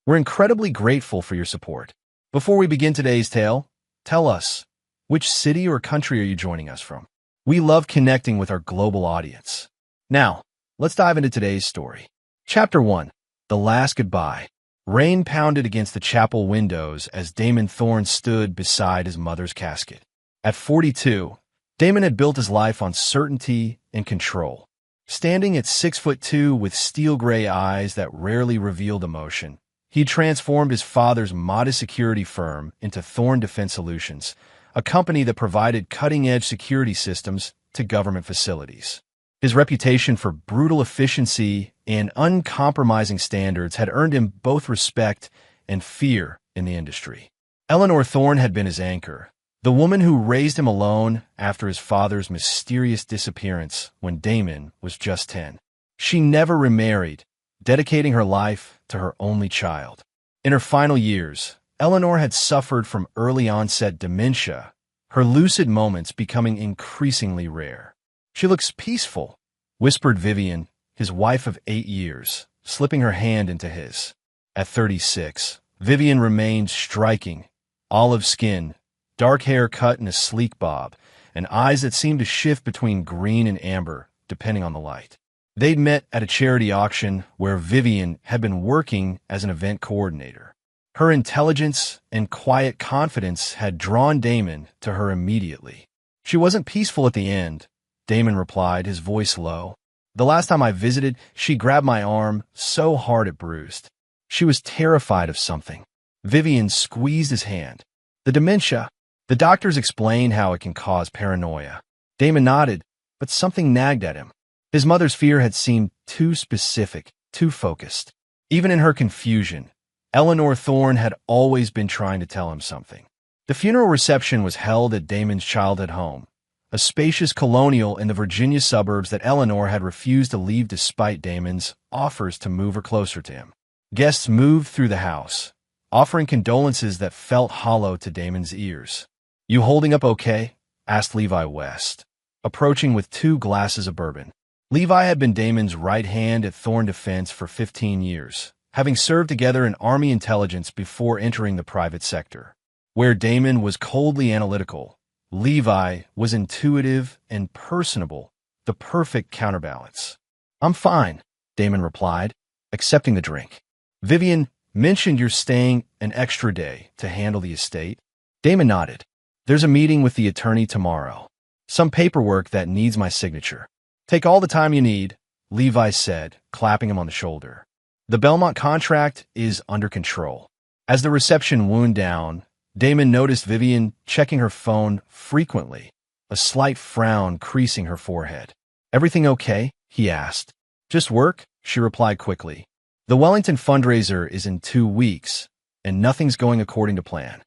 We're incredibly grateful for your support. Before we begin today's tale, tell us, which city or country are you joining us from? We love connecting with our global audience. Now, let's dive into today's story. Chapter 1. The Last Goodbye. Rain pounded against the chapel windows as Damon Thorne stood beside his mother's casket. At 42, Damon had built his life on certainty and control. Standing at 6'2" with steel-gray eyes that rarely revealed emotion, he transformed his father's modest security firm into Thorne Defense Solutions, a company that provided cutting-edge security systems to government facilities. His reputation for brutal efficiency and uncompromising standards had earned him both respect and fear in the industry. Eleanor Thorne had been his anchor, the woman who raised him alone after his father's mysterious disappearance when Damon was just 10. She never remarried, dedicating her life to her only child. In her final years, Eleanor had suffered from early-onset dementia, her lucid moments becoming increasingly rare. "She looks peaceful," whispered Vivian, his wife of 8 years, slipping her hand into his. At 36, Vivian remained striking, olive skin, dark hair cut in a sleek bob, and eyes that seemed to shift between green and amber, depending on the light. They'd met at a charity auction where Vivian had been working as an event coordinator. Her intelligence and quiet confidence had drawn Damon to her immediately. "She wasn't peaceful at the end," Damon replied, his voice low. "The last time I visited, she grabbed my arm so hard it bruised. She was terrified of something." Vivian squeezed his hand. "The dementia. The doctors explained how it can cause paranoia." Damon nodded, but something nagged at him. His mother's fear had seemed too specific, too focused. Even in her confusion, Eleanor Thorne had always been trying to tell him something. The funeral reception was held at Damon's childhood home, a spacious colonial in the Virginia suburbs that Eleanor had refused to leave despite Damon's offers to move her closer to him. Guests moved through the house, offering condolences that felt hollow to Damon's ears. "You holding up okay?" asked Levi West, approaching with 2 glasses of bourbon. Levi had been Damon's right hand at Thorne Defense for 15 years, having served together in Army intelligence before entering the private sector. Where Damon was coldly analytical, Levi was intuitive and personable, the perfect counterbalance. "I'm fine," Damon replied, accepting the drink. "Vivian mentioned you're staying an extra day to handle the estate." Damon nodded. "There's a meeting with the attorney tomorrow. Some paperwork that needs my signature." "Take all the time you need," Levi said, clapping him on the shoulder. "The Belmont contract is under control." As the reception wound down, Damon noticed Vivian checking her phone frequently, a slight frown creasing her forehead. "Everything okay?" he asked. "Just work," she replied quickly. "The Wellington fundraiser is in 2 weeks, and nothing's going according to plan."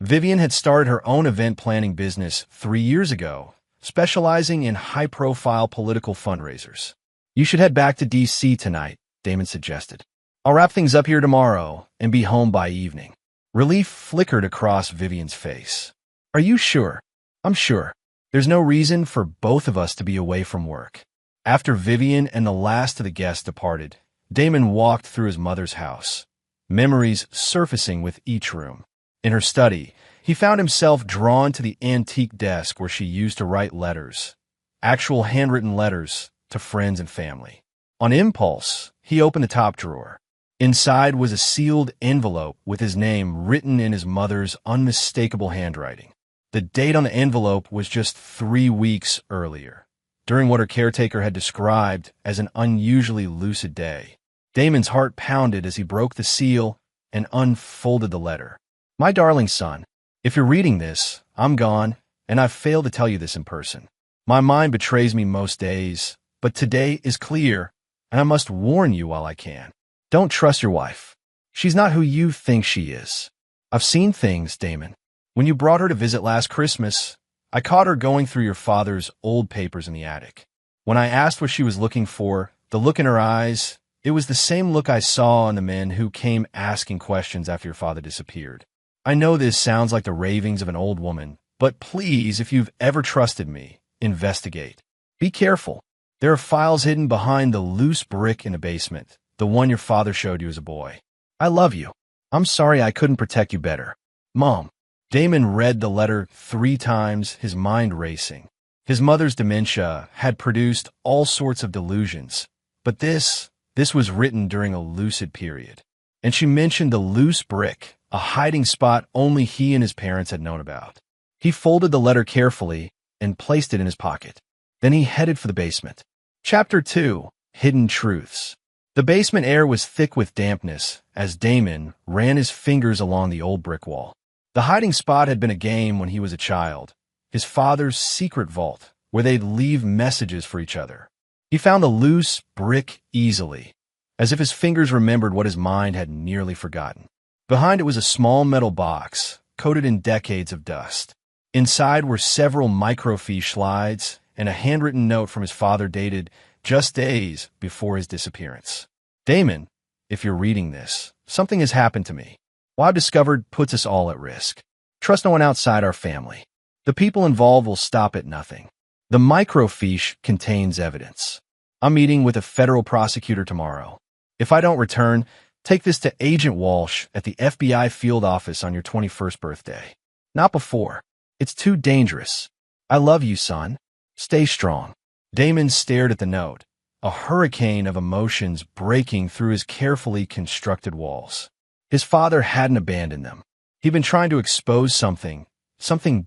Vivian had started her own event planning business 3 years ago, specializing in high-profile political fundraisers. "You should head back to D.C. tonight," Damon suggested. "I'll wrap things up here tomorrow and be home by evening." Relief flickered across Vivian's face. "Are you sure?" "I'm sure. There's no reason for both of us to be away from work." After Vivian and the last of the guests departed, Damon walked through his mother's house, memories surfacing with each room. In her study, he found himself drawn to the antique desk where she used to write letters, actual handwritten letters to friends and family. On impulse, he opened the top drawer. Inside was a sealed envelope with his name written in his mother's unmistakable handwriting. The date on the envelope was just 3 weeks earlier, during what her caretaker had described as an unusually lucid day. Damon's heart pounded as he broke the seal and unfolded the letter. "My darling son, if you're reading this, I'm gone, and I've failed to tell you this in person. My mind betrays me most days, but today is clear, and I must warn you while I can. Don't trust your wife. She's not who you think she is. I've seen things, Damon. When you brought her to visit last Christmas, I caught her going through your father's old papers in the attic. When I asked what she was looking for, the look in her eyes, it was the same look I saw in the men who came asking questions after your father disappeared. I know this sounds like the ravings of an old woman, but please, if you've ever trusted me, investigate. Be careful. There are files hidden behind the loose brick in the basement, the one your father showed you as a boy. I love you." I'm sorry I couldn't protect you better. Mom. Damon read the letter 3 times, his mind racing. His mother's dementia had produced all sorts of delusions, but this was written during a lucid period. And she mentioned the loose brick, a hiding spot only he and his parents had known about. He folded the letter carefully and placed it in his pocket. Then he headed for the basement. Chapter 2: Hidden Truths. The basement air was thick with dampness as Damon ran his fingers along the old brick wall. The hiding spot had been a game when he was a child, his father's secret vault, where they'd leave messages for each other. He found the loose brick easily, as if his fingers remembered what his mind had nearly forgotten. Behind it was a small metal box, coated in decades of dust. Inside were several microfiche slides and a handwritten note from his father dated just days before his disappearance. Damon, if you're reading this, something has happened to me. What I've discovered puts us all at risk. Trust no one outside our family. The people involved will stop at nothing. The microfiche contains evidence. I'm meeting with a federal prosecutor tomorrow. If I don't return, take this to Agent Walsh at the FBI field office on your 21st birthday. Not before. It's too dangerous. I love you, son. Stay strong. Damon stared at the note, a hurricane of emotions breaking through his carefully constructed walls. His father hadn't abandoned them. He'd been trying to expose something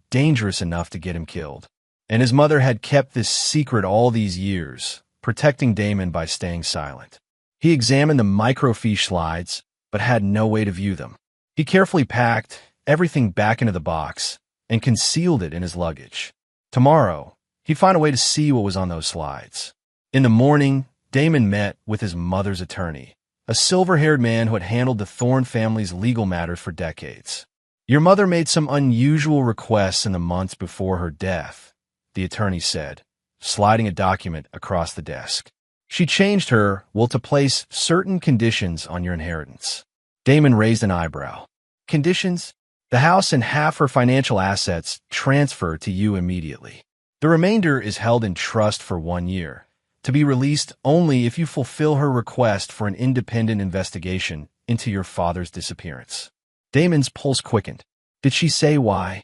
dangerous enough to get him killed. And his mother had kept this secret all these years, protecting Damon by staying silent. He examined the microfiche slides, but had no way to view them. He carefully packed everything back into the box and concealed it in his luggage. Tomorrow, he'd find a way to see what was on those slides. In the morning, Damon met with his mother's attorney, a silver-haired man who had handled the Thorne family's legal matters for decades. Your mother made some unusual requests in the months before her death, the attorney said, sliding a document across the desk. She changed her will to place certain conditions on your inheritance. Damon raised an eyebrow. Conditions? The house and half her financial assets transfer to you immediately. The remainder is held in trust for 1 year, to be released only if you fulfill her request for an independent investigation into your father's disappearance. Damon's pulse quickened. Did she say why?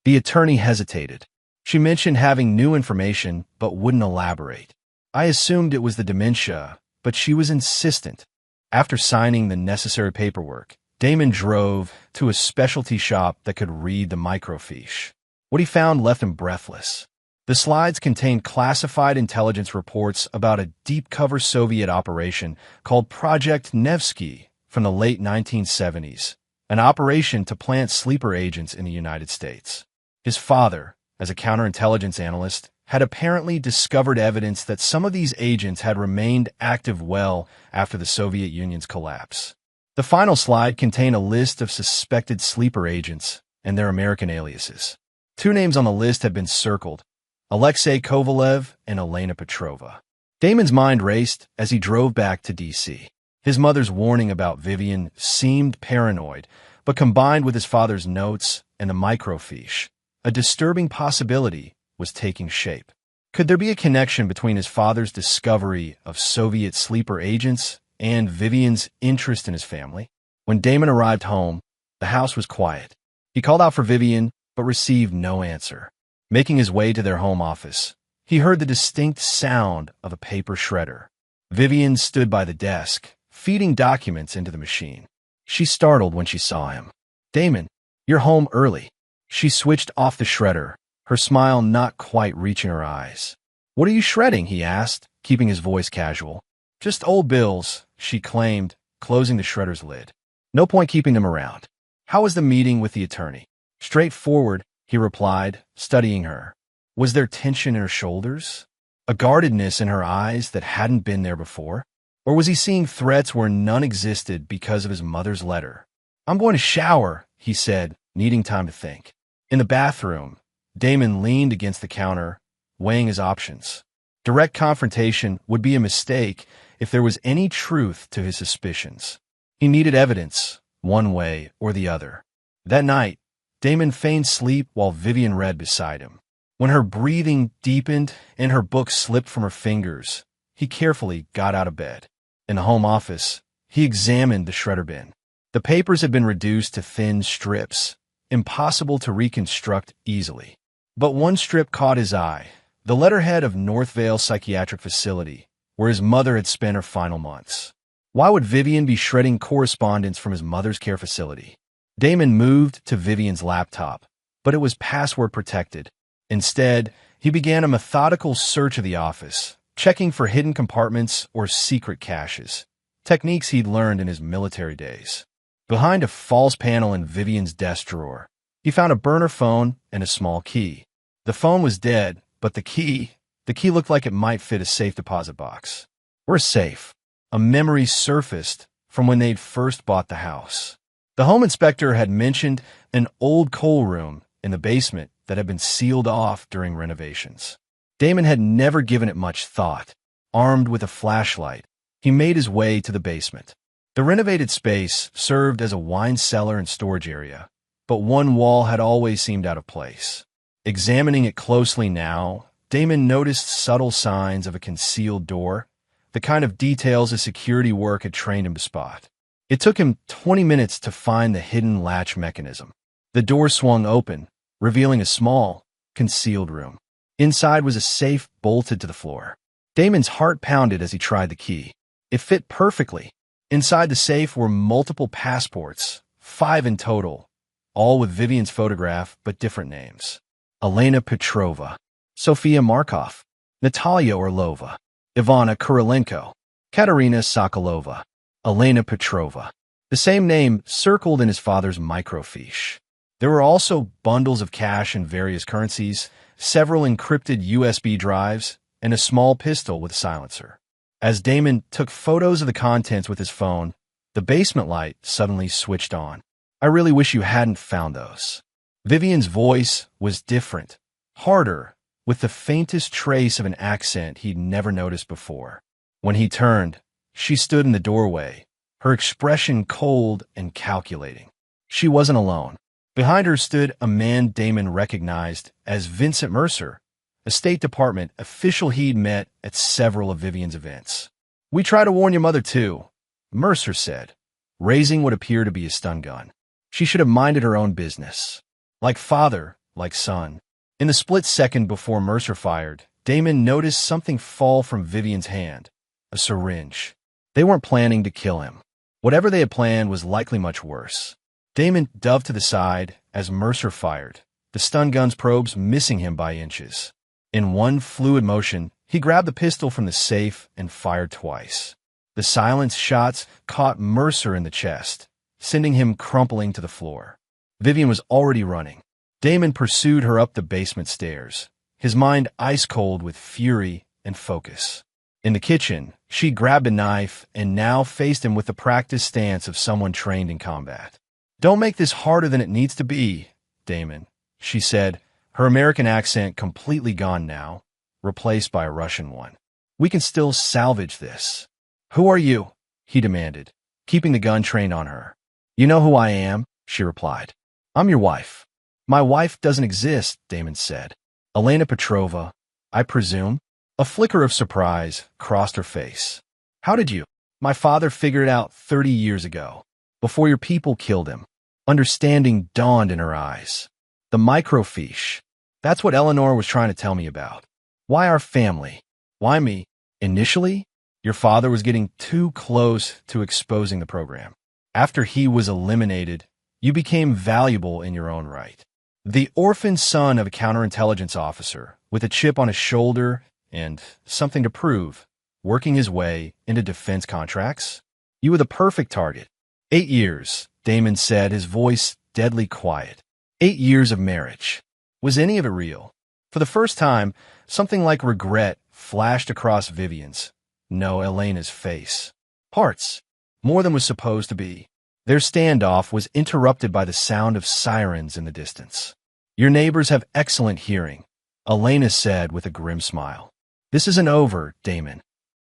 The attorney hesitated. She mentioned having new information, but wouldn't elaborate. I assumed it was the dementia, but she was insistent. After signing the necessary paperwork, Damon drove to a specialty shop that could read the microfiche. What he found left him breathless. The slides contained classified intelligence reports about a deep-cover Soviet operation called Project Nevsky from the late 1970s, an operation to plant sleeper agents in the United States. His father, as a counterintelligence analyst, had apparently discovered evidence that some of these agents had remained active well after the Soviet Union's collapse. The final slide contained a list of suspected sleeper agents and their American aliases. 2 names on the list had been circled: Alexei Kovalev and Elena Petrova. Damon's mind raced as he drove back to D.C. His mother's warning about Vivian seemed paranoid, but combined with his father's notes and the microfiche, a disturbing possibility was taking shape. Could there be a connection between his father's discovery of Soviet sleeper agents and Vivian's interest in his family? When Damon arrived home, the house was quiet. He called out for Vivian, but received no answer. Making his way to their home office, he heard the distinct sound of a paper shredder. Vivian stood by the desk, feeding documents into the machine. She startled when she saw him. Damon, you're home early. She switched off the shredder, her smile not quite reaching her eyes. What are you shredding? He asked, keeping his voice casual. Just old bills, she claimed, closing the shredder's lid. No point keeping them around. How was the meeting with the attorney? Straightforward, he replied, studying her. Was there tension in her shoulders? A guardedness in her eyes that hadn't been there before? Or was he seeing threats where none existed because of his mother's letter? I'm going to shower, he said, needing time to think. In the bathroom, Damon leaned against the counter, weighing his options. Direct confrontation would be a mistake if there was any truth to his suspicions. He needed evidence, one way or the other. That night, Damon feigned sleep while Vivian read beside him. When her breathing deepened and her book slipped from her fingers, he carefully got out of bed. In the home office, he examined the shredder bin. The papers had been reduced to thin strips, impossible to reconstruct easily. But one strip caught his eye, the letterhead of Northvale Psychiatric Facility, where his mother had spent her final months. Why would Vivian be shredding correspondence from his mother's care facility? Damon moved to Vivian's laptop, but it was password protected. Instead, he began a methodical search of the office, checking for hidden compartments or secret caches, techniques he'd learned in his military days. Behind a false panel in Vivian's desk drawer, he found a burner phone and a small key. The phone was dead, but the key looked like it might fit a safe deposit box. Or a safe. A memory surfaced from when they'd first bought the house. The home inspector had mentioned an old coal room in the basement that had been sealed off during renovations. Damon had never given it much thought. Armed with a flashlight, he made his way to the basement. The renovated space served as a wine cellar and storage area, but one wall had always seemed out of place. Examining it closely now, Damon noticed subtle signs of a concealed door, the kind of details his security work had trained him to spot. It took him 20 minutes to find the hidden latch mechanism. The door swung open, revealing a small, concealed room. Inside was a safe bolted to the floor. Damon's heart pounded as he tried the key. It fit perfectly. Inside the safe were multiple passports, 5 in total, all with Vivian's photograph but different names. Elena Petrova, Sofia Markov, Natalia Orlova, Ivana Kurilenko, Katerina Sokolova, Elena Petrova. The same name circled in his father's microfiche. There were also bundles of cash in various currencies, several encrypted USB drives, and a small pistol with a silencer. As Damon took photos of the contents with his phone, the basement light suddenly switched on. I really wish you hadn't found those. Vivian's voice was different, harder, with the faintest trace of an accent he'd never noticed before. When he turned, she stood in the doorway, her expression cold and calculating. She wasn't alone. Behind her stood a man Damon recognized as Vincent Mercer, a State Department official he'd met at several of Vivian's events. "We try to warn your mother, too," Mercer said, raising what appeared to be a stun gun. "She should have minded her own business. Like father, like son." In the split second before Mercer fired, Damon noticed something fall from Vivian's hand, a syringe. They weren't planning to kill him. Whatever they had planned was likely much worse. Damon dove to the side as Mercer fired, the stun gun's probes missing him by inches. In one fluid motion, he grabbed the pistol from the safe and fired twice. The silenced shots caught Mercer in the chest, sending him crumpling to the floor. Vivian was already running. Damon pursued her up the basement stairs, his mind ice-cold with fury and focus. In the kitchen, she grabbed a knife and now faced him with the practiced stance of someone trained in combat. "Don't make this harder than it needs to be, Damon," she said, her American accent completely gone now, replaced by a Russian one. "We can still salvage this." "Who are you?" he demanded, keeping the gun trained on her. "You know who I am," she replied. "I'm your wife." "My wife doesn't exist," Damon said. "Elena Petrova, I presume?" A flicker of surprise crossed her face. "How did you?" "My father figured it out 30 years ago, before your people killed him." Understanding dawned in her eyes. "The microfiche. That's what Eleanor was trying to tell me about. Why our family? Why me? Initially, your father was getting too close to exposing the program. After he was eliminated, you became valuable in your own right. The orphan son of a counterintelligence officer with a chip on his shoulder and something to prove, working his way into defense contracts? You were the perfect target. 8 years, Damon said, his voice deadly quiet. 8 years of marriage. Was any of it real? For the first time, something like regret flashed across Vivian's, no, Elena's face. Parts. More than was supposed to be. Their standoff was interrupted by the sound of sirens in the distance. "Your neighbors have excellent hearing," Elena said with a grim smile. "This isn't over, Damon."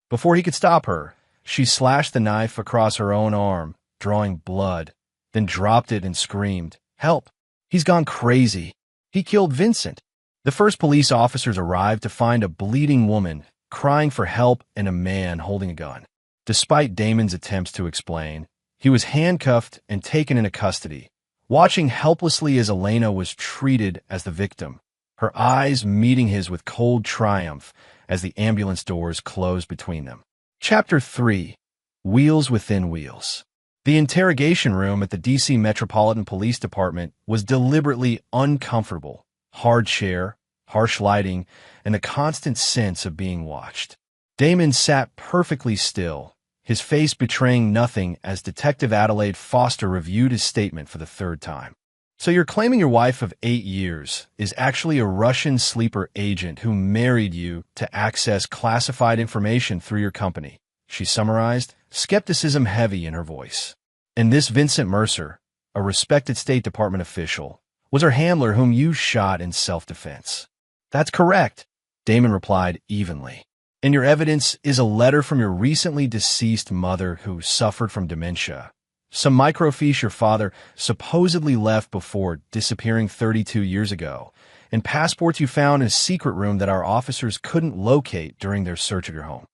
Before he could stop her, she slashed the knife across her own arm, drawing blood, then dropped it and screamed, "Help! He's gone crazy. He killed Vincent." The first police officers arrived to find a bleeding woman crying for help and a man holding a gun. Despite Damon's attempts to explain, He was handcuffed and taken into custody, watching helplessly as Elena was treated as the victim, her eyes meeting his with cold triumph as the ambulance doors closed between them. Chapter 3. Wheels Within Wheels. The interrogation room at the D.C. Metropolitan Police Department was deliberately uncomfortable. Hard chair, harsh lighting, and the constant sense of being watched. Damon sat perfectly still, his face betraying nothing as Detective Adelaide Foster reviewed his statement for the third time. So you're claiming your wife of 8 years is actually a Russian sleeper agent who married you to access classified information through your company, she summarized, skepticism heavy in her voice. And this Vincent Mercer, a respected State Department official, was her handler whom you shot in self-defense. That's correct, Damon replied evenly. And your evidence is a letter from your recently deceased mother who suffered from dementia. Some microfiche your father supposedly left before disappearing 32 years ago, and passports you found in a secret room that our officers couldn't locate during their search of your home.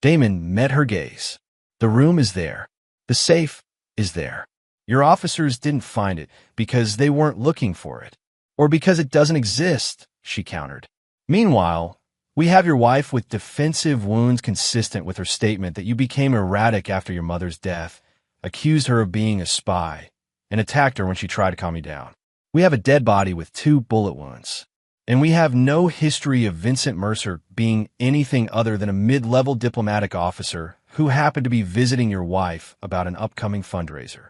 Damon met her gaze. The room is there. The safe is there. Your officers didn't find it because they weren't looking for it, or because it doesn't exist, she countered. Meanwhile, we have your wife with defensive wounds consistent with her statement that you became erratic after your mother's death, accused her of being a spy, and attacked her when she tried to calm you down. We have a dead body with 2 bullet wounds, and we have no history of Vincent Mercer being anything other than a mid-level diplomatic officer who happened to be visiting your wife about an upcoming fundraiser.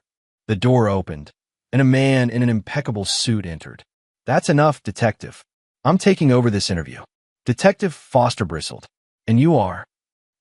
The door opened, and a man in an impeccable suit entered. That's enough, Detective. I'm taking over this interview. Detective Foster bristled. And you are?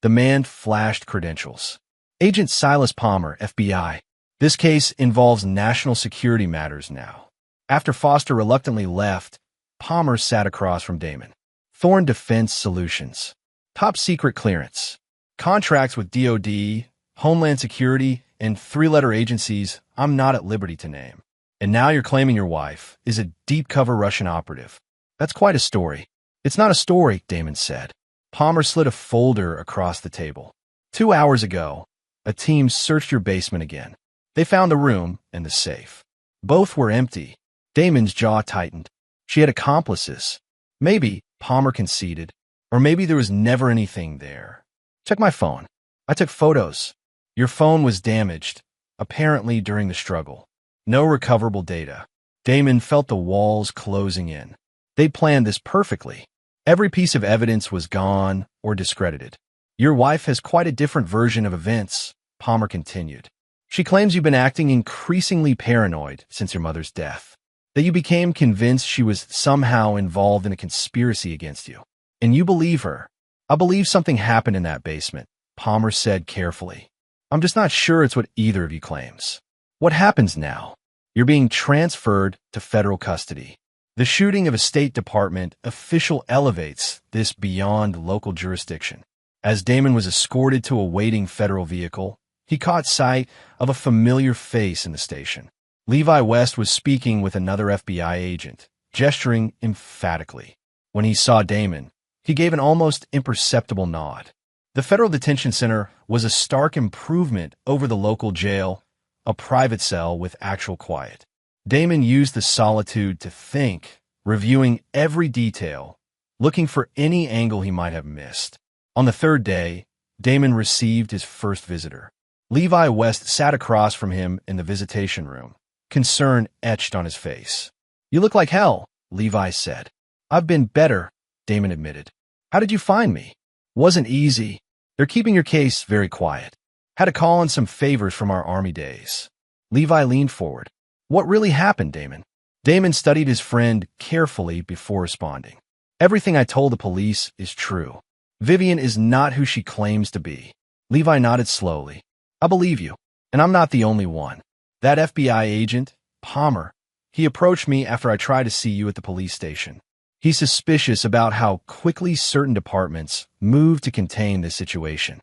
The man flashed credentials. Agent Silas Palmer, FBI. This case involves national security matters now. After Foster reluctantly left, Palmer sat across from Damon. Thorn Defense Solutions. Top secret clearance. Contracts with DoD, Homeland Security, and 3-letter agencies I'm not at liberty to name. And now you're claiming your wife is a deep-cover Russian operative. That's quite a story. It's not a story, Damon said. Palmer slid a folder across the table. 2 hours ago, a team searched your basement again. They found the room and the safe. Both were empty. Damon's jaw tightened. She had accomplices. Maybe, Palmer conceded, or maybe there was never anything there. Check my phone. I took photos. Your phone was damaged, apparently during the struggle. No recoverable data. Damon felt the walls closing in. They planned this perfectly. Every piece of evidence was gone or discredited. Your wife has quite a different version of events, Palmer continued. She claims you've been acting increasingly paranoid since your mother's death, that you became convinced she was somehow involved in a conspiracy against you. And you believe her. I believe something happened in that basement, Palmer said carefully. I'm just not sure it's what either of you claims. What happens now? You're being transferred to federal custody. The shooting of a State Department official elevates this beyond local jurisdiction. As Damon was escorted to a waiting federal vehicle, he caught sight of a familiar face in the station. Levi West was speaking with another FBI agent, gesturing emphatically. When he saw Damon, he gave an almost imperceptible nod. The Federal Detention Center was a stark improvement over the local jail, a private cell with actual quiet. Damon used the solitude to think, reviewing every detail, looking for any angle he might have missed. On the 3rd day, Damon received his first visitor. Levi West sat across from him in the visitation room, concern etched on his face. You look like hell, Levi said. I've been better, Damon admitted. How did you find me? Wasn't easy. They're keeping your case very quiet. Had to call in some favors from our Army days. Levi leaned forward. What really happened, Damon? Damon studied his friend carefully before responding. Everything I told the police is true. Vivian is not who she claims to be. Levi nodded slowly. I believe you, and I'm not the only one. That FBI agent, Palmer, he approached me after I tried to see you at the police station. He's suspicious about how quickly certain departments move to contain this situation.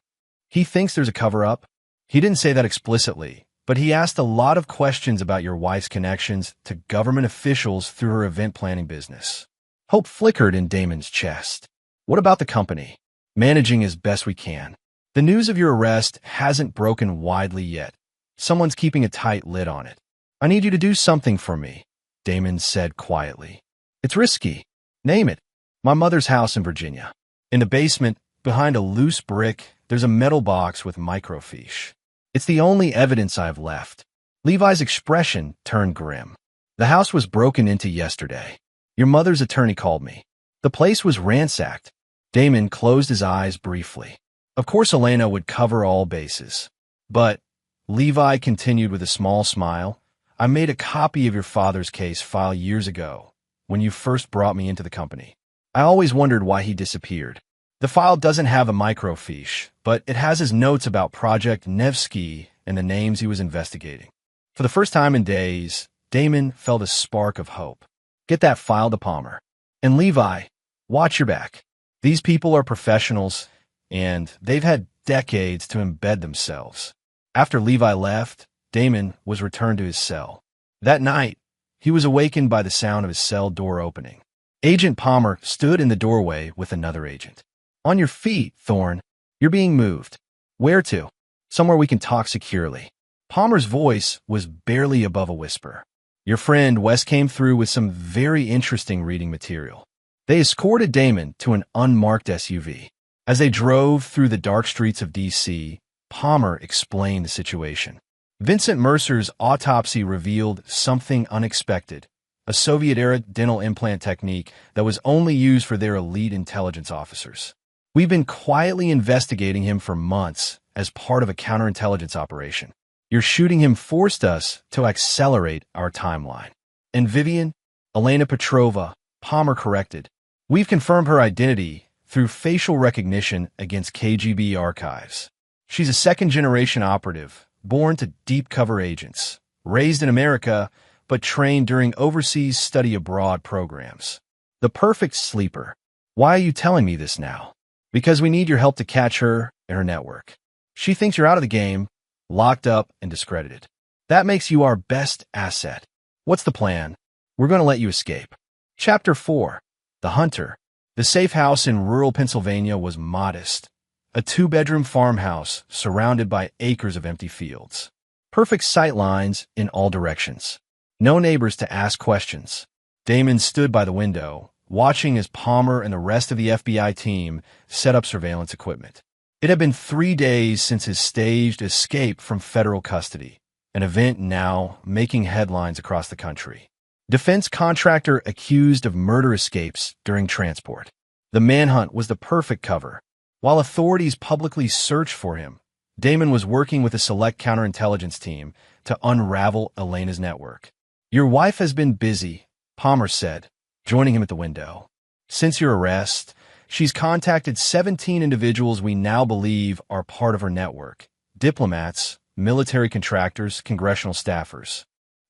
He thinks there's a cover-up. He didn't say that explicitly, but he asked a lot of questions about your wife's connections to government officials through her event planning business. Hope flickered in Damon's chest. What about the company? Managing as best we can. The news of your arrest hasn't broken widely yet, Someone's keeping a tight lid on it. I need you to do something for me, Damon said quietly. It's risky. Name it. My mother's house in Virginia. In the basement, behind a loose brick, there's a metal box with microfiche. It's the only evidence I have left. Levi's expression turned grim. The house was broken into yesterday. Your mother's attorney called me. The place was ransacked. Damon closed his eyes briefly. Of course Elena would cover all bases. But, Levi continued with a small smile, I made a copy of your father's case file years ago, when you first brought me into the company. I always wondered why he disappeared. The file doesn't have a microfiche, but it has his notes about Project Nevsky and the names he was investigating. For the first time in days, Damon felt a spark of hope. Get that file to Palmer. And Levi, watch your back. These people are professionals, and they've had decades to embed themselves. After Levi left, Damon was returned to his cell. That night, he was awakened by the sound of his cell door opening. Agent Palmer stood in the doorway with another agent. On your feet, Thorne. You're being moved. Where to? Somewhere we can talk securely. Palmer's voice was barely above a whisper. Your friend Wes came through with some very interesting reading material. They escorted Damon to an unmarked SUV. As they drove through the dark streets of D.C., Palmer explained the situation. Vincent Mercer's autopsy revealed something unexpected, a Soviet-era dental implant technique that was only used for their elite intelligence officers. We've been quietly investigating him for months as part of a counterintelligence operation. Your shooting him forced us to accelerate our timeline. And Vivian, Elena Petrova, Palmer corrected. We've confirmed her identity through facial recognition against KGB archives. She's a second-generation operative, born to deep-cover agents, raised in America, but trained during overseas study abroad programs. The perfect sleeper. Why are you telling me this now? Because we need your help to catch her and her network. She thinks you're out of the game, locked up and discredited. That makes you our best asset. What's the plan? We're going to let you escape. Chapter 4. The Hunter. The safe house in rural Pennsylvania was modest. A 2-bedroom farmhouse surrounded by acres of empty fields. Perfect sight lines in all directions. No neighbors to ask questions. Damon stood by the window, watching as Palmer and the rest of the FBI team set up surveillance equipment. It had been 3 days since his staged escape from federal custody, an event now making headlines across the country. Defense contractor accused of murder escapes during transport. The manhunt was the perfect cover. While authorities publicly searched for him, Damon was working with a select counterintelligence team to unravel Elena's network. Your wife has been busy, Palmer said, joining him at the window. Since your arrest, she's contacted 17 individuals we now believe are part of her network. Diplomats, military contractors, congressional staffers.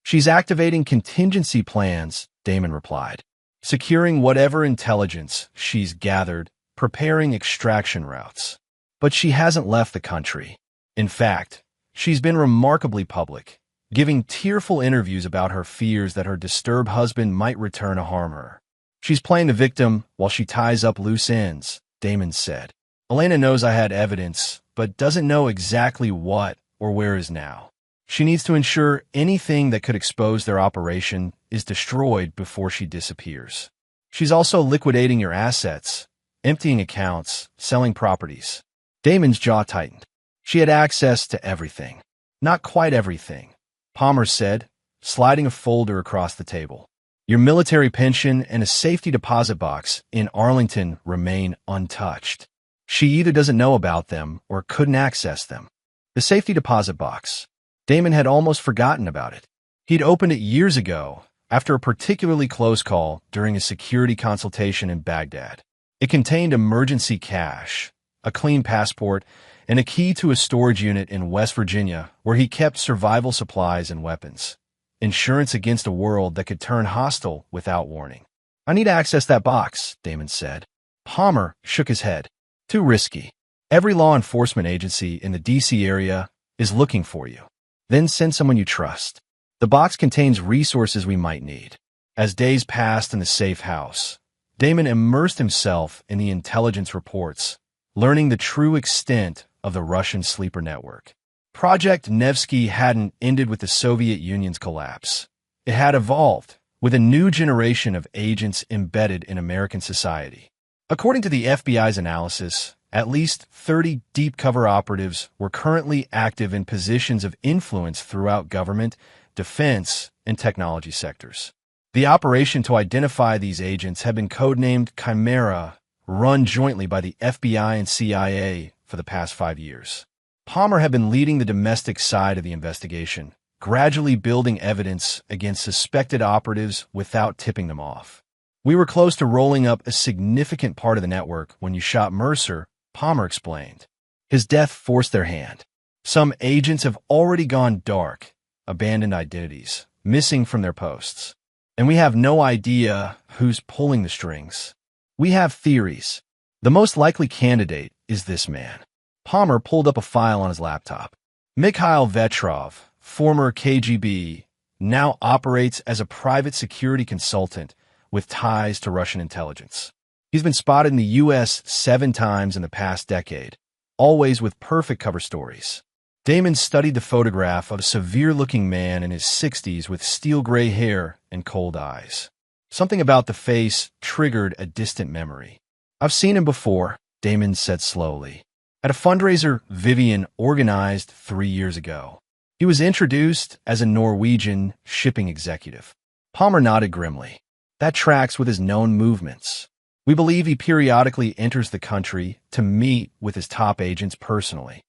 She's activating contingency plans, Damon replied. Securing whatever intelligence she's gathered, preparing extraction routes. But she hasn't left the country. In fact, she's been remarkably public, giving tearful interviews about her fears that her disturbed husband might return to harm her. She's playing the victim while she ties up loose ends, Damon said. Elena knows I had evidence, but doesn't know exactly what or where is now. She needs to ensure anything that could expose their operation is destroyed before she disappears. She's also liquidating your assets, emptying accounts, selling properties. Damon's jaw tightened. She had access to everything. Not quite everything, Palmer said, sliding a folder across the table. Your military pension and a safety deposit box in Arlington remain untouched. She either doesn't know about them or couldn't access them. The safety deposit box. Damon had almost forgotten about it. He'd opened it years ago, after a particularly close call during a security consultation in Baghdad. It contained emergency cash, a clean passport, and a key to a storage unit in West Virginia where he kept survival supplies and weapons. Insurance against a world that could turn hostile without warning. I need to access that box, Damon said. Palmer shook his head. Too risky. Every law enforcement agency in the D.C. area is looking for you. Then send someone you trust. The box contains resources we might need. As days passed in the safe house, Damon immersed himself in the intelligence reports, learning the true extent of the Russian sleeper network. Project Nevsky hadn't ended with the Soviet Union's collapse. It had evolved, with a new generation of agents embedded in American society. According to the FBI's analysis, at least 30 deep cover operatives were currently active in positions of influence throughout government, defense, and technology sectors. The operation to identify these agents had been codenamed Chimera, run jointly by the FBI and CIA for the past 5 years. Palmer had been leading the domestic side of the investigation, gradually building evidence against suspected operatives without tipping them off. We were close to rolling up a significant part of the network when you shot Mercer, Palmer explained. His death forced their hand. Some agents have already gone dark, abandoned identities, missing from their posts. And we have no idea who's pulling the strings. We have theories. The most likely candidate is this man. Palmer pulled up a file on his laptop. Mikhail Vetrov, former KGB, now operates as a private security consultant with ties to Russian intelligence. He's been spotted in the U.S. 7 times in the past decade, always with perfect cover stories. Damon studied the photograph of a severe-looking man in his 60s with steel-gray hair and cold eyes. Something about the face triggered a distant memory. I've seen him before, Damon said slowly. At a fundraiser Vivian organized 3 years ago. He was introduced as a Norwegian shipping executive. Palmer nodded grimly. That tracks with his known movements. We believe he periodically enters the country to meet with his top agents personally.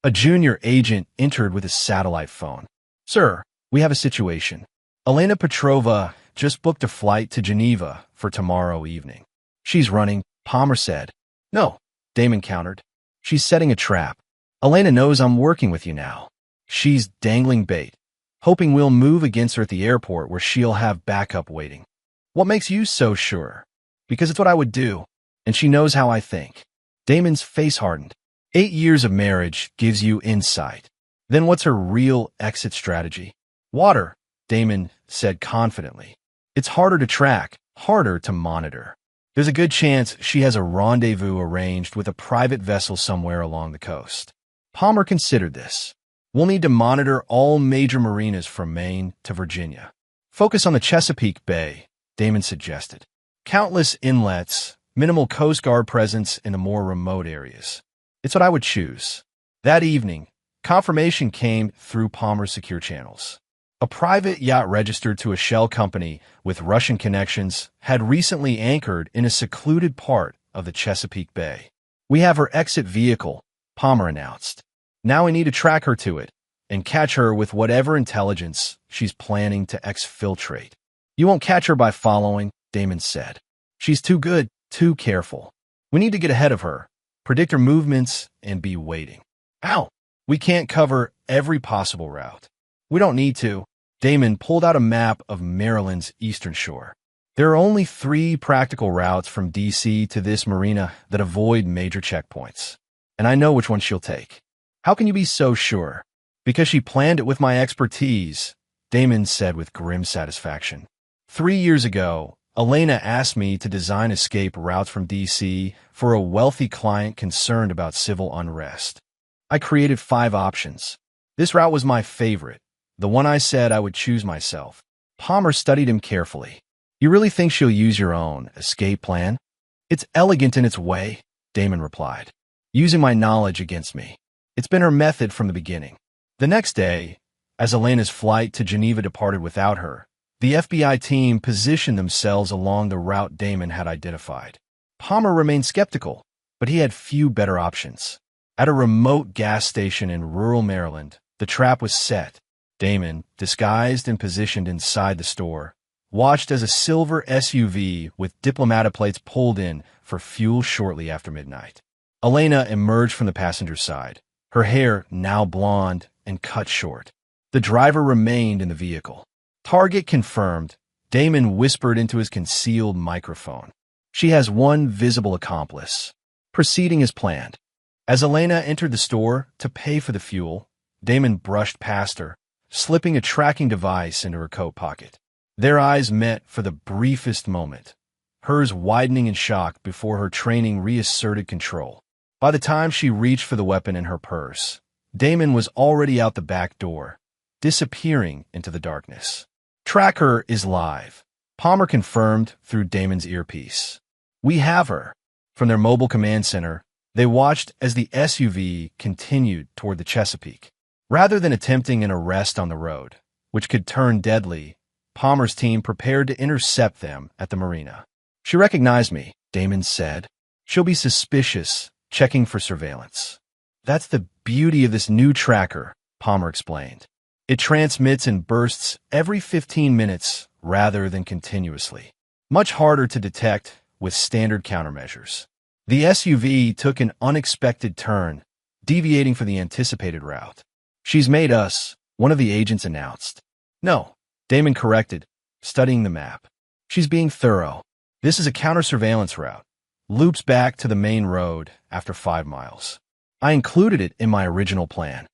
A junior agent entered with his satellite phone. Sir, we have a situation. Elena Petrova just booked a flight to Geneva for tomorrow evening. She's running, Palmer said. No, Damon countered. She's setting a trap. Elena knows I'm working with you now. She's dangling bait, hoping we'll move against her at the airport where she'll have backup waiting. What makes you so sure? Because it's what I would do, and she knows how I think. Damon's face hardened. 8 years of marriage gives you insight. Then what's her real exit strategy? Water, Damon said confidently. It's harder to track, harder to monitor. There's a good chance she has a rendezvous arranged with a private vessel somewhere along the coast. Palmer considered this. We'll need to monitor all major marinas from Maine to Virginia. Focus on the Chesapeake Bay, Damon suggested. Countless inlets, minimal Coast Guard presence in the more remote areas. It's what I would choose. That evening, confirmation came through Palmer's secure channels. A private yacht registered to a shell company with Russian connections had recently anchored in a secluded part of the Chesapeake Bay. We have her exit vehicle, Palmer announced. Now we need to track her to it and catch her with whatever intelligence she's planning to exfiltrate. You won't catch her by following, Damon said. She's too good, too careful. We need to get ahead of her, predict her movements, and be waiting. Ow! We can't cover every possible route. We don't need to. Damon pulled out a map of Maryland's eastern shore. There are only 3 practical routes from D.C. to this marina that avoid major checkpoints. And I know which one she'll take. How can you be so sure? Because she planned it with my expertise, Damon said with grim satisfaction. 3 years ago, Elena asked me to design escape routes from D.C. for a wealthy client concerned about civil unrest. I created 5 options. This route was my favorite, the one I said I would choose myself. Palmer studied him carefully. You really think she'll use your own escape plan? It's elegant in its way, Damon replied, using my knowledge against me. It's been her method from the beginning. The next day, as Elena's flight to Geneva departed without her, the FBI team positioned themselves along the route Damon had identified. Palmer remained skeptical, but he had few better options. At a remote gas station in rural Maryland, the trap was set. Damon, disguised and positioned inside the store, watched as a silver SUV with diplomatic plates pulled in for fuel shortly after midnight. Elena emerged from the passenger's side, her hair now blonde and cut short. The driver remained in the vehicle. Target confirmed, Damon whispered into his concealed microphone. She has one visible accomplice. Proceeding as planned. As Elena entered the store to pay for the fuel, Damon brushed past her, slipping a tracking device into her coat pocket. Their eyes met for the briefest moment, hers widening in shock before her training reasserted control. By the time she reached for the weapon in her purse, Damon was already out the back door, disappearing into the darkness. Tracker is live, Palmer confirmed through Damon's earpiece. We have her. From their mobile command center, they watched as the SUV continued toward the Chesapeake. Rather than attempting an arrest on the road, which could turn deadly, Palmer's team prepared to intercept them at the marina. She recognized me, Damon said. She'll be suspicious, checking for surveillance. That's the beauty of this new tracker, Palmer explained. It transmits in bursts every 15 minutes rather than continuously. Much harder to detect with standard countermeasures. The SUV took an unexpected turn, deviating from the anticipated route. She's made us, one of the agents announced. No, Damon corrected, studying the map. She's being thorough. This is a counter-surveillance route. Loops back to the main road after 5 miles. I included it in my original plan.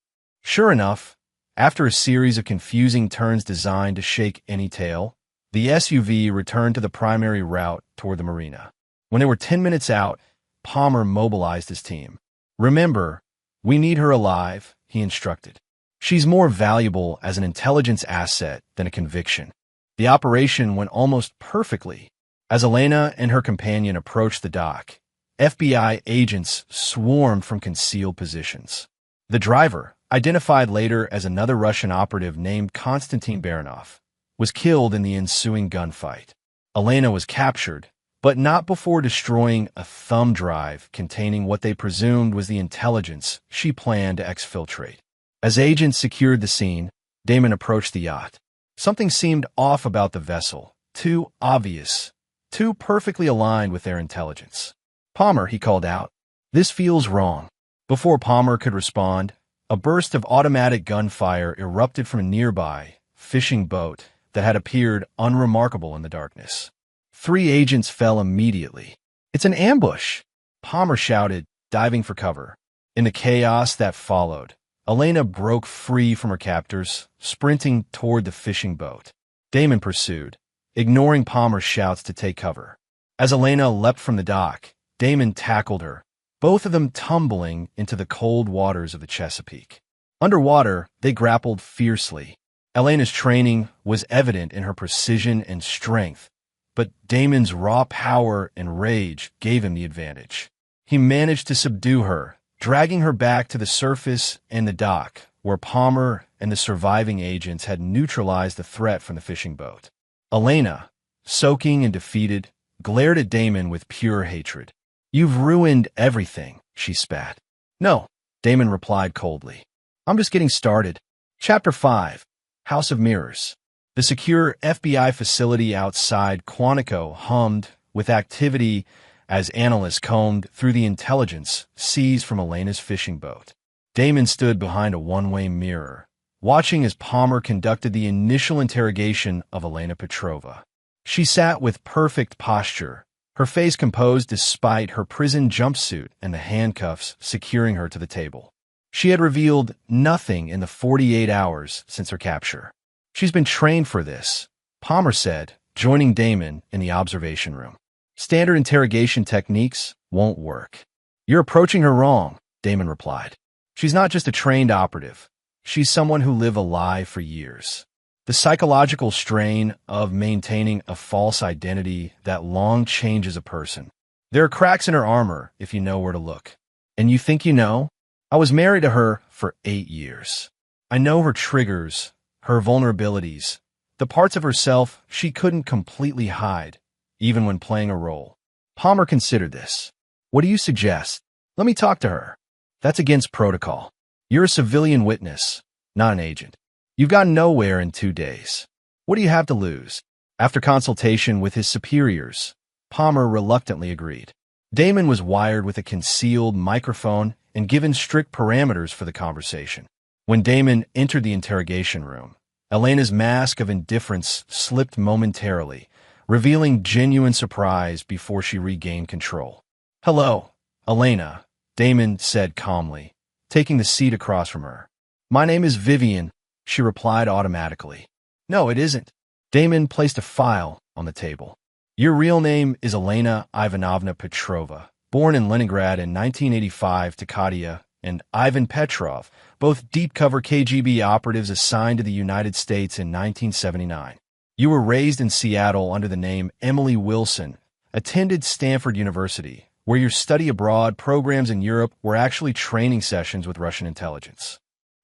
Sure enough, after a series of confusing turns designed to shake any tail, the SUV returned to the primary route toward the marina. When they were 10 minutes out, Palmer mobilized his team. Remember, we need her alive, he instructed. She's more valuable as an intelligence asset than a conviction. The operation went almost perfectly. As Elena and her companion approached the dock, FBI agents swarmed from concealed positions. The driver, identified later as another Russian operative named Konstantin Baranov, was killed in the ensuing gunfight. Elena was captured, but not before destroying a thumb drive containing what they presumed was the intelligence she planned to exfiltrate. As agents secured the scene, Damon approached the yacht. Something seemed off about the vessel, too obvious, too perfectly aligned with their intelligence. Palmer, he called out, this feels wrong. Before Palmer could respond, a burst of automatic gunfire erupted from a nearby fishing boat that had appeared unremarkable in the darkness. 3 agents fell immediately. It's an ambush, Palmer shouted, diving for cover. In the chaos that followed, Elena broke free from her captors, sprinting toward the fishing boat. Damon pursued, ignoring Palmer's shouts to take cover. As Elena leapt from the dock, Damon tackled her, both of them tumbling into the cold waters of the Chesapeake. Underwater, they grappled fiercely. Elena's training was evident in her precision and strength, but Damon's raw power and rage gave him the advantage. He managed to subdue her, dragging her back to the surface and the dock, where Palmer and the surviving agents had neutralized the threat from the fishing boat. Elena, soaking and defeated, glared at Damon with pure hatred. You've ruined everything, she spat. No, Damon replied coldly. I'm just getting started. Chapter 5, House of Mirrors. The secure FBI facility outside Quantico hummed with activity as analysts combed through the intelligence seized from Elena's fishing boat. Damon stood behind a one-way mirror, watching as Palmer conducted the initial interrogation of Elena Petrova. She sat with perfect posture, her face composed despite her prison jumpsuit and the handcuffs securing her to the table. She had revealed nothing in the 48 hours since her capture. She's been trained for this, Palmer said, joining Damon in the observation room. Standard interrogation techniques won't work. You're approaching her wrong, Damon replied. She's not just a trained operative. She's someone who lived a lie for years. The psychological strain of maintaining a false identity that long changes a person. There are cracks in her armor if you know where to look. And you think you know? I was married to her for 8 years. I know her triggers, her vulnerabilities, the parts of herself she couldn't completely hide, even when playing a role. Palmer considered this. What do you suggest? Let me talk to her. That's against protocol. You're a civilian witness, not an agent. You've gotten nowhere in 2 days. What do you have to lose? After consultation with his superiors, Palmer reluctantly agreed. Damon was wired with a concealed microphone and given strict parameters for the conversation. When Damon entered the interrogation room, Elena's mask of indifference slipped momentarily, revealing genuine surprise before she regained control. Hello, Elena, Damon said calmly, taking the seat across from her. My name is Vivian, she replied automatically. No, it isn't. Damon placed a file on the table. Your real name is Elena Ivanovna Petrova, born in Leningrad in 1985 to Katia and Ivan Petrov, both deep-cover KGB operatives assigned to the United States in 1979. You were raised in Seattle under the name Emily Wilson, attended Stanford University, where your study abroad programs in Europe were actually training sessions with Russian intelligence.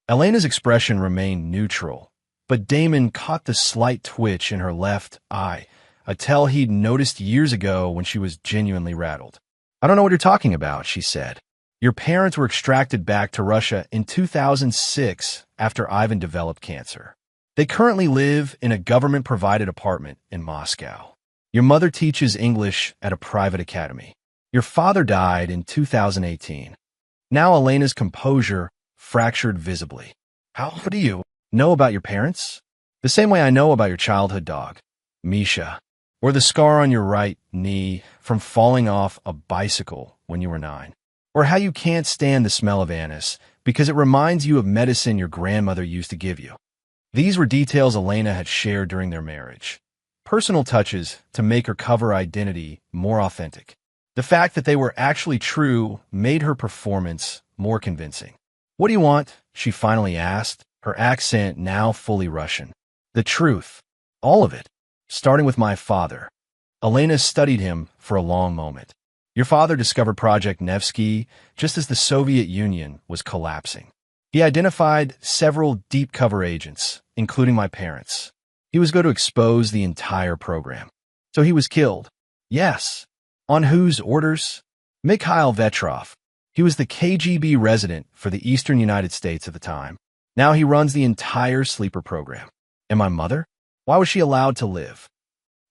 Elena's expression remained neutral, but Damon caught the slight twitch in her left eye, a tell he'd noticed years ago when she was genuinely rattled. "I don't know what you're talking about," she said. "Your parents were extracted back to Russia in 2006 after Ivan developed cancer. They currently live in a government-provided apartment in Moscow. Your mother teaches English at a private academy. Your father died in 2018. Now Elena's composure fractured visibly. "How do you know about your parents?" "The same way I know about your childhood dog, Misha, or the scar on your right knee from falling off a bicycle when you were 9, or how you can't stand the smell of anise because it reminds you of medicine your grandmother used to give you." These were details Elena had shared during their marriage, personal touches to make her cover identity more authentic. The fact that they were actually true made her performance more convincing. "What do you want?" she finally asked, her accent now fully Russian. "The truth. All of it. Starting with my father." Elena studied him for a long moment. "Your father discovered Project Nevsky just as the Soviet Union was collapsing. He identified several deep-cover agents, including my parents. He was going to expose the entire program. So he was killed." "Yes. On whose orders?" "Mikhail Vetrov. He was the KGB resident for the eastern United States at the time. Now he runs the entire sleeper program." "And my mother? Why was she allowed to live?"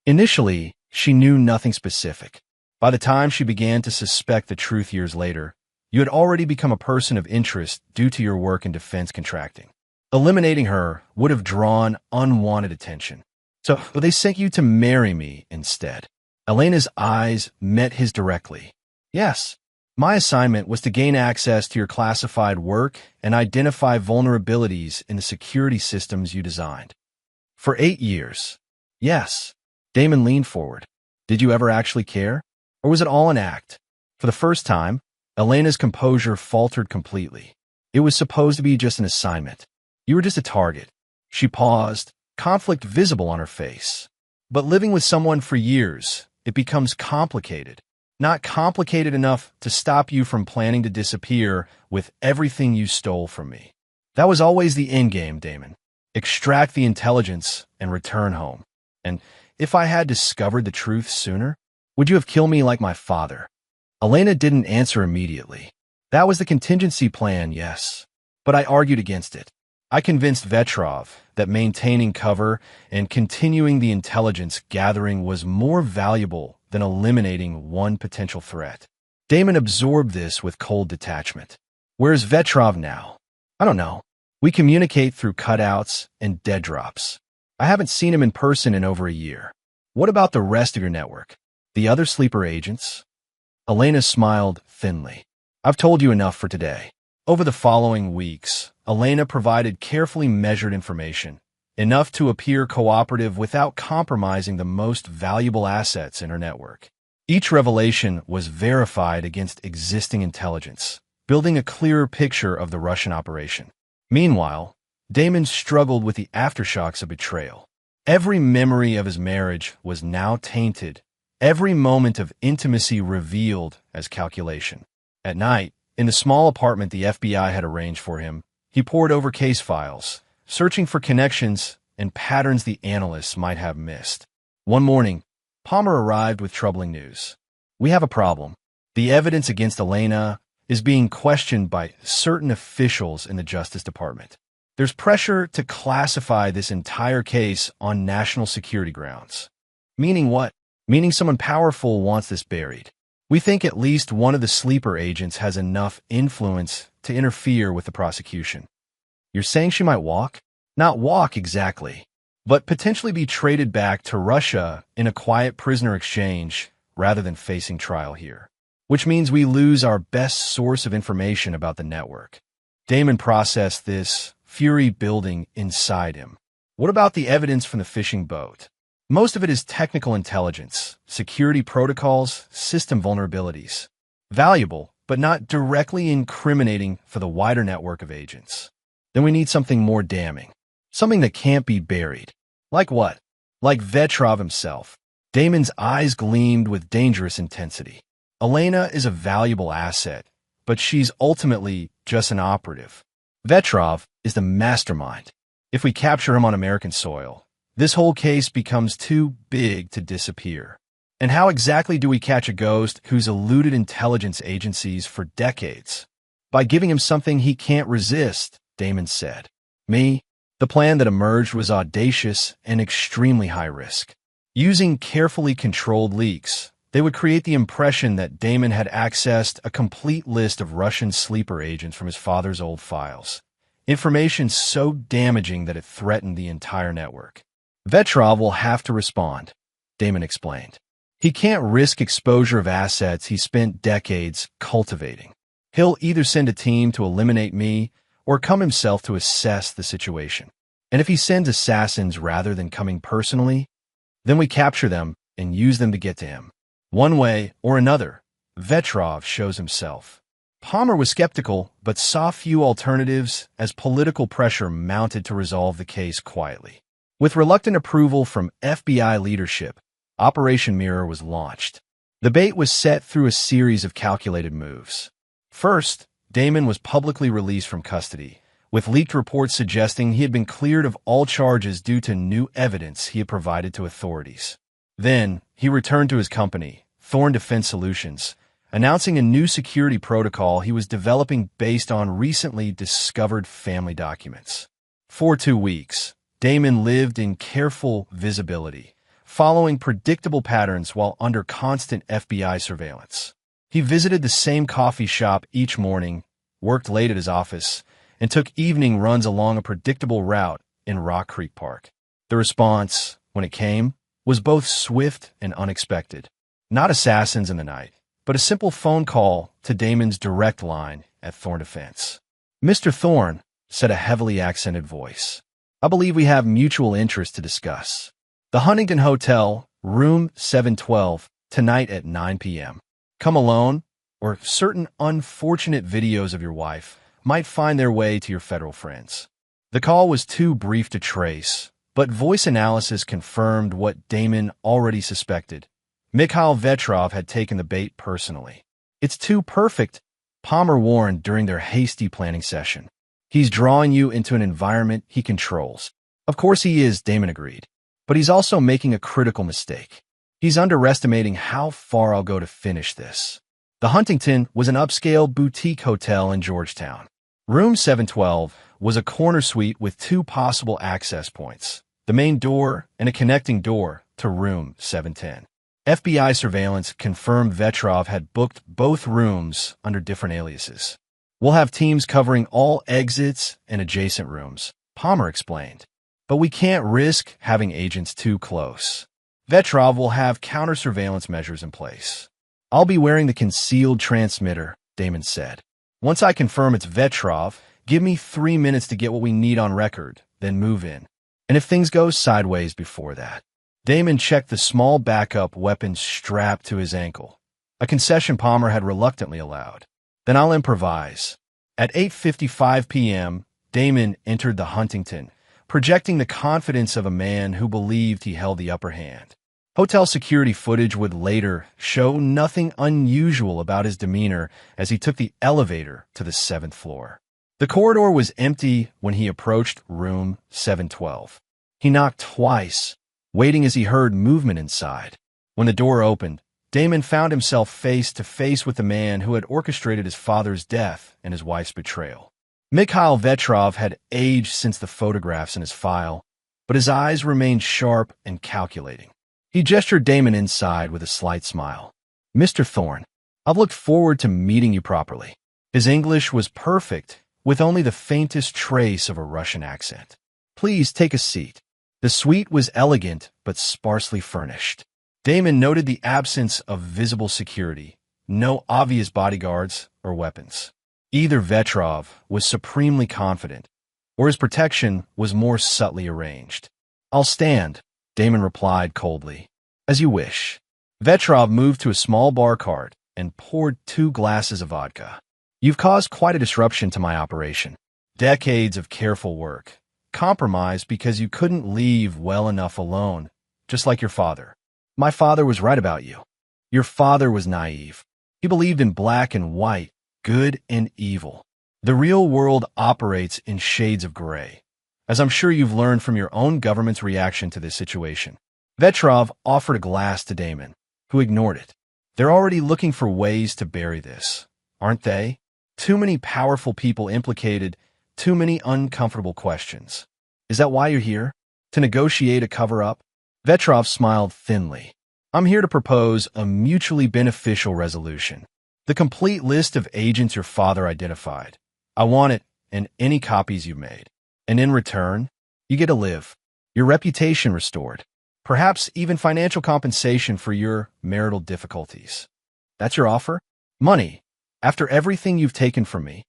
Initially, she knew nothing specific. By the time she began to suspect the truth years later, you had already become a person of interest due to your work in defense contracting. Eliminating her would have drawn unwanted attention. "So they sent you to marry me instead?" Elena's eyes met his directly. "Yes. My assignment was to gain access to your classified work and identify vulnerabilities in the security systems you designed." "For 8 years." "Yes." Damon leaned forward. "Did you ever actually care? Or was it all an act?" For the first time, Elena's composure faltered completely. "It was supposed to be just an assignment. You were just a target." She paused, conflict visible on her face. "But living with someone for years, it becomes complicated. Not complicated enough to stop you from planning to disappear with everything you stole from me. That was always the endgame, Damon. Extract the intelligence and return home. And if I had discovered the truth sooner, would you have killed me like my father?" Elena didn't answer immediately. "That was the contingency plan, yes. But I argued against it. I convinced Vetrov that maintaining cover and continuing the intelligence gathering was more valuable than eliminating one potential threat." Damon absorbed this with cold detachment. "Where's Vetrov now?" "I don't know. We communicate through cutouts and dead drops. I haven't seen him in person in over a year." "What about the rest of your network? The other sleeper agents?" Elena smiled thinly. "I've told you enough for today." Over the following weeks, Elena provided carefully measured information, enough to appear cooperative without compromising the most valuable assets in her network. Each revelation was verified against existing intelligence, building a clearer picture of the Russian operation. Meanwhile, Damon struggled with the aftershocks of betrayal. Every memory of his marriage was now tainted, every moment of intimacy revealed as calculation. At night, in the small apartment the FBI had arranged for him, he pored over case files, searching for connections and patterns the analysts might have missed. One morning, Palmer arrived with troubling news. "We have a problem. The evidence against Elena is being questioned by certain officials in the Justice Department. There's pressure to classify this entire case on national security grounds." "Meaning what?" "Meaning someone powerful wants this buried. We think at least one of the sleeper agents has enough influence to interfere with the prosecution." "You're saying she might walk?" "Not walk exactly, but potentially be traded back to Russia in a quiet prisoner exchange rather than facing trial here. Which means we lose our best source of information about the network." Damon processed this, fury building inside him. "What about the evidence from the fishing boat?" "Most of it is technical intelligence, security protocols, system vulnerabilities. Valuable, but not directly incriminating for the wider network of agents. Then we need something more damning. Something that can't be buried. Like what? Like Vetrov himself. Damon's eyes gleamed with dangerous intensity. Elena is a valuable asset, but she's ultimately just an operative. Vetrov is the mastermind. If we capture him on American soil, this whole case becomes too big to disappear. And how exactly do we catch a ghost who's eluded intelligence agencies for decades? By giving him something he can't resist, Damon said. Me? The plan that emerged was audacious and extremely high risk. Using carefully controlled leaks, they would create the impression that Damon had accessed a complete list of Russian sleeper agents from his father's old files. Information so damaging that it threatened the entire network. Vetrov will have to respond, Damon explained. He can't risk exposure of assets he spent decades cultivating. He'll either send a team to eliminate me or come himself to assess the situation. And if he sends assassins rather than coming personally, then we capture them and use them to get to him. One way or another, Vetrov shows himself. Palmer was skeptical, but saw few alternatives as political pressure mounted to resolve the case quietly. With reluctant approval from FBI leadership, Operation Mirror was launched. The bait was set through a series of calculated moves. First, Damon was publicly released from custody, with leaked reports suggesting he had been cleared of all charges due to new evidence he had provided to authorities. Then, he returned to his company, Thorn Defense Solutions, announcing a new security protocol he was developing based on recently discovered family documents. For 2 weeks, Damon lived in careful visibility, following predictable patterns while under constant FBI surveillance. He visited the same coffee shop each morning, worked late at his office, and took evening runs along a predictable route in Rock Creek Park. The response, when it came, was both swift and unexpected. Not assassins in the night, but a simple phone call to Damon's direct line at Thorn Defense. "Mr. Thorn," said a heavily accented voice, "I believe we have mutual interest to discuss. The Huntington Hotel, room 712, tonight at 9 p.m. Come alone, or certain unfortunate videos of your wife might find their way to your federal friends." The call was too brief to trace, but voice analysis confirmed what Damon already suspected. Mikhail Vetrov had taken the bait personally. "It's too perfect," Palmer warned during their hasty planning session. "He's drawing you into an environment he controls." "Of course he is," Damon agreed. "But he's also making a critical mistake. He's underestimating how far I'll go to finish this." The Huntington was an upscale boutique hotel in Georgetown. Room 712 was a corner suite with 2 possible access points, the main door and a connecting door to room 710. FBI surveillance confirmed Vetrov had booked both rooms under different aliases. "We'll have teams covering all exits and adjacent rooms," Palmer explained. "But we can't risk having agents too close. Vetrov will have counter-surveillance measures in place." "I'll be wearing the concealed transmitter," Damon said. "Once I confirm it's Vetrov, give me 3 minutes to get what we need on record, then move in. And if things go sideways before that..." Damon checked the small backup weapon strapped to his ankle, a concession Palmer had reluctantly allowed. "Then I'll improvise." At 8:55 p.m., Damon entered the Huntington, projecting the confidence of a man who believed he held the upper hand. Hotel security footage would later show nothing unusual about his demeanor as he took the elevator to the 7th floor. The corridor was empty when he approached room 712. He knocked twice, waiting as he heard movement inside. When the door opened, Damon found himself face to face with the man who had orchestrated his father's death and his wife's betrayal. Mikhail Vetrov had aged since the photographs in his file, but his eyes remained sharp and calculating. He gestured Damon inside with a slight smile. "Mr. Thorn, I've looked forward to meeting you properly." His English was perfect, with only the faintest trace of a Russian accent. "Please take a seat." The suite was elegant but sparsely furnished. Damon noted the absence of visible security, no obvious bodyguards or weapons. Either Vetrov was supremely confident, or his protection was more subtly arranged. "I'll stand," Damon replied coldly. "As you wish." Vetrov moved to a small bar cart and poured 2 glasses of vodka. You've caused quite a disruption to my operation. Decades of careful work, compromised because you couldn't leave well enough alone, just like your father. My father was right about you. Your father was naive. He believed in black and white, good and evil. The real world operates in shades of gray, as I'm sure you've learned from your own government's reaction to this situation. Vetrov offered a glass to Damon, who ignored it. They're already looking for ways to bury this, aren't they? Too many powerful people implicated, too many uncomfortable questions. Is that why you're here? To negotiate a cover-up? Vetrov smiled thinly. I'm here to propose a mutually beneficial resolution. The complete list of agents your father identified. I want it and any copies you made. And in return, you get to live. Your reputation restored. Perhaps even financial compensation for your marital difficulties. That's your offer? Money. After everything you've taken from me.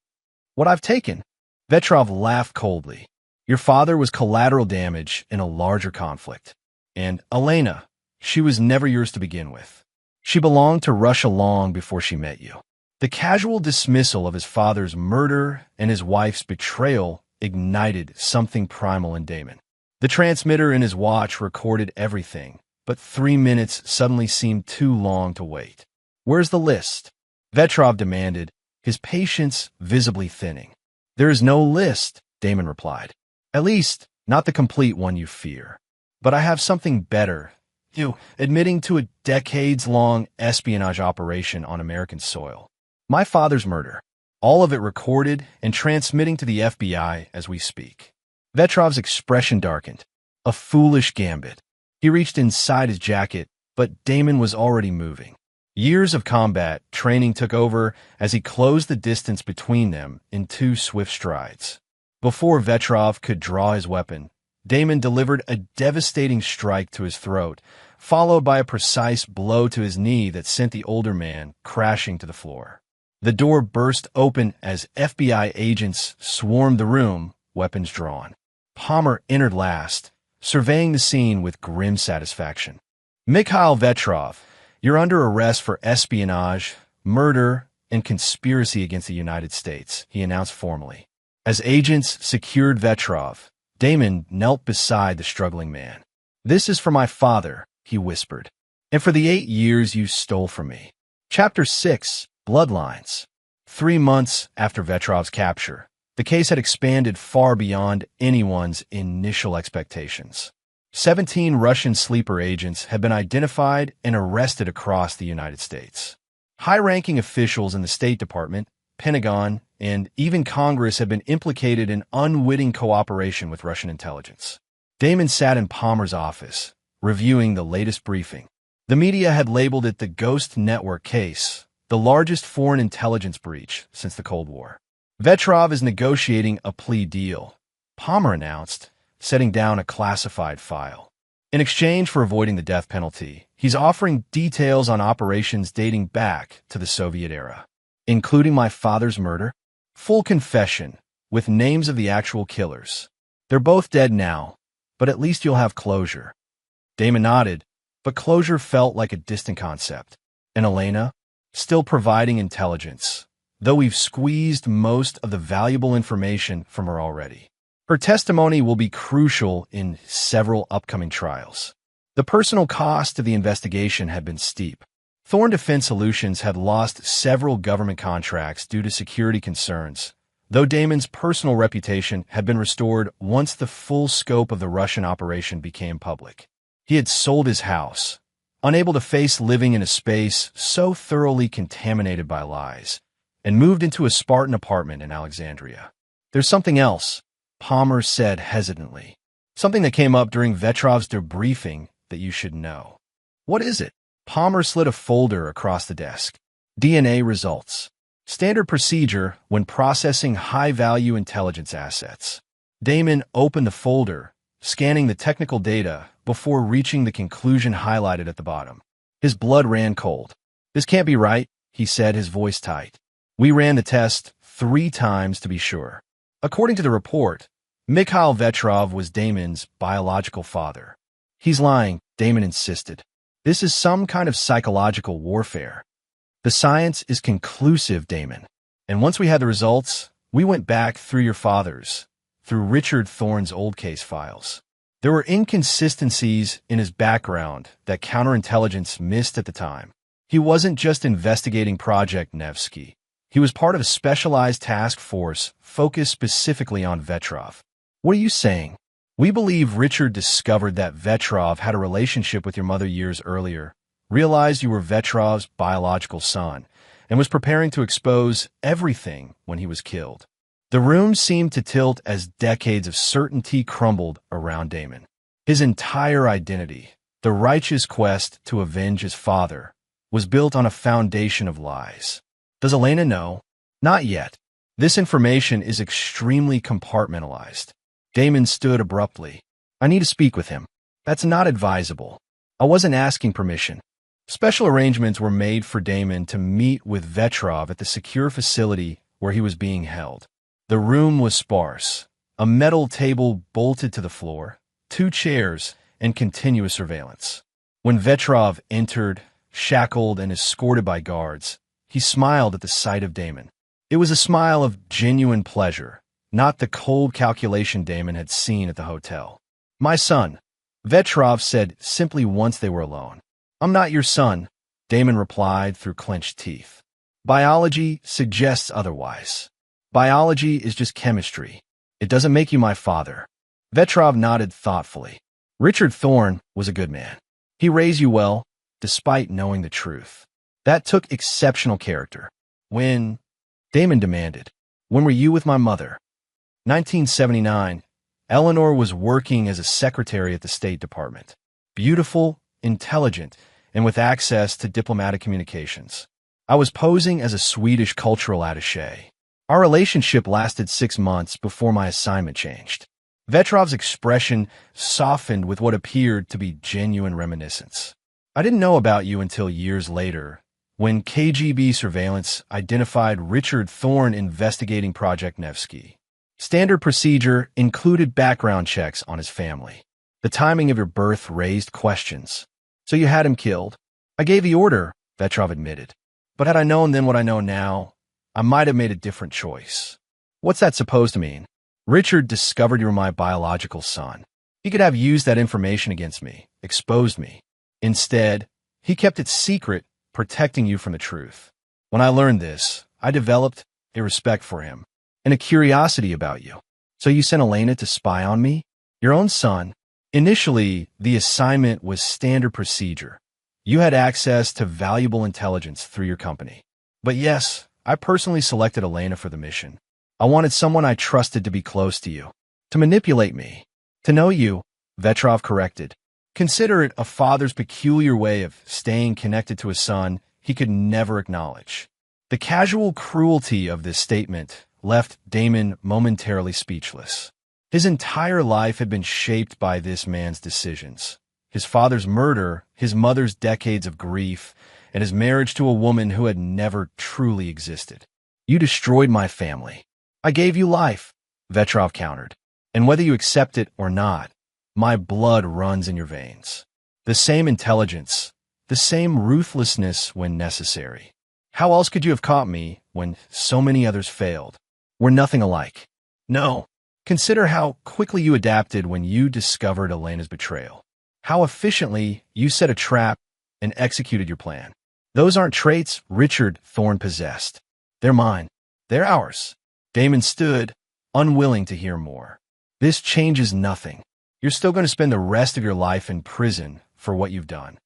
What I've taken? Vetrov laughed coldly. Your father was collateral damage in a larger conflict. And Elena, she was never yours to begin with. She belonged to Russia long before she met you. The casual dismissal of his father's murder and his wife's betrayal ignited something primal in Damon. The transmitter in his watch recorded everything, but 3 minutes suddenly seemed too long to wait. Where's the list? Vetrov demanded, his patience visibly thinning. There is no list, Damon replied. At least, not the complete one you fear. But I have something better. You admitting to a decades-long espionage operation on American soil. My father's murder. All of it recorded and transmitting to the FBI as we speak. Vetrov's expression darkened. A foolish gambit. He reached inside his jacket, but Damon was already moving. Years of combat training took over as he closed the distance between them in 2 swift strides. Before Vetrov could draw his weapon, Damon delivered a devastating strike to his throat, followed by a precise blow to his knee that sent the older man crashing to the floor. The door burst open as FBI agents swarmed the room, weapons drawn. Palmer entered last, surveying the scene with grim satisfaction. Mikhail Vetrov, you're under arrest for espionage, murder, and conspiracy against the United States, he announced formally. As agents secured Vetrov, Damon knelt beside the struggling man. This is for my father, he whispered, and for the 8 years you stole from me. Chapter 6, Bloodlines. 3 months after Vetrov's capture, the case had expanded far beyond anyone's initial expectations. 17 Russian sleeper agents had been identified and arrested across the United States. High-ranking officials in the State Department, Pentagon, and even Congress had been implicated in unwitting cooperation with Russian intelligence. Damon sat in Palmer's office, reviewing the latest briefing. The media had labeled it the Ghost Network case, the largest foreign intelligence breach since the Cold War. Vetrov is negotiating a plea deal, Palmer announced, setting down a classified file. In exchange for avoiding the death penalty, he's offering details on operations dating back to the Soviet era, including my father's murder. Full confession, with names of the actual killers. They're both dead now, but at least you'll have closure. Damon nodded, but closure felt like a distant concept. And Elena, still providing intelligence, though we've squeezed most of the valuable information from her already. Her testimony will be crucial in several upcoming trials. The personal cost of the investigation had been steep. Thorn Defense Solutions had lost several government contracts due to security concerns, though Damon's personal reputation had been restored once the full scope of the Russian operation became public. He had sold his house, unable to face living in a space so thoroughly contaminated by lies, and moved into a Spartan apartment in Alexandria. There's something else, Palmer said hesitantly. Something that came up during Vetrov's debriefing that you should know. What is it? Palmer slid a folder across the desk. DNA results. Standard procedure when processing high-value intelligence assets. Damon opened the folder, scanning the technical data before reaching the conclusion highlighted at the bottom. His blood ran cold. This can't be right, he said, his voice tight. We ran the test 3 times to be sure. According to the report, Mikhail Vetrov was Damon's biological father. He's lying, Damon insisted. This is some kind of psychological warfare. The science is conclusive, Damon. And once we had the results, we went back through your father's, through Richard Thorne's old case files. There were inconsistencies in his background that counterintelligence missed at the time. He wasn't just investigating Project Nevsky. He was part of a specialized task force focused specifically on Vetrov. What are you saying? We believe Richard discovered that Vetrov had a relationship with your mother years earlier, realized you were Vetrov's biological son, and was preparing to expose everything when he was killed. The room seemed to tilt as decades of certainty crumbled around Damon. His entire identity, the righteous quest to avenge his father, was built on a foundation of lies. Does Elena know? Not yet. This information is extremely compartmentalized. Damon stood abruptly. I need to speak with him. That's not advisable. I wasn't asking permission. Special arrangements were made for Damon to meet with Vetrov at the secure facility where he was being held. The room was sparse. A metal table bolted to the floor, 2 chairs, and continuous surveillance. When Vetrov entered, shackled and escorted by guards, he smiled at the sight of Damon. It was a smile of genuine pleasure, not the cold calculation Damon had seen at the hotel. My son, Vetrov said simply once they were alone. I'm not your son, Damon replied through clenched teeth. Biology suggests otherwise. Biology is just chemistry. It doesn't make you my father. Vetrov nodded thoughtfully. Richard Thorne was a good man. He raised you well, despite knowing the truth. That took exceptional character. When? Damon demanded. When were you with my mother? 1979. Eleanor was working as a secretary at the State Department. Beautiful, intelligent, and with access to diplomatic communications. I was posing as a Swedish cultural attaché. Our relationship lasted 6 months before my assignment changed. Vetrov's expression softened with what appeared to be genuine reminiscence. I didn't know about you until years later, when KGB surveillance identified Richard Thorne investigating Project Nevsky. Standard procedure included background checks on his family. The timing of your birth raised questions. So you had him killed? I gave the order, Vetrov admitted. But had I known then what I know now, I might have made a different choice. What's that supposed to mean? Richard discovered you were my biological son. He could have used that information against me, exposed me. Instead, he kept it secret, protecting you from the truth. When I learned this, I developed a respect for him and a curiosity about you. So you sent Elena to spy on me? Your own son? Initially, the assignment was standard procedure. You had access to valuable intelligence through your company. But yes, I personally selected Elena for the mission. I wanted someone I trusted to be close to you, to manipulate me, to know you, Vetrov corrected. Consider it a father's peculiar way of staying connected to a son he could never acknowledge. The casual cruelty of this statement left Damon momentarily speechless. His entire life had been shaped by this man's decisions. His father's murder, his mother's decades of grief, and his marriage to a woman who had never truly existed. You destroyed my family. I gave you life, Vetrov countered. And whether you accept it or not, my blood runs in your veins. The same intelligence, the same ruthlessness when necessary. How else could you have caught me when so many others failed? We're nothing alike. No. Consider how quickly you adapted when you discovered Elena's betrayal. How efficiently you set a trap and executed your plan. Those aren't traits Richard Thorne possessed. They're mine. They're ours. Damon stood, unwilling to hear more. This changes nothing. You're still going to spend the rest of your life in prison for what you've done.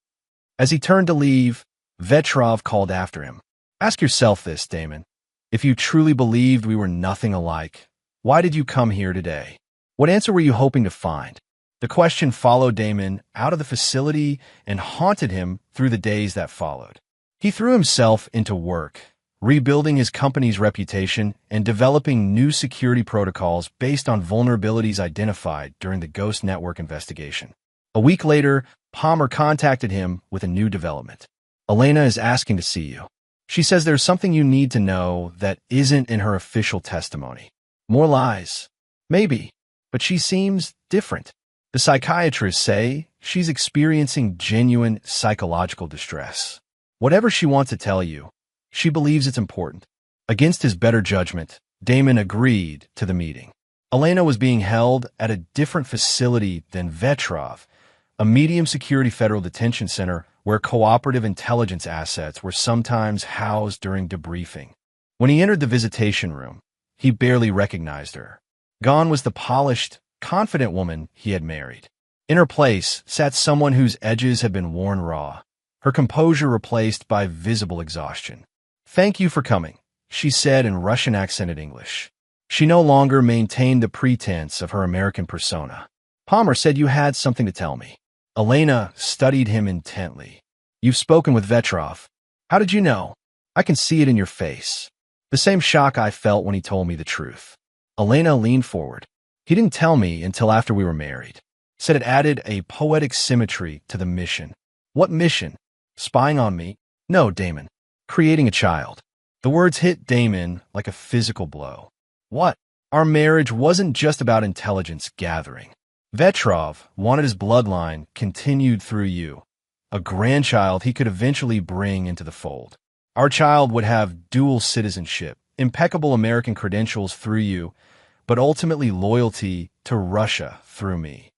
As he turned to leave, Vetrov called after him. Ask yourself this, Damon. If you truly believed we were nothing alike, why did you come here today? What answer were you hoping to find? The question followed Damon out of the facility and haunted him through the days that followed. He threw himself into work, rebuilding his company's reputation and developing new security protocols based on vulnerabilities identified during the Ghost Network investigation. A week later, Palmer contacted him with a new development. Elena is asking to see you. She says there's something you need to know that isn't in her official testimony. More lies. Maybe, but she seems different. The psychiatrists say she's experiencing genuine psychological distress. Whatever she wants to tell you, She believes it's important. Against his better judgment, Damon agreed to the meeting. Elena was being held at a different facility than Vetrov, a medium-security federal detention center where cooperative intelligence assets were sometimes housed during debriefing. When he entered the visitation room, he barely recognized her. Gone was the polished, confident woman he had married. In her place sat someone whose edges had been worn raw, her composure replaced by visible exhaustion. "Thank you for coming," she said in Russian-accented English. She no longer maintained the pretense of her American persona. "Palmer said you had something to tell me." Elena studied him intently. "You've spoken with Vetrov. How did you know?" "I can see it in your face." "The same shock I felt when he told me the truth." Elena leaned forward. "He didn't tell me until after we were married. Said it added a poetic symmetry to the mission." "What mission? Spying on me?" "No, Damon. Creating a child." The words hit Damon like a physical blow. "What?" "Our marriage wasn't just about intelligence gathering. Vetrov wanted his bloodline continued through you, a grandchild he could eventually bring into the fold. Our child would have dual citizenship, impeccable American credentials through you, but ultimately loyalty to Russia through me.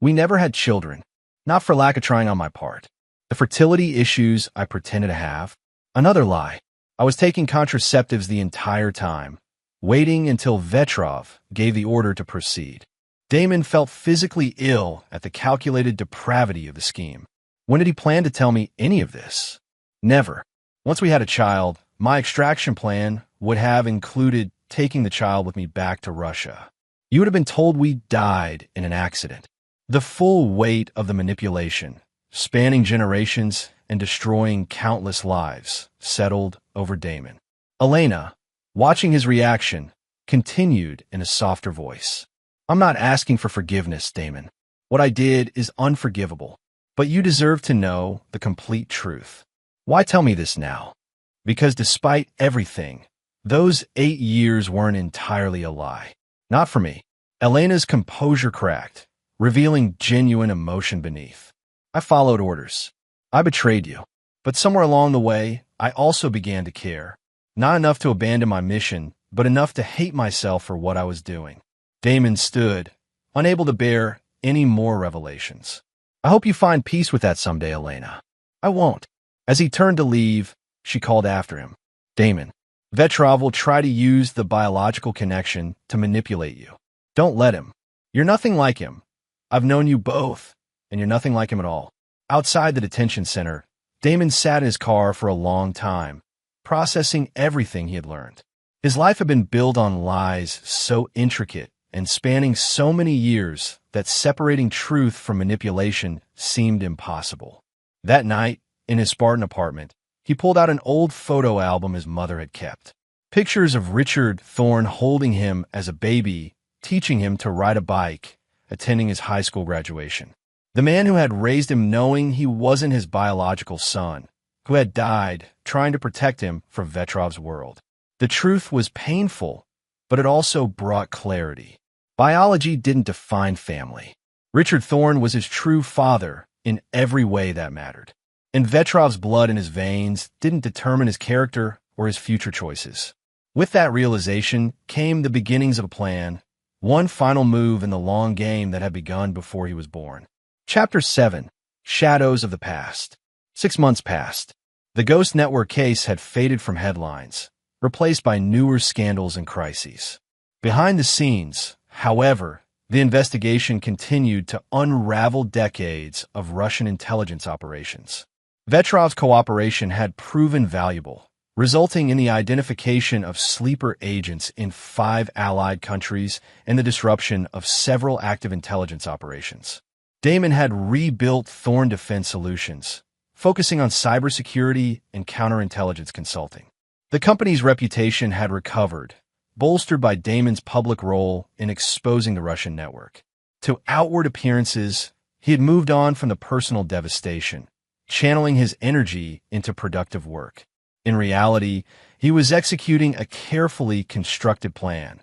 We never had children, not for lack of trying on my part. The fertility issues I pretended to have? Another lie. I was taking contraceptives the entire time, waiting until Vetrov gave the order to proceed." Damon felt physically ill at the calculated depravity of the scheme. When did he plan to tell me any of this? Never. Once we had a child, my extraction plan would have included taking the child with me back to Russia. You would have been told we died in an accident. The full weight of the manipulation, spanning generations and destroying countless lives, settled over Damon. Elena, watching his reaction, continued in a softer voice. "I'm not asking for forgiveness, Damon. What I did is unforgivable, but you deserve to know the complete truth." "Why tell me this now?" "Because despite everything, those 8 years weren't entirely a lie. Not for me." Elena's composure cracked, revealing genuine emotion beneath. "I followed orders. I betrayed you. But somewhere along the way, I also began to care. Not enough to abandon my mission, but enough to hate myself for what I was doing." Damon stood, unable to bear any more revelations. "I hope you find peace with that someday, Elena." "I won't." As he turned to leave, she called after him. "Damon, Vetrov will try to use the biological connection to manipulate you. Don't let him. You're nothing like him. I've known you both, and you're nothing like him at all." Outside the detention center, Damon sat in his car for a long time, processing everything he had learned. His life had been built on lies so intricate and spanning so many years that separating truth from manipulation seemed impossible. That night, in his Spartan apartment, he pulled out an old photo album his mother had kept. Pictures of Richard Thorne holding him as a baby, teaching him to ride a bike, attending his high school graduation. The man who had raised him knowing he wasn't his biological son, who had died trying to protect him from Vetrov's world. The truth was painful, but it also brought clarity. Biology didn't define family. Richard Thorne was his true father in every way that mattered. And Vetrov's blood in his veins didn't determine his character or his future choices. With that realization came the beginnings of a plan, one final move in the long game that had begun before he was born. Chapter 7. Shadows of the Past. 6 months passed. The Ghost Network case had faded from headlines, replaced by newer scandals and crises. Behind the scenes, however, the investigation continued to unravel decades of Russian intelligence operations. Vetrov's cooperation had proven valuable, resulting in the identification of sleeper agents in 5 allied countries and the disruption of several active intelligence operations. Damon had rebuilt Thorne Defense Solutions, focusing on cybersecurity and counterintelligence consulting. The company's reputation had recovered, bolstered by Damon's public role in exposing the Russian network. To outward appearances, he had moved on from the personal devastation, channeling his energy into productive work. In reality, he was executing a carefully constructed plan,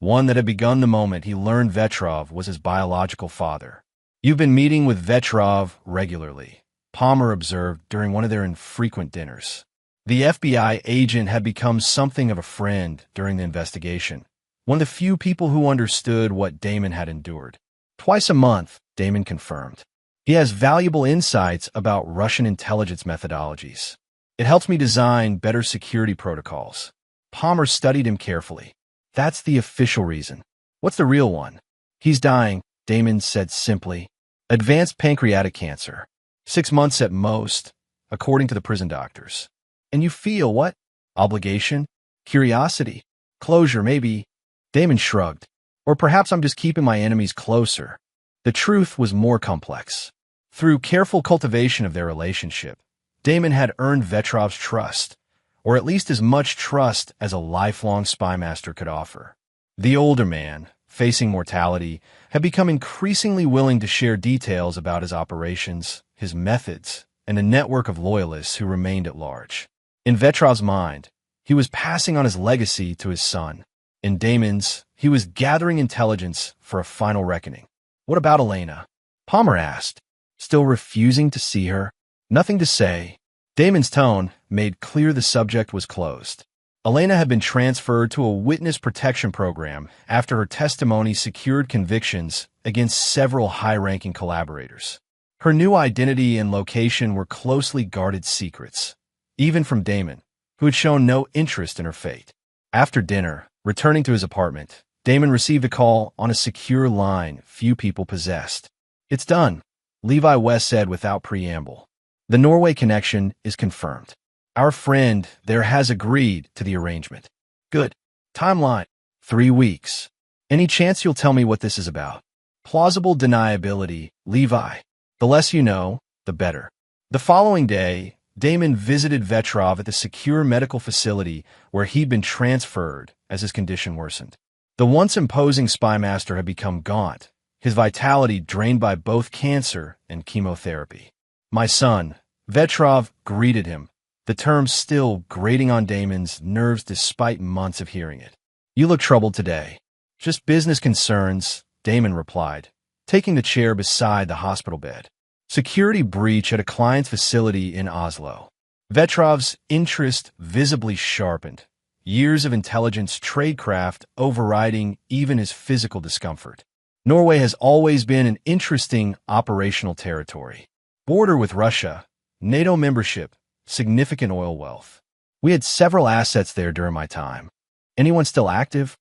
one that had begun the moment he learned Vetrov was his biological father. "You've been meeting with Vetrov regularly," Palmer observed during one of their infrequent dinners. The FBI agent had become something of a friend during the investigation, one of the few people who understood what Damon had endured. Twice a month, Damon confirmed. He has valuable insights about Russian intelligence methodologies. It helps me design better security protocols. Palmer studied him carefully. That's the official reason. What's the real one? He's dying, Damon said simply. Advanced pancreatic cancer. 6 months at most, according to the prison doctors. And you feel what? Obligation? Curiosity? Closure, maybe? Damon shrugged. Or perhaps I'm just keeping my enemies closer. The truth was more complex. Through careful cultivation of their relationship, Damon had earned Vetrov's trust, or at least as much trust as a lifelong spy master could offer. The older man, facing mortality, had become increasingly willing to share details about his operations, his methods, and a network of loyalists who remained at large. In Vetrov's mind, he was passing on his legacy to his son. In Damon's, he was gathering intelligence for a final reckoning. What about Elena? Palmer asked, still refusing to see her. Nothing to say. Damon's tone made clear the subject was closed. Elena had been transferred to a witness protection program after her testimony secured convictions against several high-ranking collaborators. Her new identity and location were closely guarded secrets, even from Damon, who had shown no interest in her fate. After dinner, returning to his apartment, Damon received a call on a secure line few people possessed. It's done, Levi West said without preamble. The Norway connection is confirmed. Our friend there has agreed to the arrangement. Good. Timeline: 3 weeks. Any chance you'll tell me what this is about? Plausible deniability, Levi. The less you know, the better. The following day, Damon visited Vetrov at the secure medical facility where he'd been transferred as his condition worsened. The once imposing spy master had become gaunt, his vitality drained by both cancer and chemotherapy. My son, Vetrov greeted him, the term still grating on Damon's nerves despite months of hearing it. You look troubled today. Just business concerns, Damon replied, taking the chair beside the hospital bed. Security breach at a client's facility in Oslo. Vetrov's interest visibly sharpened, years of intelligence tradecraft overriding even his physical discomfort. Norway has always been an interesting operational territory. Border with Russia, NATO membership, significant oil wealth. We had several assets there during my time. Anyone still active?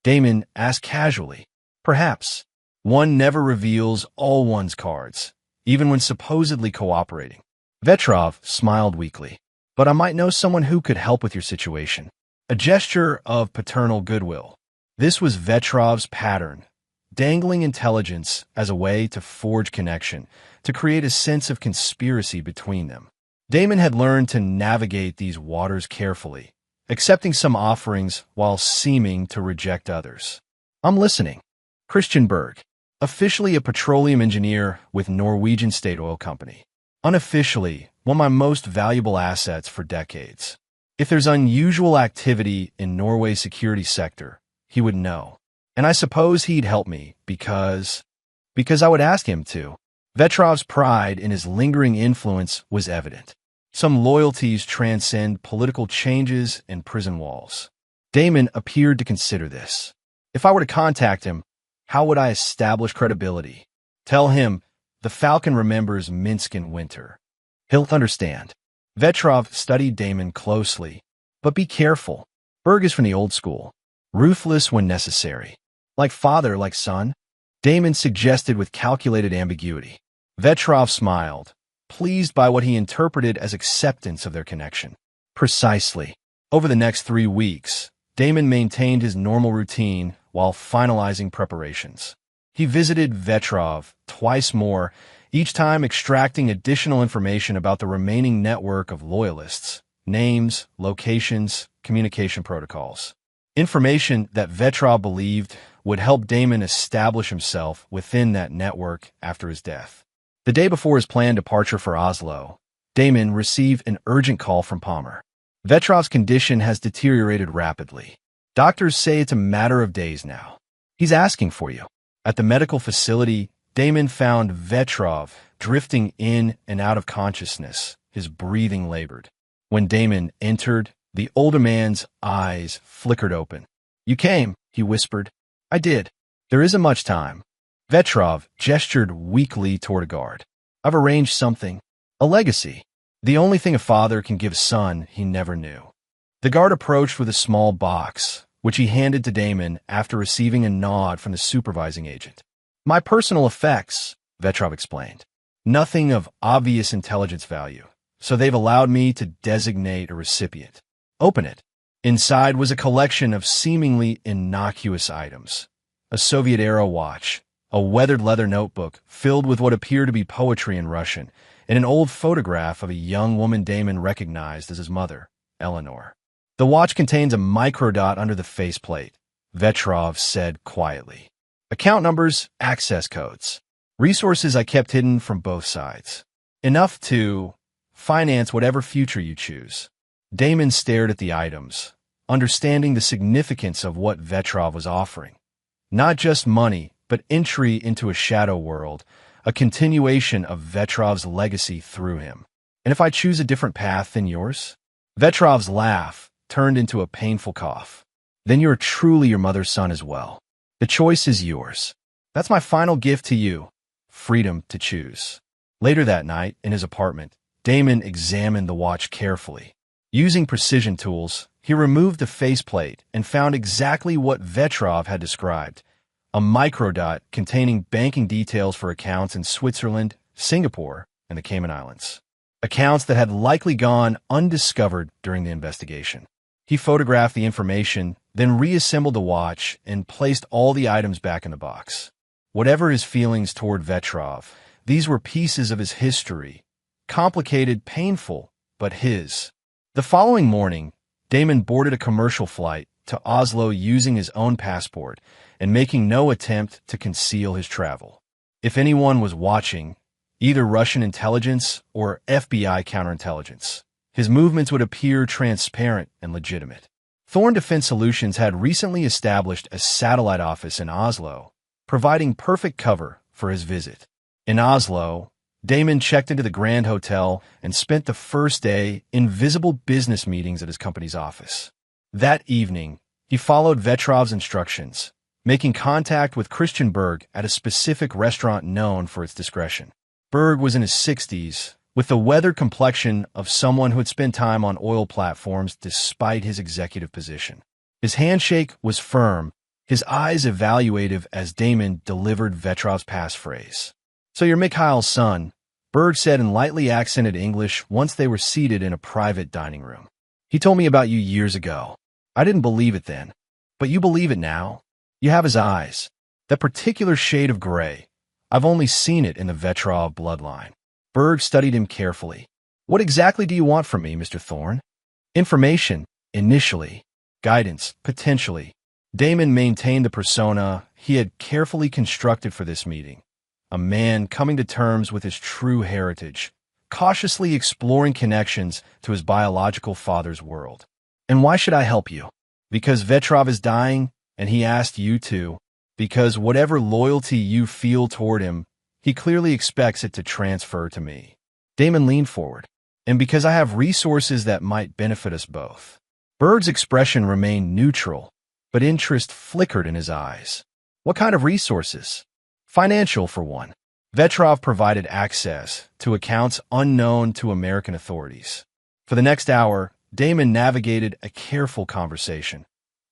Damon asked casually. Perhaps. One never reveals all one's cards, even when supposedly cooperating. Vetrov smiled weakly. But I might know someone who could help with your situation. A gesture of paternal goodwill. This was Vetrov's pattern, dangling intelligence as a way to forge connection, to create a sense of conspiracy between them. Damon had learned to navigate these waters carefully, accepting some offerings while seeming to reject others. I'm listening. Christian Berg, officially a petroleum engineer with Norwegian State Oil Company. Unofficially, one of my most valuable assets for decades. If there's unusual activity in Norway's security sector, he would know. And I suppose he'd help me because I would ask him to. Vetrov's pride in his lingering influence was evident. Some loyalties transcend political changes and prison walls. Damon appeared to consider this. If I were to contact him, how would I establish credibility? Tell him, the Falcon remembers Minsk in winter. He'll understand. Vetrov studied Damon closely. But be careful. Berg is from the old school. Ruthless when necessary. Like father, like son? Damon suggested with calculated ambiguity. Vetrov smiled, pleased by what he interpreted as acceptance of their connection. Precisely. Over the next 3 weeks, Damon maintained his normal routine while finalizing preparations. He visited Vetrov twice more, each time extracting additional information about the remaining network of loyalists, names, locations, communication protocols. Information that Vetrov believed would help Damon establish himself within that network after his death. The day before his planned departure for Oslo, Damon received an urgent call from Palmer. Vetrov's condition has deteriorated rapidly. Doctors say it's a matter of days now. He's asking for you. At the medical facility, Damon found Vetrov drifting in and out of consciousness, his breathing labored. When Damon entered, the older man's eyes flickered open. "You came," he whispered. "I did. There isn't much time." Vetrov gestured weakly toward a guard. "I've arranged something. A legacy. The only thing a father can give a son he never knew." The guard approached with a small box, which he handed to Damon after receiving a nod from the supervising agent. "My personal effects," Vetrov explained. "Nothing of obvious intelligence value, so they've allowed me to designate a recipient." "Open it." Inside was a collection of seemingly innocuous items. A Soviet-era watch, a weathered leather notebook filled with what appeared to be poetry in Russian, and an old photograph of a young woman Damon recognized as his mother, Eleanor. "The watch contains a microdot under the faceplate," Vetrov said quietly. "Account numbers, access codes. Resources I kept hidden from both sides. Enough to finance whatever future you choose." Damon stared at the items, understanding the significance of what Vetrov was offering. Not just money, but entry into a shadow world, a continuation of Vetrov's legacy through him. "And if I choose a different path than yours?" Vetrov's laugh turned into a painful cough. "Then you're truly your mother's son as well. The choice is yours. That's my final gift to you, freedom to choose." Later that night, in his apartment, Damon examined the watch carefully. Using precision tools, he removed the faceplate and found exactly what Vetrov had described, a microdot containing banking details for accounts in Switzerland, Singapore, and the Cayman Islands. Accounts that had likely gone undiscovered during the investigation. He photographed the information, then reassembled the watch and placed all the items back in the box. Whatever his feelings toward Vetrov, these were pieces of his history, complicated, painful, but his. The following morning, Damon boarded a commercial flight to Oslo using his own passport and making no attempt to conceal his travel. If anyone was watching, either Russian intelligence or FBI counterintelligence, his movements would appear transparent and legitimate. Thorn Defense Solutions had recently established a satellite office in Oslo, providing perfect cover for his visit. In Oslo, Damon checked into the Grand Hotel and spent the first day in visible business meetings at his company's office. That evening, he followed Vetrov's instructions, making contact with Christian Berg at a specific restaurant known for its discretion. Berg was in his 60s, with the weathered complexion of someone who had spent time on oil platforms despite his executive position. His handshake was firm, his eyes evaluative as Damon delivered Vetrov's passphrase. "So you're Mikhail's son," Berg said in lightly accented English once they were seated in a private dining room. "He told me about you years ago. I didn't believe it then, but you believe it now. You have his eyes. That particular shade of gray. I've only seen it in the Vetrov bloodline." Berg studied him carefully. "What exactly do you want from me, Mr. Thorn?" "Information, initially. Guidance, potentially." Damon maintained the persona he had carefully constructed for this meeting. A man coming to terms with his true heritage, cautiously exploring connections to his biological father's world. "And why should I help you?" "Because Vetrov is dying, and he asked you to. Because whatever loyalty you feel toward him, he clearly expects it to transfer to me." Damon leaned forward. "And because I have resources that might benefit us both." Berg's expression remained neutral, but interest flickered in his eyes. "What kind of resources?" "Financial, for one." Vetrov provided access to accounts unknown to American authorities. For the next hour, Damon navigated a careful conversation,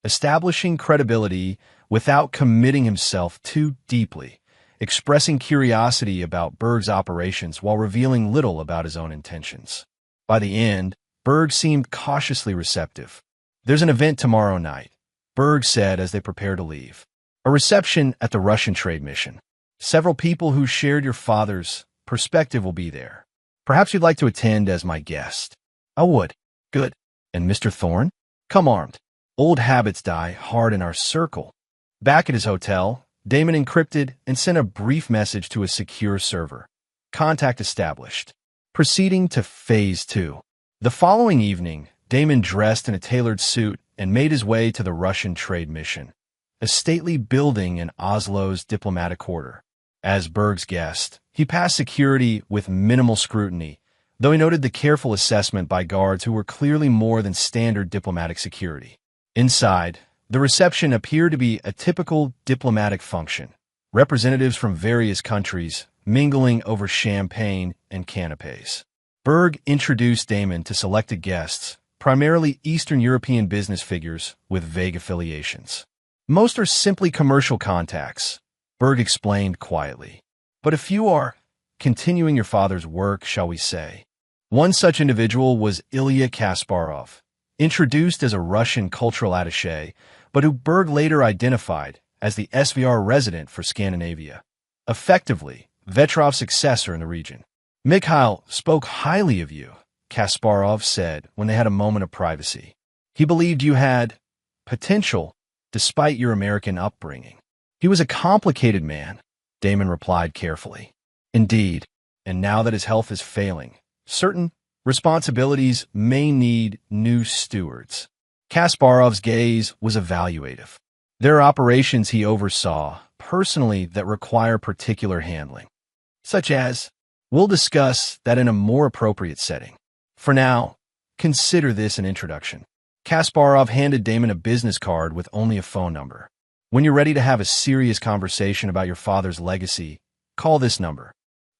establishing credibility without committing himself too deeply, expressing curiosity about Berg's operations while revealing little about his own intentions. By the end, Berg seemed cautiously receptive. "There's an event tomorrow night," Berg said as they prepared to leave. "A reception at the Russian trade mission. Several people who shared your father's perspective will be there. Perhaps you'd like to attend as my guest." "I would." "Good. And Mr. Thorn? Come armed. Old habits die hard in our circle." Back at his hotel, Damon encrypted and sent a brief message to a secure server. Contact established. Proceeding to Phase 2. The following evening, Damon dressed in a tailored suit and made his way to the Russian trade mission, a stately building in Oslo's diplomatic quarter. As Berg's guest, he passed security with minimal scrutiny, though he noted the careful assessment by guards who were clearly more than standard diplomatic security. Inside, the reception appeared to be a typical diplomatic function, representatives from various countries mingling over champagne and canapes. Berg introduced Damon to selected guests, primarily Eastern European business figures with vague affiliations. Most are simply commercial contacts, Berg explained quietly. But a few are continuing your father's work, shall we say. One such individual was Ilya Kasparov, introduced as a Russian cultural attaché, but who Berg later identified as the SVR resident for Scandinavia, effectively Vetrov's successor in the region. Mikhail spoke highly of you, Kasparov said when they had a moment of privacy. He believed you had potential despite your American upbringing. He was a complicated man, Damon replied carefully. Indeed, and now that his health is failing, certain responsibilities may need new stewards. Kasparov's gaze was evaluative. There are operations he oversaw personally that require particular handling, such as, we'll discuss that in a more appropriate setting. For now, consider this an introduction. Kasparov handed Damon a business card with only a phone number. When you're ready to have a serious conversation about your father's legacy, call this number.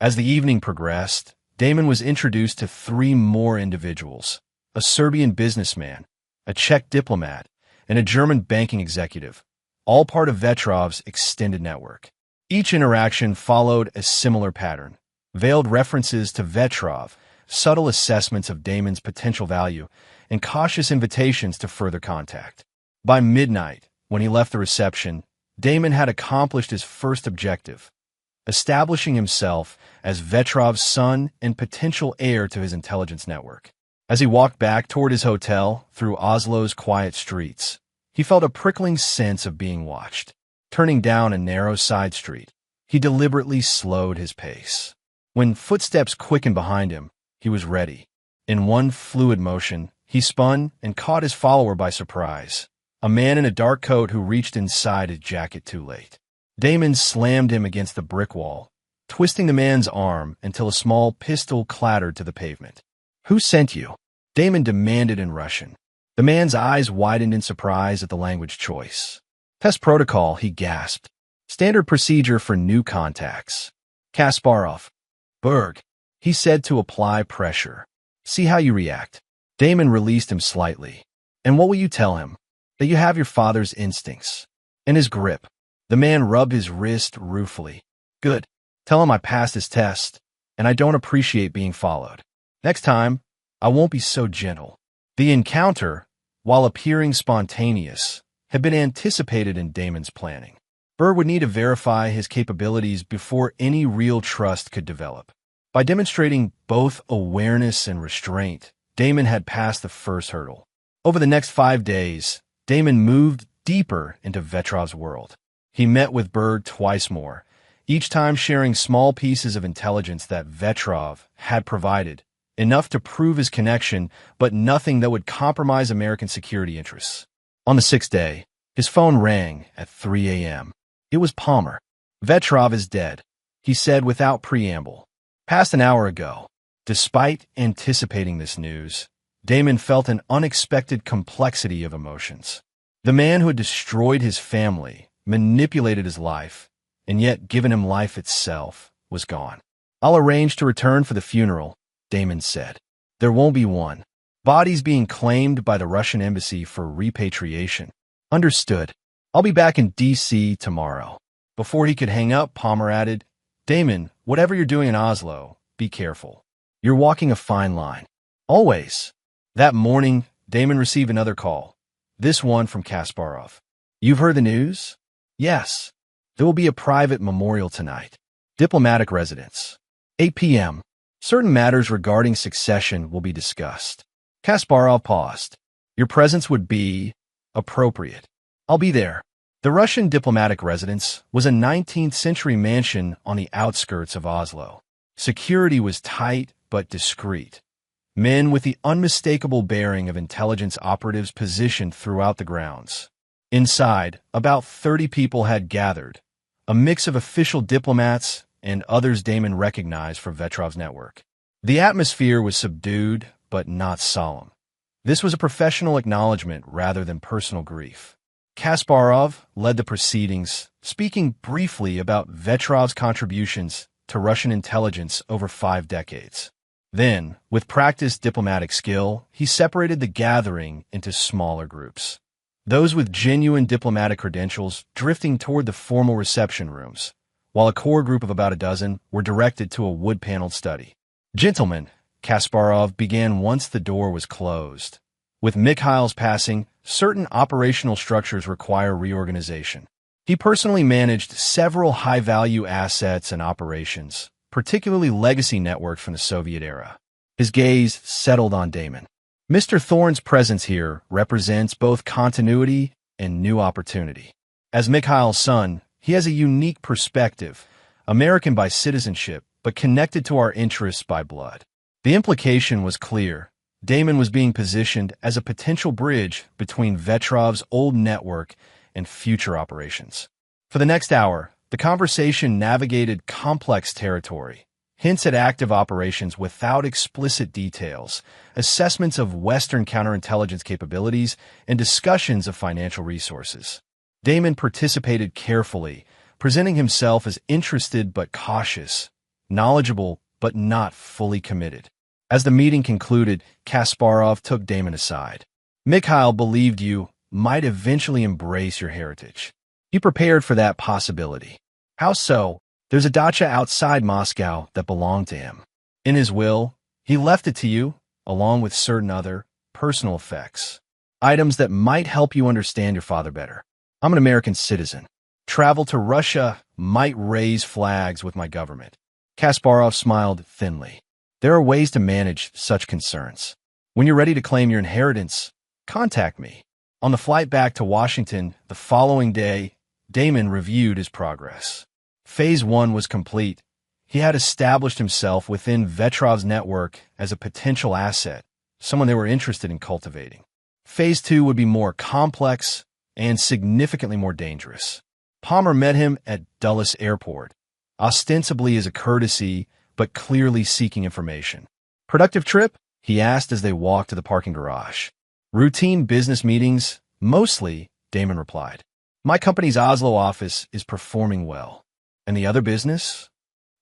As the evening progressed, Damon was introduced to 3 more individuals: a Serbian businessman, a Czech diplomat, and a German banking executive, all part of Vetrov's extended network. Each interaction followed a similar pattern: veiled references to Vetrov, subtle assessments of Damon's potential value, and cautious invitations to further contact. By midnight, when he left the reception, Damon had accomplished his first objective, establishing himself as Vetrov's son and potential heir to his intelligence network. As he walked back toward his hotel through Oslo's quiet streets, he felt a prickling sense of being watched. Turning down a narrow side street, he deliberately slowed his pace. When footsteps quickened behind him, he was ready. In one fluid motion, he spun and caught his follower by surprise, a man in a dark coat who reached inside his jacket too late. Damon slammed him against the brick wall, twisting the man's arm until a small pistol clattered to the pavement. "Who sent you?" Damon demanded in Russian. The man's eyes widened in surprise at the language choice. "Test protocol," he gasped. "Standard procedure for new contacts." "Kasparov." "Berg," he said to apply pressure. "See how you react." Damon released him slightly. "And what will you tell him?" "That you have your father's instincts." In his grip, the man rubbed his wrist ruefully. "Good. Tell him I passed his test, and I don't appreciate being followed. Next time, I won't be so gentle." The encounter, while appearing spontaneous, had been anticipated in Damon's planning. Berg would need to verify his capabilities before any real trust could develop. By demonstrating both awareness and restraint, Damon had passed the first hurdle. Over the next 5 days, Damon moved deeper into Vetrov's world. He met with Berg twice more, each time sharing small pieces of intelligence that Vetrov had provided, enough to prove his connection, but nothing that would compromise American security interests. On the 6th day, his phone rang at 3 a.m. It was Palmer. "Vetrov is dead," he said without preamble. "Past an hour ago." Despite anticipating this news, Damon felt an unexpected complexity of emotions. The man who had destroyed his family, manipulated his life, and yet given him life itself, was gone. "I'll arrange to return for the funeral," Damon said. "There won't be one. Bodies being claimed by the Russian embassy for repatriation." "Understood. I'll be back in D.C. tomorrow." Before he could hang up, Palmer added, "Damon, whatever you're doing in Oslo, be careful. You're walking a fine line." "Always." That morning, Damon received another call, this one from Kasparov. "You've heard the news?" "Yes. There will be a private memorial tonight. Diplomatic residence. 8 p.m. Certain matters regarding succession will be discussed." Kasparov paused. "Your presence would be appropriate." "I'll be there." The Russian diplomatic residence was a 19th-century mansion on the outskirts of Oslo. Security was tight but discreet. Men with the unmistakable bearing of intelligence operatives positioned throughout the grounds. Inside, about 30 people had gathered, a mix of official diplomats and others Damon recognized from Vetrov's network. The atmosphere was subdued, but not solemn. This was a professional acknowledgement rather than personal grief. Kasparov led the proceedings, speaking briefly about Vetrov's contributions to Russian intelligence over 5 decades. Then, with practiced diplomatic skill, he separated the gathering into smaller groups. Those with genuine diplomatic credentials drifting toward the formal reception rooms, while a core group of about a dozen were directed to a wood-paneled study. "Gentlemen," Kasparov began once the door was closed. "With Mikhail's passing, certain operational structures require reorganization. He personally managed several high-value assets and operations, particularly legacy networks from the Soviet era." His gaze settled on Damon. "Mr. Thorne's presence here represents both continuity and new opportunity. As Mikhail's son, he has a unique perspective, American by citizenship, but connected to our interests by blood." The implication was clear. Damon was being positioned as a potential bridge between Vetrov's old network and future operations. For the next hour, the conversation navigated complex territory, hints at active operations without explicit details, assessments of Western counterintelligence capabilities, and discussions of financial resources. Damon participated carefully, presenting himself as interested but cautious, knowledgeable but not fully committed. As the meeting concluded, Kasparov took Damon aside. "Mikhail believed you might eventually embrace your heritage. He prepared for that possibility." "How so?" "There's a dacha outside Moscow that belonged to him. In his will, he left it to you, along with certain other personal effects. Items that might help you understand your father better. I'm an American citizen. Travel to Russia might raise flags with my government." Kasparov smiled thinly. "There are ways to manage such concerns. When you're ready to claim your inheritance, contact me." On the flight back to Washington the following day, Damon reviewed his progress. Phase 1 was complete. He had established himself within Vetrov's network as a potential asset, someone they were interested in cultivating. Phase 2 would be more complex and significantly more dangerous. Palmer met him at Dulles Airport, ostensibly as a courtesy, but clearly seeking information. "Productive trip?" he asked as they walked to the parking garage. "Routine business meetings, mostly," Damon replied. "My company's Oslo office is performing well." "And the other business?"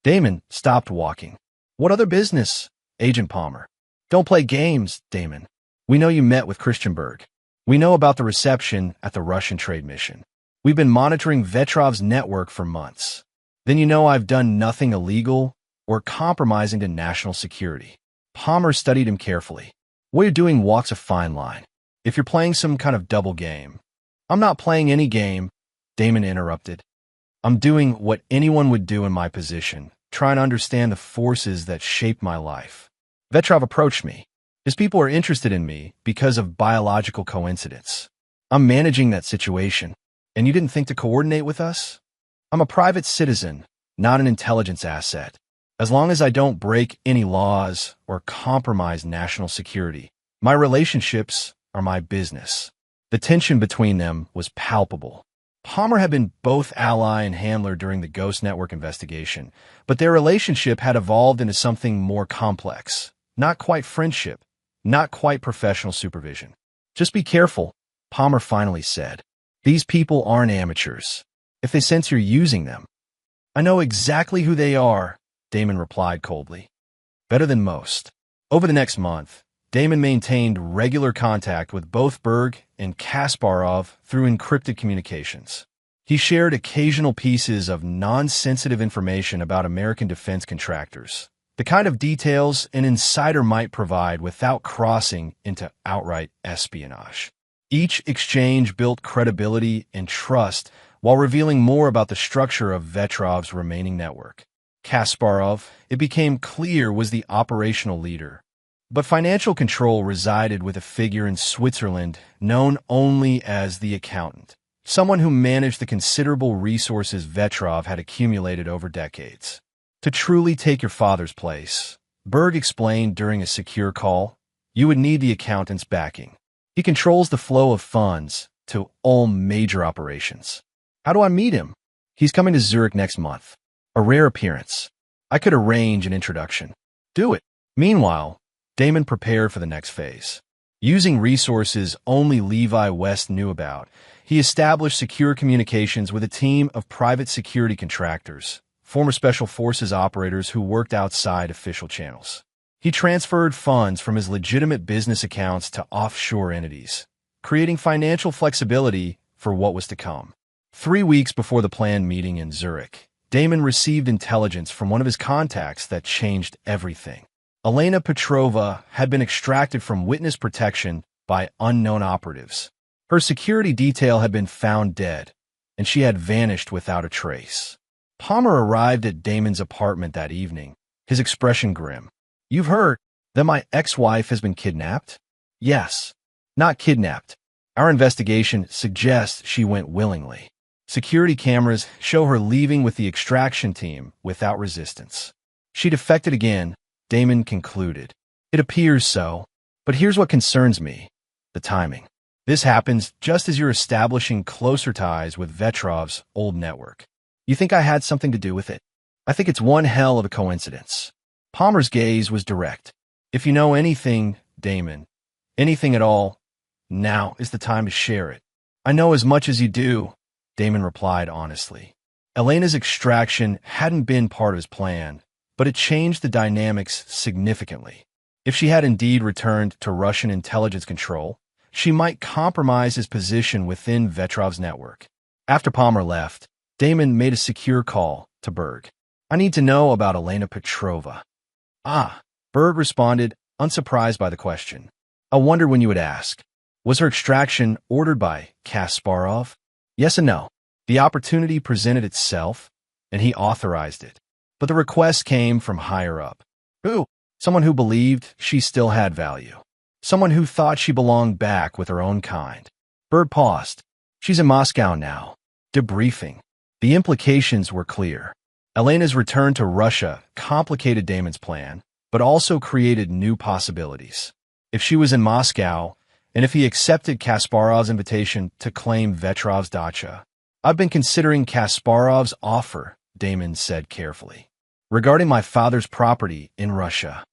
Damon stopped walking. "What other business?" "Agent Palmer." "Don't play games, Damon. We know you met with Christian Berg. We know about the reception at the Russian trade mission. We've been monitoring Vetrov's network for months. Then you know I've done nothing illegal or compromising to national security." Palmer studied him carefully. "What you're doing walks a fine line. If you're playing some kind of double game." "I'm not playing any game," Damon interrupted. "I'm doing what anyone would do in my position, trying to understand the forces that shape my life. Vetrov approached me. His people are interested in me because of biological coincidence. I'm managing that situation, and you didn't think to coordinate with us? I'm a private citizen, not an intelligence asset. As long as I don't break any laws or compromise national security, my relationships are my business." The tension between them was palpable. Palmer had been both ally and handler during the Ghost Network investigation, but their relationship had evolved into something more complex. Not quite friendship, not quite professional supervision. "Just be careful," Palmer finally said. "These people aren't amateurs. If they sense you're using them—" "I know exactly who they are," Damon replied coldly. "Better than most." Over the next month, Damon maintained regular contact with both Berg and Kasparov through encrypted communications. He shared occasional pieces of non-sensitive information about American defense contractors, the kind of details an insider might provide without crossing into outright espionage. Each exchange built credibility and trust while revealing more about the structure of Vetrov's remaining network. Kasparov, it became clear, was the operational leader. But financial control resided with a figure in Switzerland known only as the accountant, someone who managed the considerable resources Vetrov had accumulated over decades. "To truly take your father's place," Berg explained during a secure call, "you would need the accountant's backing. He controls the flow of funds to all major operations." "How do I meet him?" "He's coming to Zurich next month. A rare appearance. I could arrange an introduction." "Do it." Meanwhile, Damon prepared for the next phase. Using resources only Levi West knew about, he established secure communications with a team of private security contractors, former Special Forces operators who worked outside official channels. He transferred funds from his legitimate business accounts to offshore entities, creating financial flexibility for what was to come. 3 weeks before the planned meeting in Zurich, Damon received intelligence from one of his contacts that changed everything. Elena Petrova had been extracted from witness protection by unknown operatives. Her security detail had been found dead, and she had vanished without a trace. Palmer arrived at Damon's apartment that evening, his expression grim. "You've heard that my ex-wife has been kidnapped?" "Yes. Not kidnapped. Our investigation suggests she went willingly. Security cameras show her leaving with the extraction team without resistance." "She defected again," Damon concluded. "It appears so. But here's what concerns me. The timing. This happens just as you're establishing closer ties with Vetrov's old network. You think I had something to do with it? I think it's one hell of a coincidence." Palmer's gaze was direct. "If you know anything, Damon, anything at all, now is the time to share it." "I know as much as you do," Damon replied honestly. Elena's extraction hadn't been part of his plan, but it changed the dynamics significantly. If she had indeed returned to Russian intelligence control, she might compromise his position within Vetrov's network. After Palmer left, Damon made a secure call to Berg. "I need to know about Elena Petrova." "Ah," Berg responded, unsurprised by the question. "I wondered when you would ask. Was her extraction ordered by Kasparov?" "Yes and no. The opportunity presented itself, and he authorized it. But the request came from higher up." "Who?" "Someone who believed she still had value. Someone who thought she belonged back with her own kind." Berg paused. "She's in Moscow now, debriefing." The implications were clear. Elena's return to Russia complicated Damon's plan, but also created new possibilities. If she was in Moscow, and if he accepted Kasparov's invitation to claim Vetrov's dacha. "I've been considering Kasparov's offer," Damon said carefully, "regarding my father's property in Russia.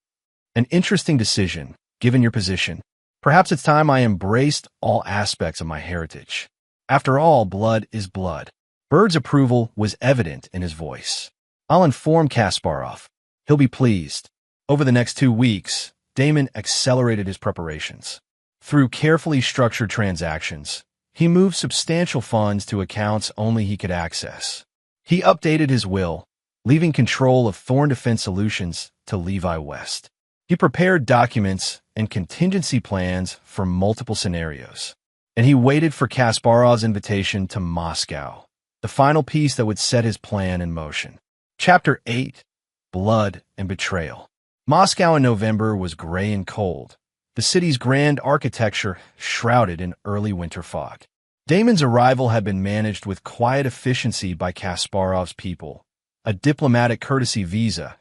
An interesting decision, given your position. Perhaps it's time I embraced all aspects of my heritage. After all, blood is blood." Berg's approval was evident in his voice. "I'll inform Kasparov. He'll be pleased." Over the next 2 weeks, Damon accelerated his preparations. Through carefully structured transactions, he moved substantial funds to accounts only he could access. He updated his will, leaving control of Thorn Defense Solutions to Levi West. He prepared documents and contingency plans for multiple scenarios. And he waited for Kasparov's invitation to Moscow, the final piece that would set his plan in motion. Chapter 8: Blood and Betrayal. Moscow in November was gray and cold, the city's grand architecture shrouded in early winter fog. Damon's arrival had been managed with quiet efficiency by Kasparov's people, a diplomatic courtesy visa,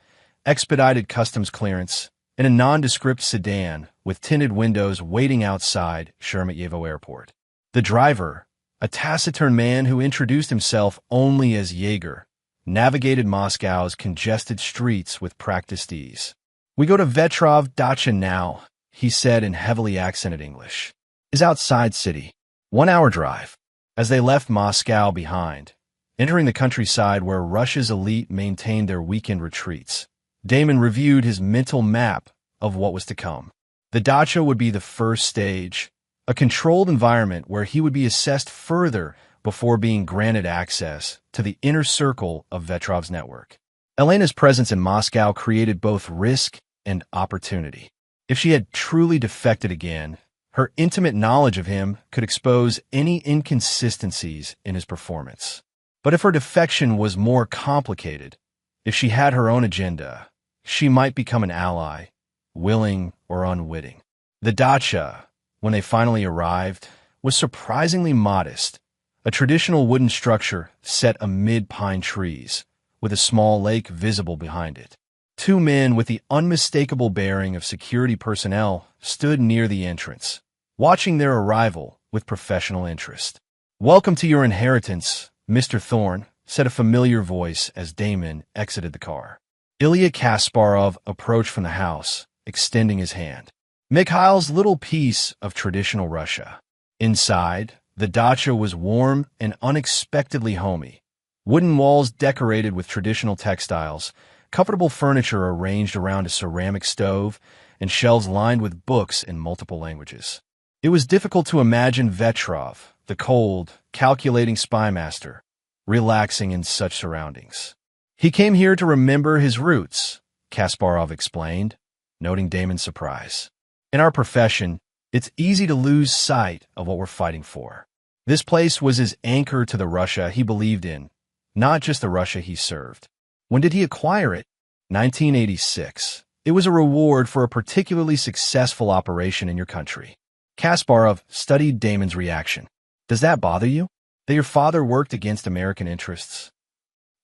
expedited customs clearance, and a nondescript sedan with tinted windows waiting outside Sheremetyevo Airport. The driver, a taciturn man who introduced himself only as Jaeger, navigated Moscow's congested streets with practiced ease. "We go to Vetrov dacha now," he said in heavily accented English. "Is outside city. 1 hour drive." As they left Moscow behind, entering the countryside where Russia's elite maintained their weekend retreats, Damon reviewed his mental map of what was to come. The dacha would be the first stage, a controlled environment where he would be assessed further before being granted access to the inner circle of Vetrov's network. Elena's presence in Moscow created both risk and opportunity. If she had truly defected again, her intimate knowledge of him could expose any inconsistencies in his performance. But if her defection was more complicated, if she had her own agenda, she might become an ally, willing or unwitting. The dacha, when they finally arrived, was surprisingly modest, a traditional wooden structure set amid pine trees, with a small lake visible behind it. 2 men with the unmistakable bearing of security personnel stood near the entrance, watching their arrival with professional interest. "Welcome to your inheritance, Mr. Thorn," said a familiar voice as Damon exited the car. Ilya Kasparov approached from the house, extending his hand. Mikhail's little piece of traditional Russia. Inside, the dacha was warm and unexpectedly homey. Wooden walls decorated with traditional textiles, comfortable furniture arranged around a ceramic stove, and shelves lined with books in multiple languages. It was difficult to imagine Vetrov, the cold, calculating spymaster, relaxing in such surroundings. He came here to remember his roots, Kasparov explained, noting Damon's surprise. In our profession, it's easy to lose sight of what we're fighting for. This place was his anchor to the Russia he believed in, not just the Russia he served. When did he acquire it? 1986. It was a reward for a particularly successful operation in your country. Kasparov studied Damon's reaction. Does that bother you? That your father worked against American interests?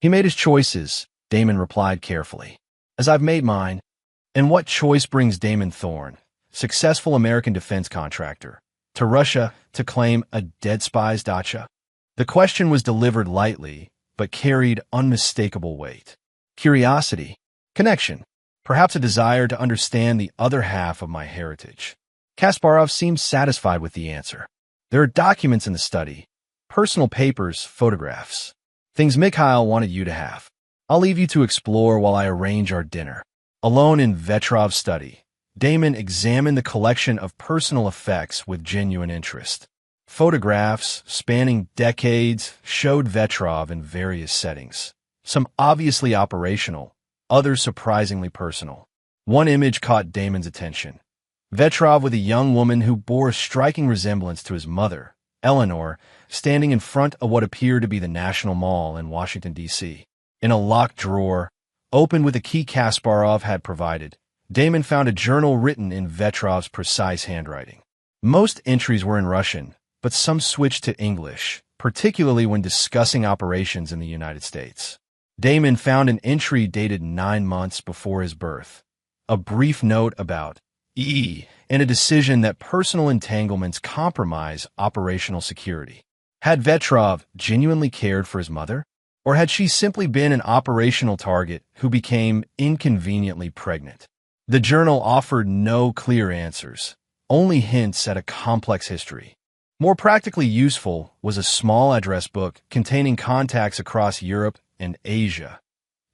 He made his choices, Damon replied carefully. As I've made mine. And what choice brings Damon Thorne, successful American defense contractor, to Russia to claim a dead spy's dacha? The question was delivered lightly, but carried unmistakable weight. Curiosity, connection, perhaps a desire to understand the other half of my heritage. Kasparov seemed satisfied with the answer. There are documents in the study, personal papers, photographs, things Mikhail wanted you to have. I'll leave you to explore while I arrange our dinner. Alone in Vetrov's study, Damon examined the collection of personal effects with genuine interest. Photographs spanning decades showed Vetrov in various settings, some obviously operational, others surprisingly personal. One image caught Damon's attention. Vetrov with a young woman who bore a striking resemblance to his mother, Eleanor, standing in front of what appeared to be the National Mall in Washington, D.C. In a locked drawer, opened with a key Kasparov had provided, Damon found a journal written in Vetrov's precise handwriting. Most entries were in Russian, but some switched to English, particularly when discussing operations in the United States. Damon found an entry dated 9 months before his birth, a brief note about and a decision that personal entanglements compromise operational security. Had Vetrov genuinely cared for his mother? Or had she simply been an operational target who became inconveniently pregnant? The journal offered no clear answers, only hints at a complex history. More practically useful was a small address book containing contacts across Europe and Asia.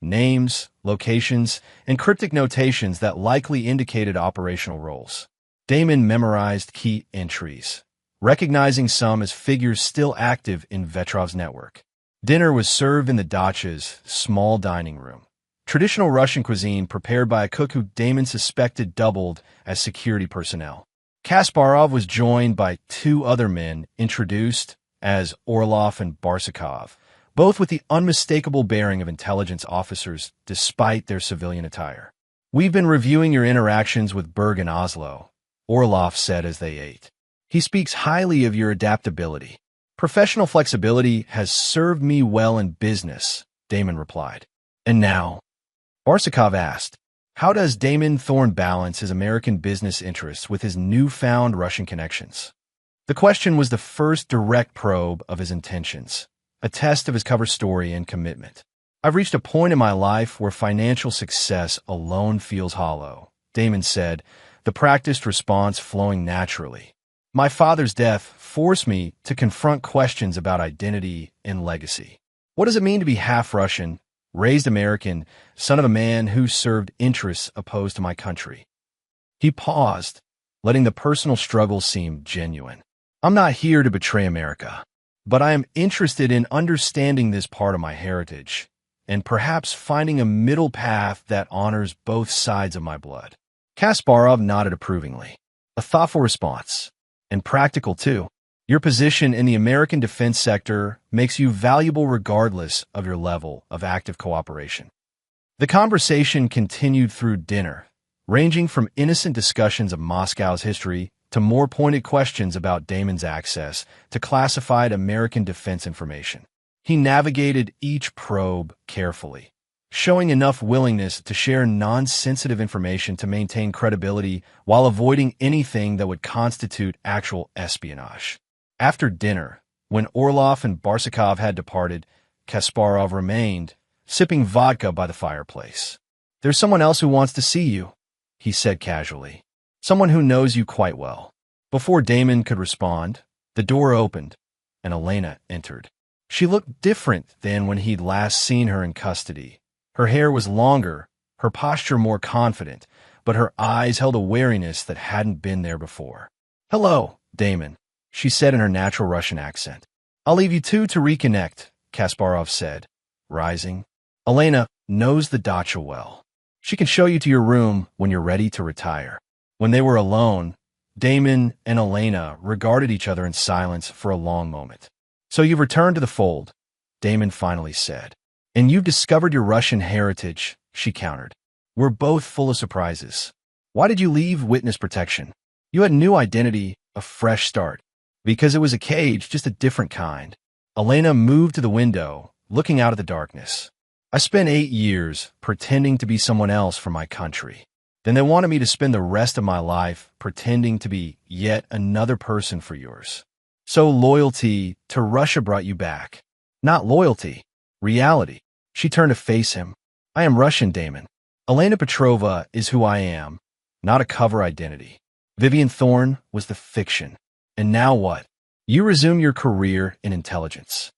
Names, locations, and cryptic notations that likely indicated operational roles. Damon memorized key entries, recognizing some as figures still active in Vetrov's network. Dinner was served in the dacha's small dining room. Traditional Russian cuisine prepared by a cook who Damon suspected doubled as security personnel. Kasparov was joined by 2 other men introduced as Orlov and Barsukov, both with the unmistakable bearing of intelligence officers despite their civilian attire. We've been reviewing your interactions with Berg and Oslo, Orlov said as they ate. He speaks highly of your adaptability. Professional flexibility has served me well in business, Damon replied. And now? Barsukov asked, how does Damon Thorne balance his American business interests with his newfound Russian connections? The question was the first direct probe of his intentions, a test of his cover story and commitment. I've reached a point in my life where financial success alone feels hollow, Damon said, the practiced response flowing naturally. My father's death forced me to confront questions about identity and legacy. What does it mean to be half Russian, raised American, son of a man who served interests opposed to my country? He paused, letting the personal struggle seem genuine. I'm not here to betray America, but I am interested in understanding this part of my heritage and perhaps finding a middle path that honors both sides of my blood. Kasparov nodded approvingly. A thoughtful response, and practical too. Your position in the American defense sector makes you valuable regardless of your level of active cooperation. The conversation continued through dinner, ranging from innocent discussions of Moscow's history to more pointed questions about Damon's access to classified American defense information. He navigated each probe carefully, showing enough willingness to share non-sensitive information to maintain credibility while avoiding anything that would constitute actual espionage. After dinner, when Orlov and Barsukov had departed, Kasparov remained, sipping vodka by the fireplace. There's someone else who wants to see you, he said casually. Someone who knows you quite well. Before Damon could respond, the door opened, and Elena entered. She looked different than when he'd last seen her in custody. Her hair was longer, her posture more confident, but her eyes held a wariness that hadn't been there before. "Hello, Damon," she said in her natural Russian accent. "I'll leave you two to reconnect," Kasparov said, rising. "Elena knows the dacha well. She can show you to your room when you're ready to retire." When they were alone, Damon and Elena regarded each other in silence for a long moment. "So you've returned to the fold," Damon finally said. "And you've discovered your Russian heritage," she countered. "We're both full of surprises. Why did you leave witness protection? You had a new identity, a fresh start." "Because it was a cage, just a different kind." Elena moved to the window, looking out at the darkness. "I spent 8 years pretending to be someone else for my country. Then they wanted me to spend the rest of my life pretending to be yet another person for yours. So loyalty to Russia brought you back. Not loyalty, reality." She turned to face him. "I am Russian, Damon. Elena Petrova is who I am, not a cover identity. Vivian Thorne was the fiction. And now what? You resume your career in intelligence."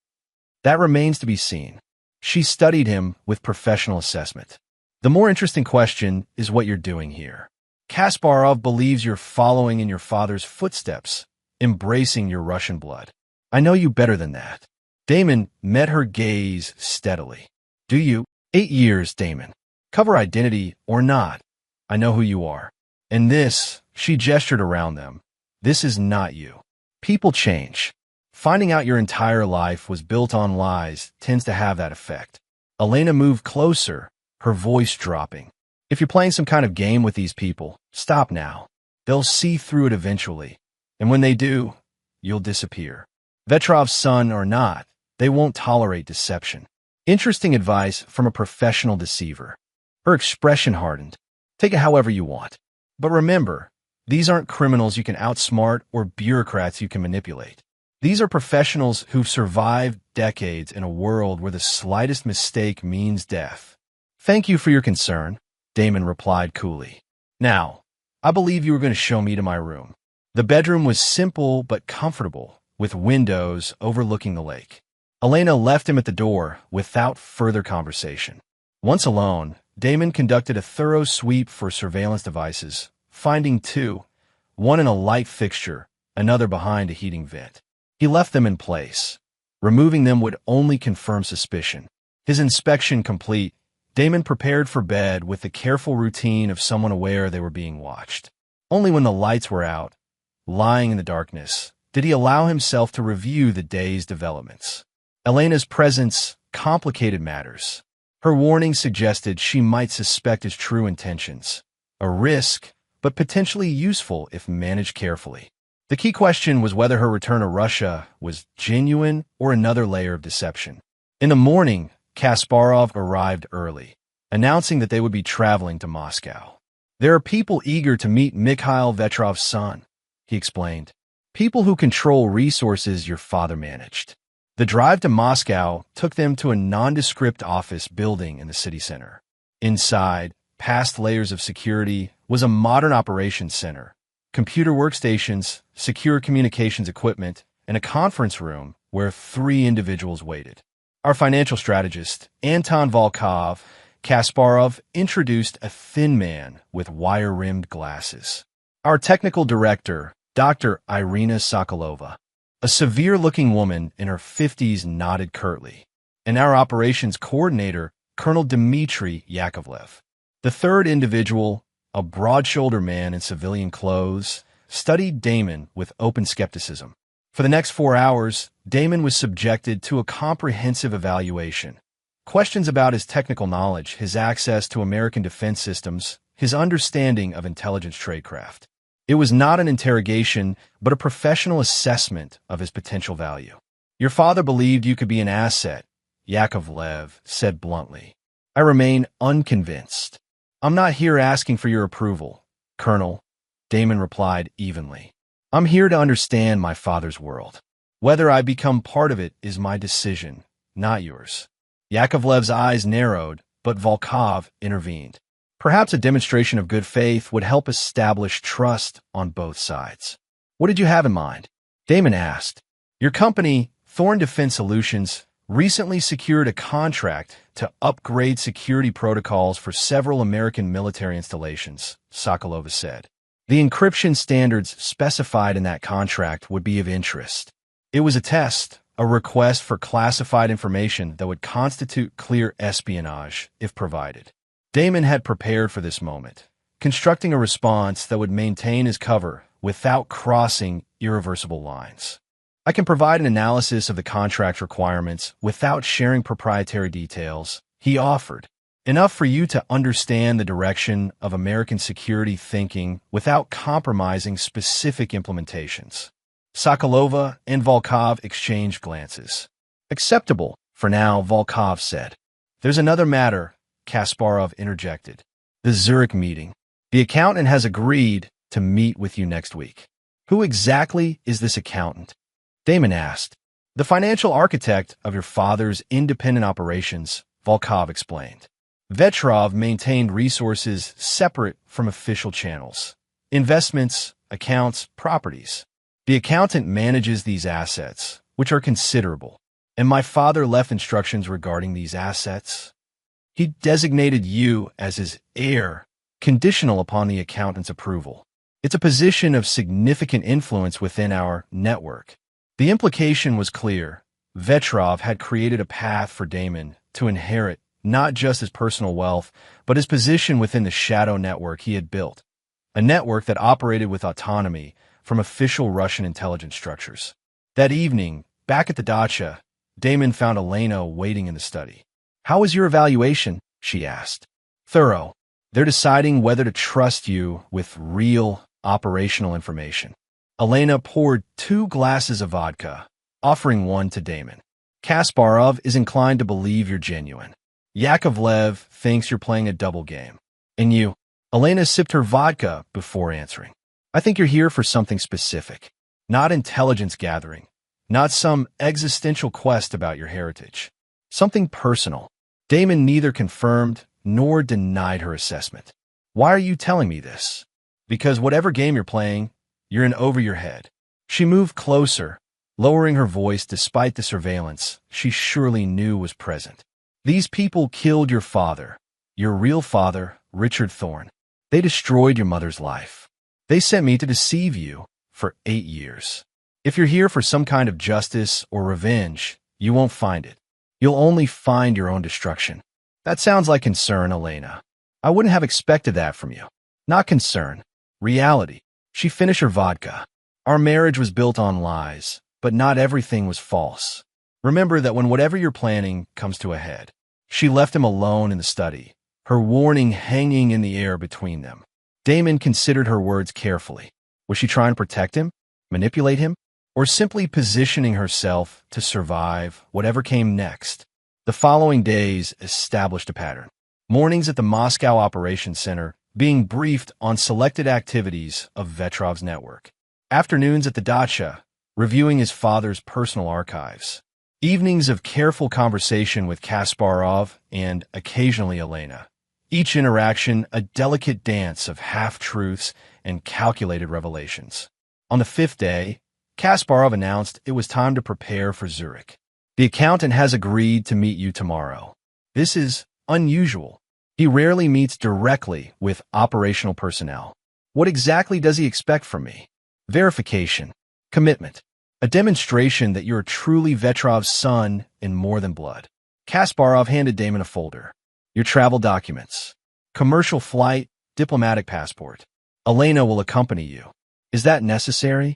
"That remains to be seen." She studied him with professional assessment. "The more interesting question is what you're doing here. Kasparov believes you're following in your father's footsteps, embracing your Russian blood. I know you better than that." Damon met her gaze steadily. "Do you?" 8 years, Damon. Cover identity or not, I know who you are. And this, she gestured around them, this is not you. People change. Finding out your entire life was built on lies tends to have that effect. Elena moved closer, her voice dropping. "If you're playing some kind of game with these people, stop now. They'll see through it eventually. And when they do, you'll disappear. Vetrov's son or not, they won't tolerate deception." Interesting advice from a professional deceiver. Her expression hardened. "Take it however you want. But remember, these aren't criminals you can outsmart or bureaucrats you can manipulate. These are professionals who've survived decades in a world where the slightest mistake means death." "Thank you for your concern," Damon replied coolly. "Now, I believe you were going to show me to my room." The bedroom was simple but comfortable, with windows overlooking the lake. Elena left him at the door without further conversation. Once alone, Damon conducted a thorough sweep for surveillance devices, finding 2, one in a light fixture, another behind a heating vent. He left them in place. Removing them would only confirm suspicion. His inspection complete, Damon prepared for bed with the careful routine of someone aware they were being watched. Only when the lights were out, lying in the darkness, did he allow himself to review the day's developments. Elena's presence complicated matters. Her warning suggested she might suspect his true intentions. A risk, but potentially useful if managed carefully. The key question was whether her return to Russia was genuine or another layer of deception. In the morning, Kasparov arrived early, announcing that they would be traveling to Moscow. "There are people eager to meet Mikhail Vetrov's son," he explained. "People who control resources your father managed." The drive to Moscow took them to a nondescript office building in the city center. Inside, past layers of security, was a modern operations center, computer workstations, secure communications equipment, and a conference room where 3 individuals waited. Our financial strategist, Anton Volkov, Kasparov, introduced a thin man with wire-rimmed glasses. Our technical director, Dr. Irina Sokolova. A severe-looking woman in her 50s nodded curtly. And our operations coordinator, Colonel Dmitry Yakovlev. The third individual, a broad-shouldered man in civilian clothes, studied Damon with open skepticism. For the next 4 hours, Damon was subjected to a comprehensive evaluation. Questions about his technical knowledge, his access to American defense systems, his understanding of intelligence tradecraft. It was not an interrogation, but a professional assessment of his potential value. "Your father believed you could be an asset," Yakovlev said bluntly. "I remain unconvinced." "I'm not here asking for your approval, Colonel," Damon replied evenly. "I'm here to understand my father's world. Whether I become part of it is my decision, not yours." Yakovlev's eyes narrowed, but Volkov intervened. Perhaps a demonstration of good faith would help establish trust on both sides. What did you have in mind? Damon asked. Your company, Thorn Defense Solutions, recently secured a contract to upgrade security protocols for several American military installations, Sokolova said. The encryption standards specified in that contract would be of interest. It was a test, a request for classified information that would constitute clear espionage if provided. Damon had prepared for this moment, constructing a response that would maintain his cover without crossing irreversible lines. I can provide an analysis of the contract requirements without sharing proprietary details, he offered. Enough for you to understand the direction of American security thinking without compromising specific implementations. Sokolova and Volkov exchanged glances. Acceptable, for now, Volkov said. There's another matter, Kasparov interjected. The Zurich meeting. The accountant has agreed to meet with you next week. Who exactly is this accountant? Damon asked. The financial architect of your father's independent operations, Volkov explained. Vetrov maintained resources separate from official channels. Investments, accounts, properties. The accountant manages these assets, which are considerable. And my father left instructions regarding these assets. He designated you as his heir, conditional upon the accountant's approval. It's a position of significant influence within our network. The implication was clear. Vetrov had created a path for Damon to inherit not just his personal wealth, but his position within the shadow network he had built, a network that operated with autonomy from official Russian intelligence structures. That evening, back at the dacha, Damon found Elena waiting in the study. How was your evaluation? She asked. Thorough. They're deciding whether to trust you with real, operational information. Elena poured 2 glasses of vodka, offering one to Damon. Kasparov is inclined to believe you're genuine. Yakovlev thinks you're playing a double game. And you? Elena sipped her vodka before answering. I think you're here for something specific. Not intelligence gathering. Not some existential quest about your heritage. Something personal. Damon neither confirmed nor denied her assessment. Why are you telling me this? Because whatever game you're playing, you're in over your head. She moved closer, lowering her voice despite the surveillance she surely knew was present. These people killed your father, your real father, Richard Thorn. They destroyed your mother's life. They sent me to deceive you for 8 years. If you're here for some kind of justice or revenge, you won't find it. You'll only find your own destruction. That sounds like concern, Elena. I wouldn't have expected that from you. Not concern. Reality. She finished her vodka. Our marriage was built on lies, but not everything was false. Remember that when whatever you're planning comes to a head. She left him alone in the study, her warning hanging in the air between them. Damon considered her words carefully. Was she trying to protect him, manipulate him, or simply positioning herself to survive whatever came next? The following days established a pattern. Mornings at the Moscow Operations Center, being briefed on selected activities of Vetrov's network. Afternoons at the dacha, reviewing his father's personal archives. Evenings of careful conversation with Kasparov and occasionally Elena. Each interaction a delicate dance of half-truths and calculated revelations. On the 5th day, Kasparov announced it was time to prepare for Zurich. The accountant has agreed to meet you tomorrow. This is unusual. He rarely meets directly with operational personnel. What exactly does he expect from me? Verification. Commitment. A demonstration that you're truly Vetrov's son in more than blood. Kasparov handed Damon a folder. Your travel documents. Commercial flight, diplomatic passport. Elena will accompany you. Is that necessary?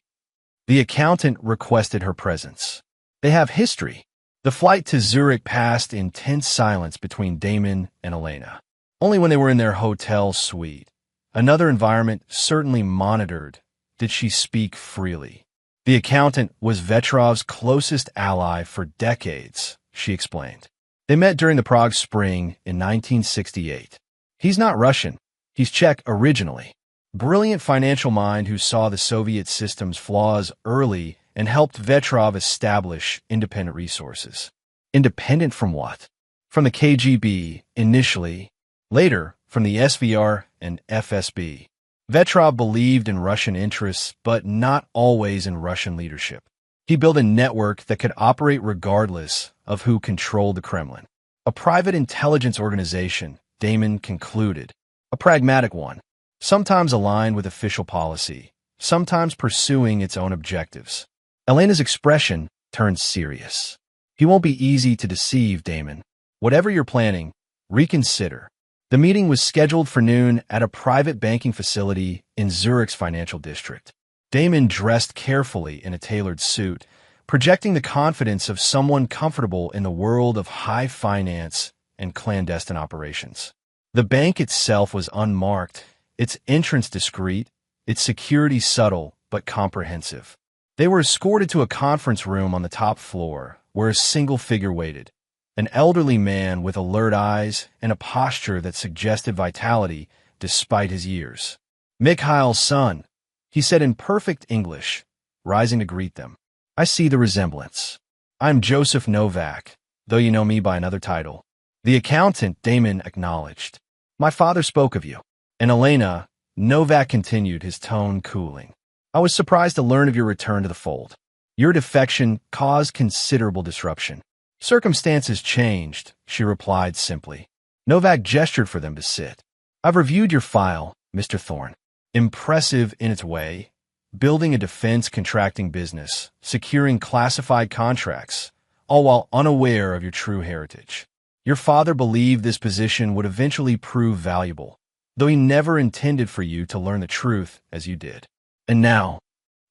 The accountant requested her presence. They have history. The flight to Zurich passed in tense silence between Damon and Elena. Only when they were in their hotel suite, another environment certainly monitored, did she speak freely. The accountant was Vetrov's closest ally for decades, she explained. They met during the Prague Spring in 1968. He's not Russian. He's Czech originally. Brilliant financial mind who saw the Soviet system's flaws early and helped Vetrov establish independent resources. Independent from what? From the KGB, initially. Later, from the SVR and FSB. Vetrov believed in Russian interests, but not always in Russian leadership. He built a network that could operate regardless of who controlled the Kremlin. A private intelligence organization, Damon concluded. A pragmatic one, sometimes aligned with official policy, sometimes pursuing its own objectives. Elena's expression turned serious. He won't be easy to deceive, Damon. Whatever you're planning, reconsider. The meeting was scheduled for noon at a private banking facility in Zurich's financial district. Damon dressed carefully in a tailored suit, projecting the confidence of someone comfortable in the world of high finance and clandestine operations. The bank itself was unmarked, its entrance discreet, its security subtle but comprehensive. They were escorted to a conference room on the top floor, where a single figure waited, an elderly man with alert eyes and a posture that suggested vitality despite his years. "Mikhail's son," he said in perfect English, rising to greet them. "I see the resemblance. I'm Joseph Novak, though you know me by another title." The accountant, Damon, acknowledged. "My father spoke of you." And Elena, Novak continued, his tone cooling. "I was surprised to learn of your return to the fold. Your defection caused considerable disruption." "Circumstances changed," she replied simply. Novak gestured for them to sit. "I've reviewed your file, Mr. Thorne. Impressive in its way, building a defense contracting business, securing classified contracts, all while unaware of your true heritage. Your father believed this position would eventually prove valuable, though he never intended for you to learn the truth as you did." "And now?"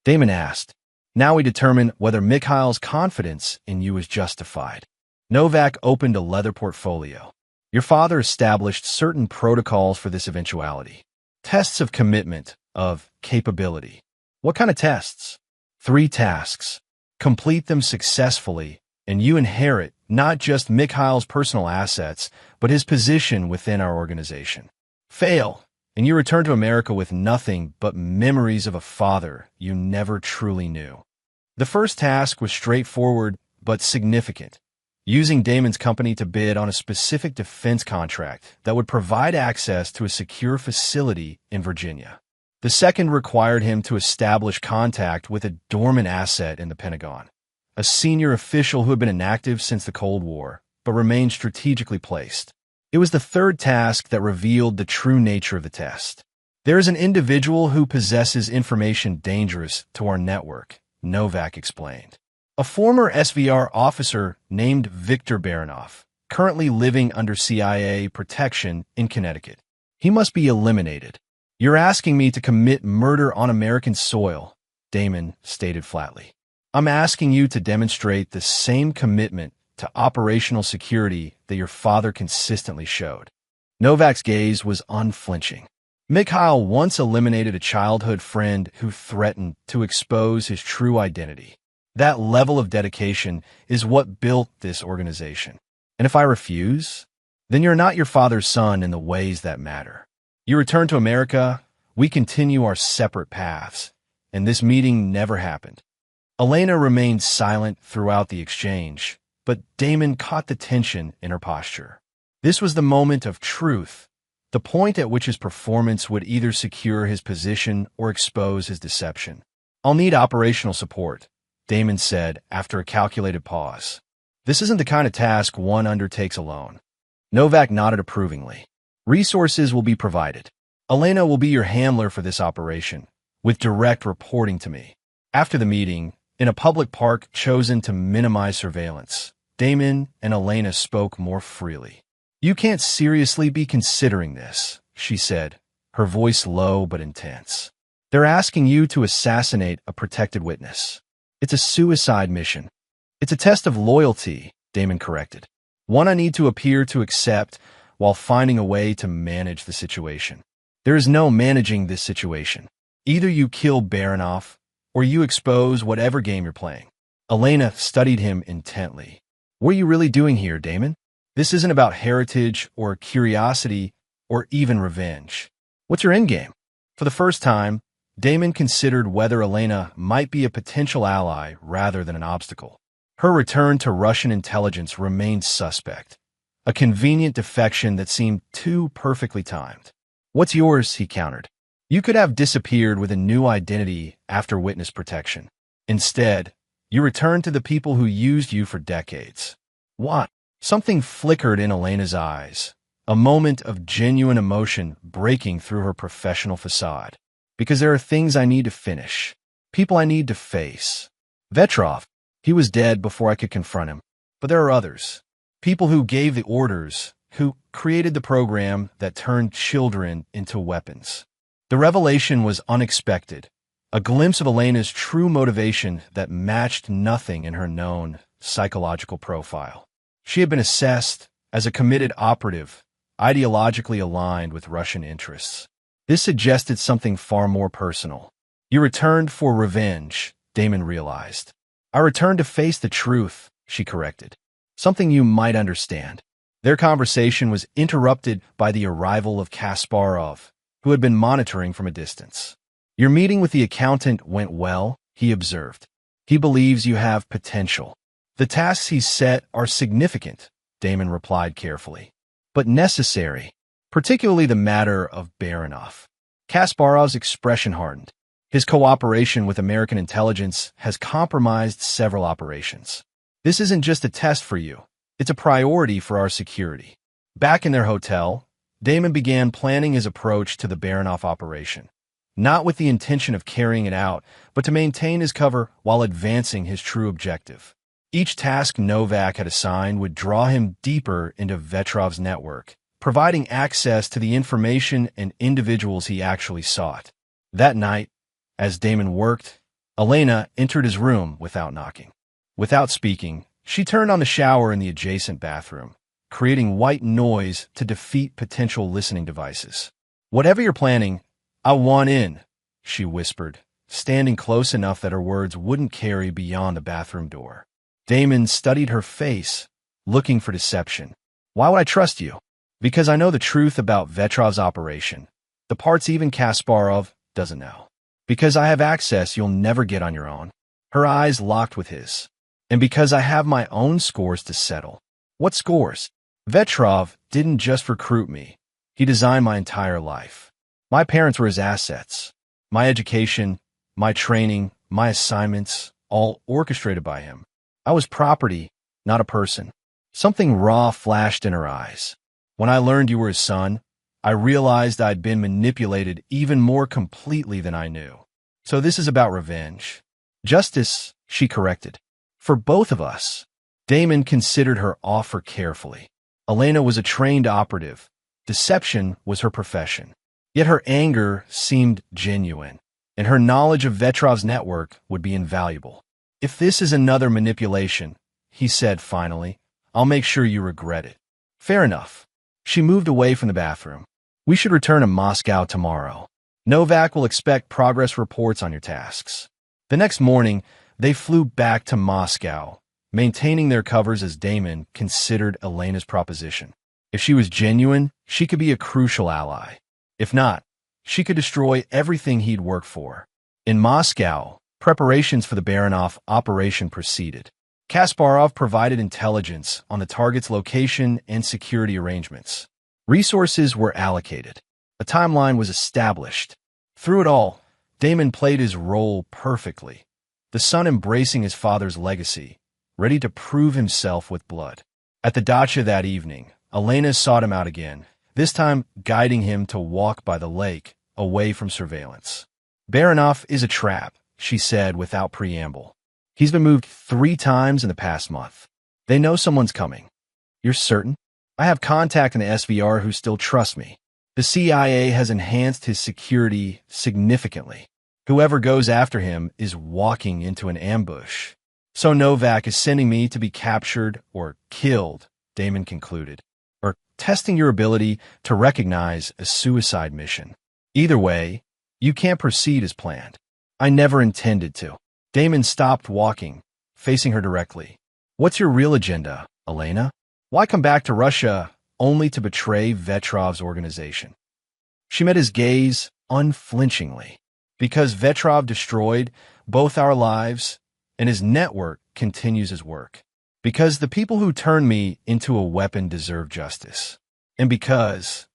Damon asked. "Now we determine whether Mikhail's confidence in you is justified." Novak opened a leather portfolio. "Your father established certain protocols for this eventuality. Tests of commitment, of capability." "What kind of tests?" "3 tasks. Complete them successfully, and you inherit not just Mikhail's personal assets, but his position within our organization. Fail, and you return to America with nothing but memories of a father you never truly knew." The first task was straightforward but significant, using Damon's company to bid on a specific defense contract that would provide access to a secure facility in Virginia. The second required him to establish contact with a dormant asset in the Pentagon, a senior official who had been inactive since the Cold War, but remained strategically placed. It was the third task that revealed the true nature of the test. "There is an individual who possesses information dangerous to our network," Novak explained. "A former SVR officer named Viktor Baranov, currently living under CIA protection in Connecticut. He must be eliminated." "You're asking me to commit murder on American soil," Damon stated flatly. "I'm asking you to demonstrate the same commitment to operational security that your father consistently showed." Novak's gaze was unflinching. Mikhail once eliminated a childhood friend who threatened to expose his true identity. That level of dedication is what built this organization. "And if I refuse, then you're not your father's son in the ways that matter. You return to America, we continue our separate paths, and this meeting never happened." Elena remained silent throughout the exchange, but Damon caught the tension in her posture. This was the moment of truth, the point at which his performance would either secure his position or expose his deception. "I'll need operational support," Damon said after a calculated pause. "This isn't the kind of task one undertakes alone." Novak nodded approvingly. "Resources will be provided. Elena will be your handler for this operation, with direct reporting to me." After the meeting, in a public park chosen to minimize surveillance, Damon and Elena spoke more freely. "You can't seriously be considering this," she said, her voice low but intense. "They're asking you to assassinate a protected witness. It's a suicide mission." "It's a test of loyalty," Damon corrected. "One I need to appear to accept while finding a way to manage the situation." "There is no managing this situation. Either you kill Baranov, or you expose whatever game you're playing." Elena studied him intently. "What are you really doing here, Damon? This isn't about heritage or curiosity or even revenge. What's your endgame?" For the first time, Damon considered whether Elena might be a potential ally rather than an obstacle. Her return to Russian intelligence remained suspect, a convenient defection that seemed too perfectly timed. What's yours? He countered. You could have disappeared with a new identity after witness protection. Instead, you returned to the people who used you for decades. What? Something flickered in Elena's eyes, a moment of genuine emotion breaking through her professional facade. Because there are things I need to finish, people I need to face. Vetrov, he was dead before I could confront him. But there are others. People who gave the orders, who created the program that turned children into weapons. The revelation was unexpected, a glimpse of Elena's true motivation that matched nothing in her known psychological profile. She had been assessed as a committed operative, ideologically aligned with Russian interests. This suggested something far more personal. You returned for revenge, Damon realized. I returned to face the truth, she corrected. Something you might understand. Their conversation was interrupted by the arrival of Kasparov, who had been monitoring from a distance. Your meeting with the accountant went well, he observed. He believes you have potential. The tasks he's set are significant, Damon replied carefully, but necessary, particularly the matter of Baranov. Kasparov's expression hardened. His cooperation with American intelligence has compromised several operations. This isn't just a test for you. It's a priority for our security. Back in their hotel, Damon began planning his approach to the Baranov operation, not with the intention of carrying it out, but to maintain his cover while advancing his true objective. Each task Novak had assigned would draw him deeper into Vetrov's network, providing access to the information and individuals he actually sought. That night, as Damon worked, Elena entered his room without knocking. Without speaking, she turned on the shower in the adjacent bathroom, creating white noise to defeat potential listening devices. Whatever you're planning, I want in, she whispered, standing close enough that her words wouldn't carry beyond the bathroom door. Damon studied her face, looking for deception. Why would I trust you? Because I know the truth about Vetrov's operation, the parts even Kasparov doesn't know. Because I have access you'll never get on your own. Her eyes locked with his. And because I have my own scores to settle. What scores? Vetrov didn't just recruit me. He designed my entire life. My parents were his assets. My education, my training, my assignments, all orchestrated by him. I was property, not a person. Something raw flashed in her eyes. When I learned you were his son, I realized I'd been manipulated even more completely than I knew. So this is about revenge. Justice, she corrected. For both of us. Damon considered her offer carefully. Elena was a trained operative. Deception was her profession. Yet her anger seemed genuine, and her knowledge of Vetrov's network would be invaluable. If this is another manipulation, he said finally, I'll make sure you regret it. Fair enough. She moved away from the bathroom. We should return to Moscow tomorrow. Novak will expect progress reports on your tasks. The next morning, they flew back to Moscow, maintaining their covers as Damon considered Elena's proposition. If she was genuine, she could be a crucial ally. If not, she could destroy everything he'd worked for. In Moscow, preparations for the Baranov operation proceeded. Kasparov provided intelligence on the target's location and security arrangements. Resources were allocated. A timeline was established. Through it all, Damon played his role perfectly. The son embracing his father's legacy, ready to prove himself with blood. At the dacha that evening, Elena sought him out again, this time guiding him to walk by the lake, away from surveillance. Baranov is a trap, she said without preamble. He's been moved 3 times in the past month. They know someone's coming. You're certain? I have contact in the SVR who still trust me. The CIA has enhanced his security significantly. Whoever goes after him is walking into an ambush. So Novak is sending me to be captured or killed, Damon concluded, or testing your ability to recognize a suicide mission. Either way, you can't proceed as planned. I never intended to. Damon stopped walking, facing her directly. What's your real agenda, Elena? Why come back to Russia only to betray Vetrov's organization? She met his gaze unflinchingly. Because Vetrov destroyed both our lives and his network continues his work. Because the people who turned me into a weapon deserve justice. And because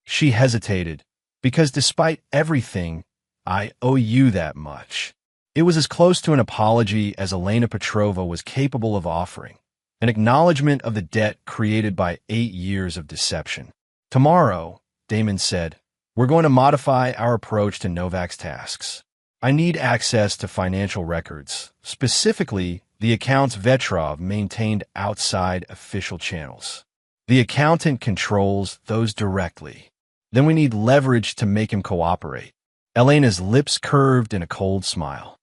she hesitated, because despite everything, I owe you that much. It was as close to an apology as Elena Petrova was capable of offering, an acknowledgement of the debt created by 8 years of deception. Tomorrow, Damon said, we're going to modify our approach to Novak's tasks. I need access to financial records, specifically the accounts Vetrov maintained outside official channels. The accountant controls those directly. Then we need leverage to make him cooperate. Elena's lips curved in a cold smile.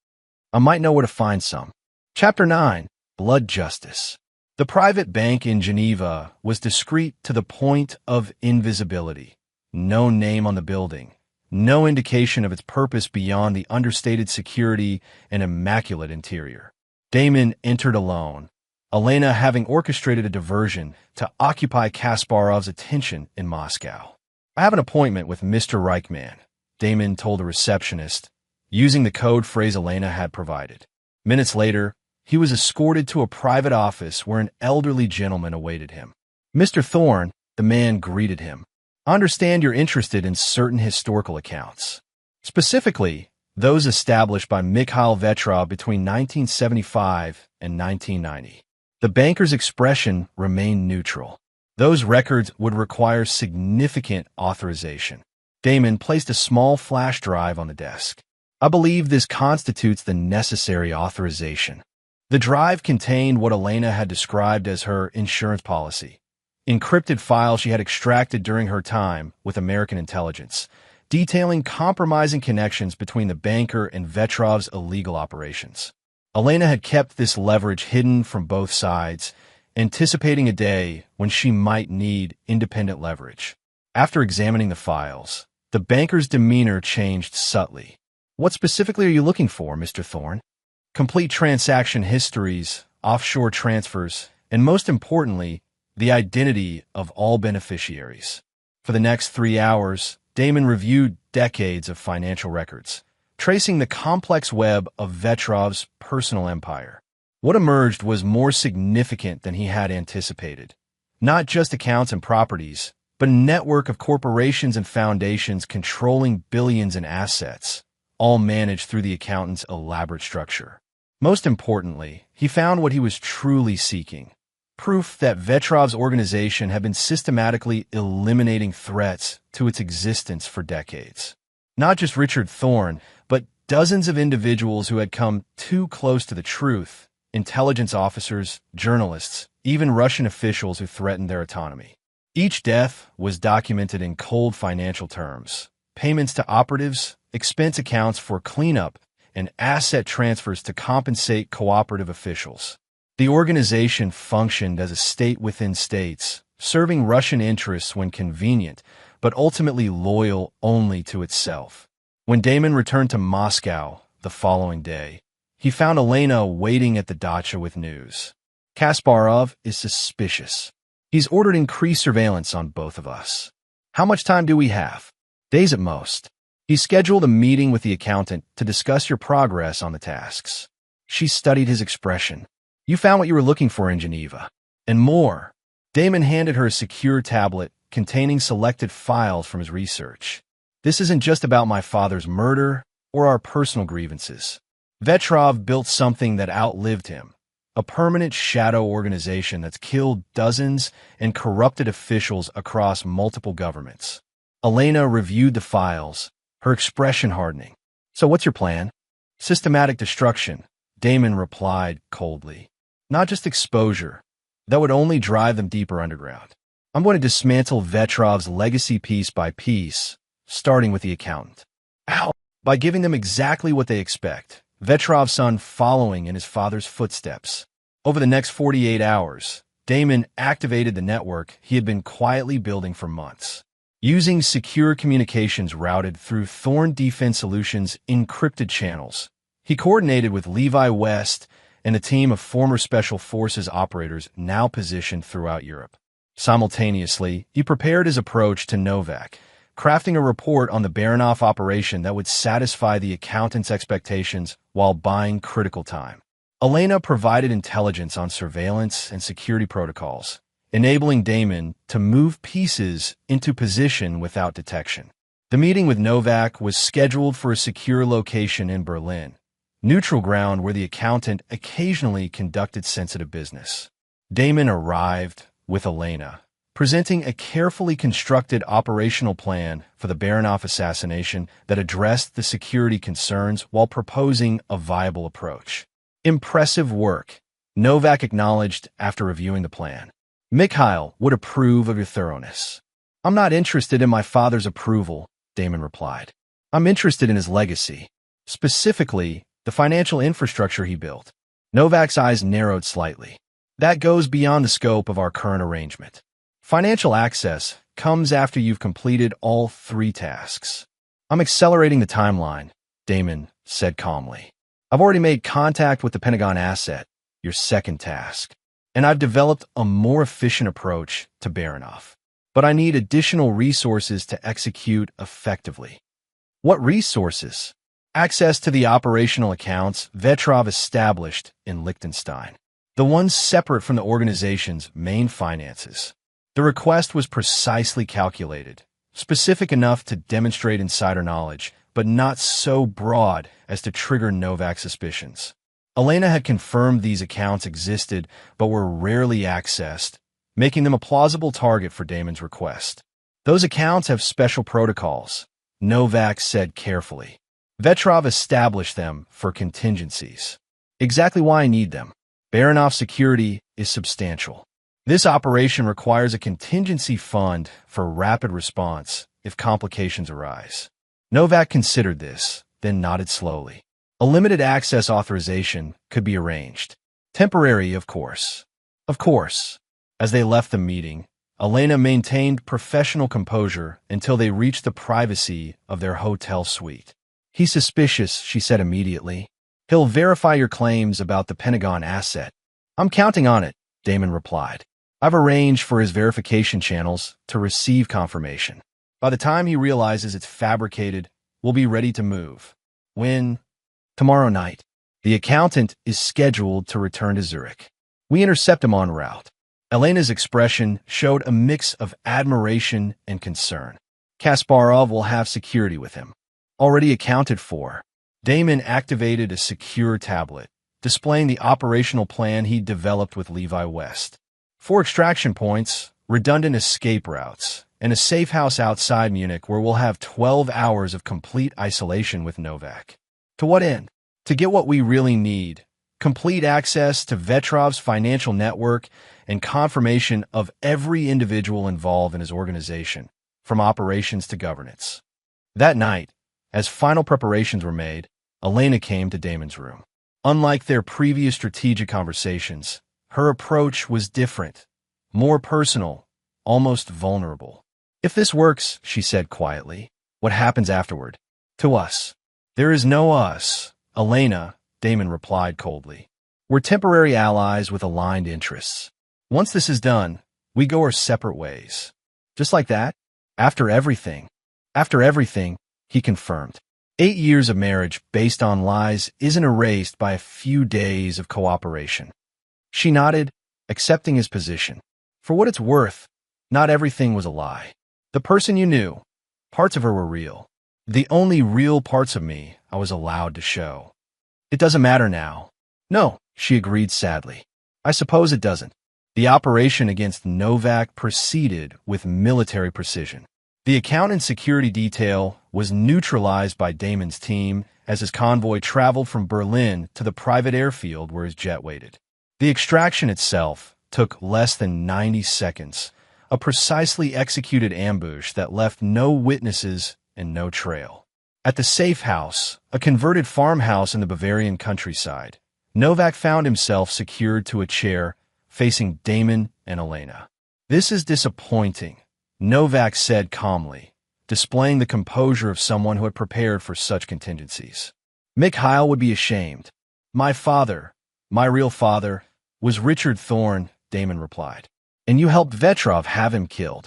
I might know where to find some. Chapter 9. Blood Justice. The private bank in Geneva was discreet to the point of invisibility. No name on the building. No indication of its purpose beyond the understated security and immaculate interior. Damon entered alone, Elena having orchestrated a diversion to occupy Kasparov's attention in Moscow. I have an appointment with Mr. Reichman, Damon told a receptionist, using the code phrase Elena had provided. Minutes later, he was escorted to a private office where an elderly gentleman awaited him. Mr. Thorne, the man greeted him. I understand you're interested in certain historical accounts. Specifically, those established by Mikhail Vetrov between 1975 and 1990. The banker's expression remained neutral. Those records would require significant authorization. Damon placed a small flash drive on the desk. I believe this constitutes the necessary authorization. The drive contained what Elena had described as her insurance policy, encrypted files she had extracted during her time with American intelligence, detailing compromising connections between the banker and Vetrov's illegal operations. Elena had kept this leverage hidden from both sides, anticipating a day when she might need independent leverage. After examining the files, the banker's demeanor changed subtly. What specifically are you looking for, Mr. Thorne? Complete transaction histories, offshore transfers, and most importantly, the identity of all beneficiaries. For the next 3 hours, Damon reviewed decades of financial records, tracing the complex web of Vetrov's personal empire. What emerged was more significant than he had anticipated. Not just accounts and properties, but a network of corporations and foundations controlling billions in assets, all managed through the accountant's elaborate structure. Most importantly, he found what he was truly seeking: proof that Vetrov's organization had been systematically eliminating threats to its existence for decades. Not just Richard Thorne, but dozens of individuals who had come too close to the truth, intelligence officers, journalists, even Russian officials who threatened their autonomy. Each death was documented in cold financial terms: payments to operatives, expense accounts for cleanup, and asset transfers to compensate cooperative officials. The organization functioned as a state within states, serving Russian interests when convenient, but ultimately loyal only to itself. When Damon returned to Moscow the following day, he found Elena waiting at the dacha with news. Kasparov is suspicious. He's ordered increased surveillance on both of us. How much time do we have? Days at most. He scheduled a meeting with the accountant to discuss your progress on the tasks. She studied his expression. You found what you were looking for in Geneva. And more. Damon handed her a secure tablet containing selected files from his research. This isn't just about my father's murder or our personal grievances. Vetrov built something that outlived him. A permanent shadow organization that's killed dozens and corrupted officials across multiple governments. Elena reviewed the files, her expression hardening. So what's your plan? Systematic destruction, Damon replied coldly. Not just exposure. That would only drive them deeper underground. I'm going to dismantle Vetrov's legacy piece by piece, starting with the accountant. How? By giving them exactly what they expect. Vetrov's son following in his father's footsteps. Over the next 48 hours, Damon activated the network he had been quietly building for months. Using secure communications routed through Thorne Defense Solutions' encrypted channels, he coordinated with Levi West and a team of former Special Forces operators now positioned throughout Europe. Simultaneously, he prepared his approach to Novak, crafting a report on the Baranov operation that would satisfy the accountant's expectations while buying critical time. Elena provided intelligence on surveillance and security protocols, enabling Damon to move pieces into position without detection. The meeting with Novak was scheduled for a secure location in Berlin, neutral ground where the accountant occasionally conducted sensitive business. Damon arrived with Elena, presenting a carefully constructed operational plan for the Baranov assassination that addressed the security concerns while proposing a viable approach. Impressive work, Novak acknowledged after reviewing the plan. Mikhail would approve of your thoroughness. I'm not interested in my father's approval, Damon replied. I'm interested in his legacy, specifically the financial infrastructure he built. Novak's eyes narrowed slightly. That goes beyond the scope of our current arrangement. Financial access comes after you've completed all 3 tasks. I'm accelerating the timeline, Damon said calmly. I've already made contact with the Pentagon asset, your second task, and I've developed a more efficient approach to Baranov. But I need additional resources to execute effectively. What resources? Access to the operational accounts Vetrov established in Liechtenstein, the ones separate from the organization's main finances. The request was precisely calculated, specific enough to demonstrate insider knowledge, but not so broad as to trigger Novak's suspicions. Elena had confirmed these accounts existed but were rarely accessed, making them a plausible target for Damon's request. Those accounts have special protocols, Novak said carefully. Vetrov established them for contingencies. Exactly why I need them. Baranov's security is substantial. This operation requires a contingency fund for rapid response if complications arise. Novak considered this, then nodded slowly. A limited access authorization could be arranged. Temporary, of course. Of course. As they left the meeting, Elena maintained professional composure until they reached the privacy of their hotel suite. He's suspicious, she said immediately. He'll verify your claims about the Pentagon asset. I'm counting on it, Damon replied. I've arranged for his verification channels to receive confirmation. By the time he realizes it's fabricated, we'll be ready to move. When? Tomorrow night. The accountant is scheduled to return to Zurich. We intercept him en route. Elena's expression showed a mix of admiration and concern. Kasparov will have security with him. Already accounted for. Damon activated a secure tablet, displaying the operational plan he'd developed with Levi West. 4 extraction points, redundant escape routes, and a safe house outside Munich where we'll have 12 hours of complete isolation with Novak. To what end? To get what we really need. Complete access to Vetrov's financial network and confirmation of every individual involved in his organization, from operations to governance. That night, as final preparations were made, Elena came to Damon's room. Unlike their previous strategic conversations, her approach was different, more personal, almost vulnerable. If this works, she said quietly, what happens afterward? To us. There is no us, Elena, Damon replied coldly. We're temporary allies with aligned interests. Once this is done, we go our separate ways. Just like that? After everything, he confirmed. 8 years of marriage based on lies isn't erased by a few days of cooperation. She nodded, accepting his position. For what it's worth, not everything was a lie. The person you knew, parts of her were real. The only real parts of me I was allowed to show. It doesn't matter now. No, she agreed sadly. I suppose it doesn't. The operation against Novak proceeded with military precision. The accountant security detail was neutralized by Damon's team as his convoy traveled from Berlin to the private airfield where his jet waited. The extraction itself took less than 90 seconds, a precisely executed ambush that left no witnesses and no trail. At the safe house, a converted farmhouse in the Bavarian countryside, Novak found himself secured to a chair facing Damon and Elena. This is disappointing, Novak said calmly, displaying the composure of someone who had prepared for such contingencies. Mikhail would be ashamed. My father, my real father, was Richard Thorne, Damon replied. And you helped Vetrov have him killed.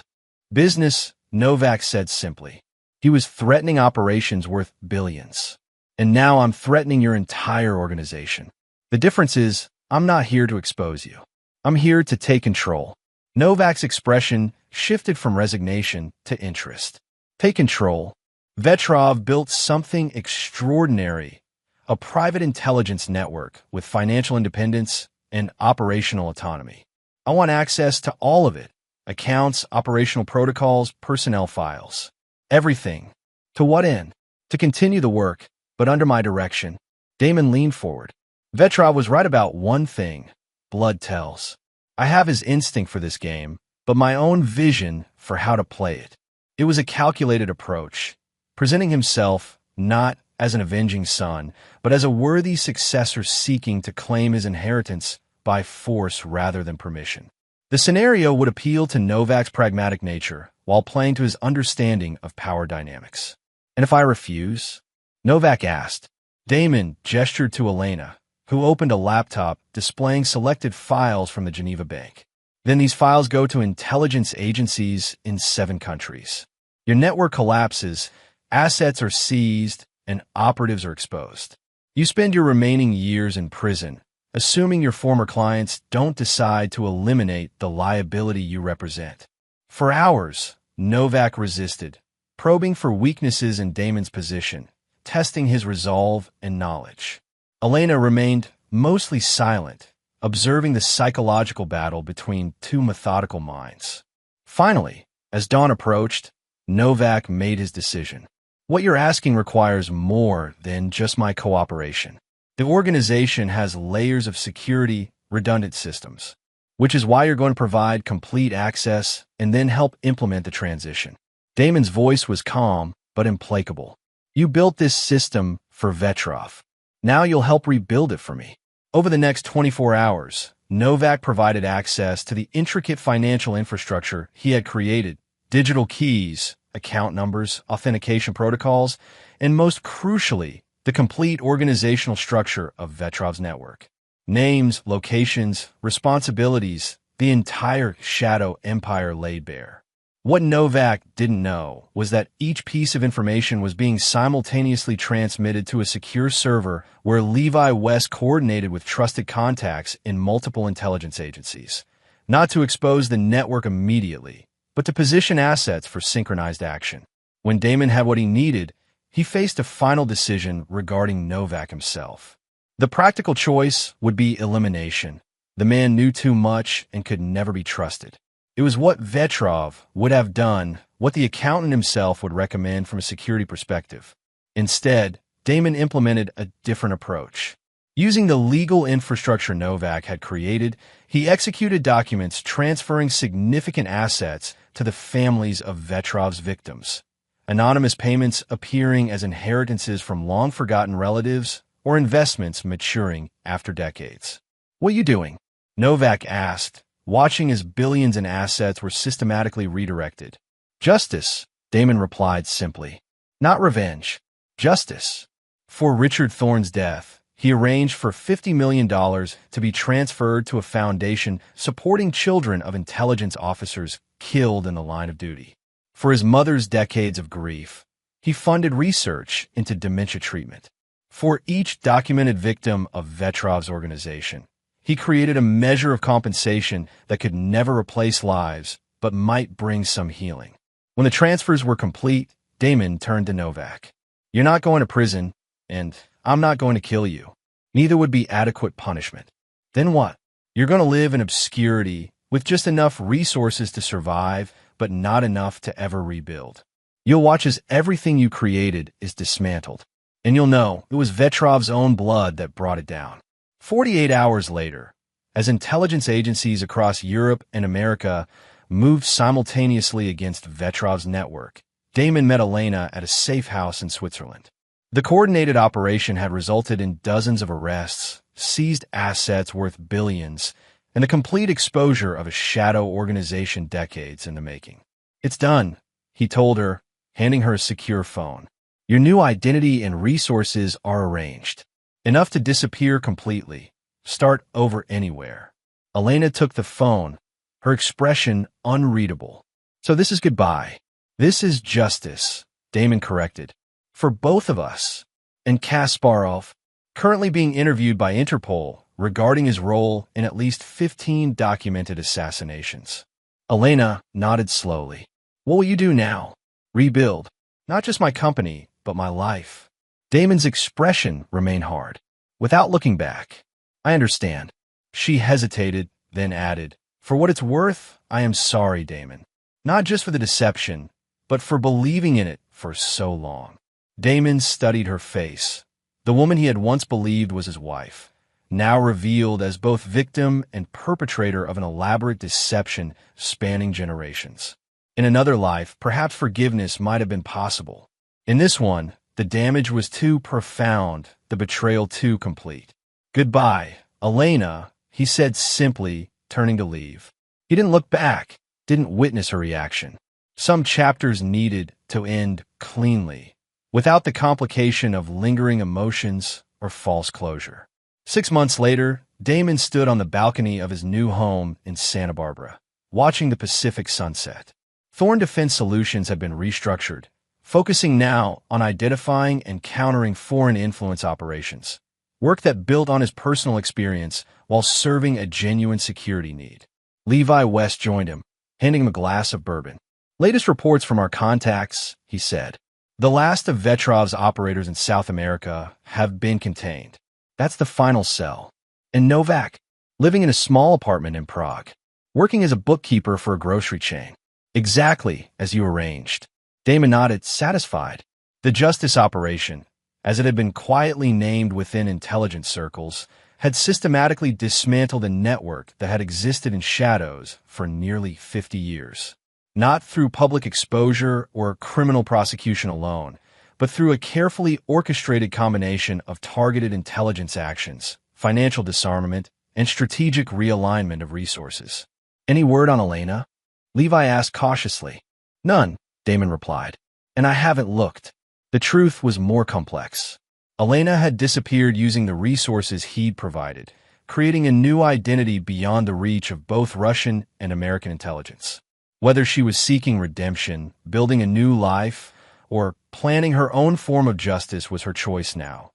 Business, Novak said simply. He was threatening operations worth billions. And now I'm threatening your entire organization. The difference is, I'm not here to expose you. I'm here to take control. Novak's expression shifted from resignation to interest. Take control. Vetrov built something extraordinary, a private intelligence network with financial independence and operational autonomy. I want access to all of it: accounts, operational protocols, personnel files. Everything. To what end? To continue the work, but under my direction. Damon leaned forward. Vetrov was right about one thing: blood tells. I have his instinct for this game, but my own vision for how to play it. It was a calculated approach, presenting himself not as an avenging son, but as a worthy successor seeking to claim his inheritance by force rather than permission. The scenario would appeal to Novak's pragmatic nature while playing to his understanding of power dynamics. And if I refuse? Novak asked. Damon gestured to Elena, who opened a laptop displaying selected files from the Geneva Bank. Then these files go to intelligence agencies in 7 countries. Your network collapses, assets are seized, and operatives are exposed. You spend your remaining years in prison, assuming your former clients don't decide to eliminate the liability you represent. For hours, Novak resisted, probing for weaknesses in Damon's position, testing his resolve and knowledge. Elena remained mostly silent, observing the psychological battle between two methodical minds. Finally, as dawn approached, Novak made his decision. What you're asking requires more than just my cooperation. The organization has layers of security, redundant systems, which is why you're going to provide complete access and then help implement the transition. Damon's voice was calm but implacable. You built this system for Vetrov. Now you'll help rebuild it for me. Over the next 24 hours, Novak provided access to the intricate financial infrastructure he had created: digital keys, account numbers, authentication protocols, and most crucially, the complete organizational structure of Vetrov's network. Names, locations, responsibilities, the entire shadow empire laid bare. What Novak didn't know was that each piece of information was being simultaneously transmitted to a secure server where Levi West coordinated with trusted contacts in multiple intelligence agencies, not to expose the network immediately, but to position assets for synchronized action. When Damon had what he needed, he faced a final decision regarding Novak himself. The practical choice would be elimination. The man knew too much and could never be trusted. It was what Vetrov would have done, what the accountant himself would recommend from a security perspective. Instead, Damon implemented a different approach. Using the legal infrastructure Novak had created, he executed documents transferring significant assets to the families of Vetrov's victims. Anonymous payments appearing as inheritances from long-forgotten relatives or investments maturing after decades. "What are you doing?" Novak asked, watching as billions in assets were systematically redirected. "Justice," Damon replied simply. "Not revenge. Justice." For Richard Thorne's death, he arranged for $50 million to be transferred to a foundation supporting children of intelligence officers killed in the line of duty. For his mother's decades of grief, he funded research into dementia treatment. For each documented victim of Vetrov's organization, he created a measure of compensation that could never replace lives, but might bring some healing. When the transfers were complete, Damon turned to Novak. "You're not going to prison, and I'm not going to kill you. Neither would be adequate punishment. Then what? You're going to live in obscurity with just enough resources to survive, but not enough to ever rebuild. You'll watch as everything you created is dismantled, and you'll know it was Vetrov's own blood that brought it down." 48 hours later, as intelligence agencies across Europe and America moved simultaneously against Vetrov's network, Damon met Elena at a safe house in Switzerland. The coordinated operation had resulted in dozens of arrests, seized assets worth billions, and the complete exposure of a shadow organization decades in the making. "It's done," he told her, handing her a secure phone. "Your new identity and resources are arranged. Enough to disappear completely. Start over anywhere." Elena took the phone, her expression unreadable. "So this is goodbye." "This is justice," Damon corrected. "For both of us." "And Kasparov?" currently being interviewed by Interpol regarding his role in at least 15 documented assassinations. Elena nodded slowly. What will you do now? Rebuild. Not just my company, but my life. Damon's expression remained hard. Without looking back, I understand. She hesitated, then added, For what it's worth, I am sorry, Damon. Not just for the deception, but for believing in it for so long. Damon studied her face. The woman he had once believed was his wife, now revealed as both victim and perpetrator of an elaborate deception spanning generations. In another life, perhaps forgiveness might have been possible. In this one, the damage was too profound, the betrayal too complete. Goodbye, Elena, he said simply, turning to leave. He didn't look back, didn't witness her reaction. Some chapters needed to end cleanly, without the complication of lingering emotions or false closure. 6 months later, Damon stood on the balcony of his new home in Santa Barbara, watching the Pacific sunset. Thorn Defense Solutions had been restructured, focusing now on identifying and countering foreign influence operations, work that built on his personal experience while serving a genuine security need. Levi West joined him, handing him a glass of bourbon. Latest reports from our contacts, he said. The last of Vetrov's operators in South America have been contained. That's the final cell. And Novak, living in a small apartment in Prague, working as a bookkeeper for a grocery chain. Exactly as you arranged. Damon nodded, satisfied. The Justice operation, as it had been quietly named within intelligence circles, had systematically dismantled a network that had existed in shadows for nearly 50 years. Not through public exposure or criminal prosecution alone, but through a carefully orchestrated combination of targeted intelligence actions, financial disarmament, and strategic realignment of resources. Any word on Elena? Levi asked cautiously. None, Damon replied. And I haven't looked. The truth was more complex. Elena had disappeared using the resources he'd provided, creating a new identity beyond the reach of both Russian and American intelligence. Whether she was seeking redemption, building a new life, or planning her own form of justice was her choice now.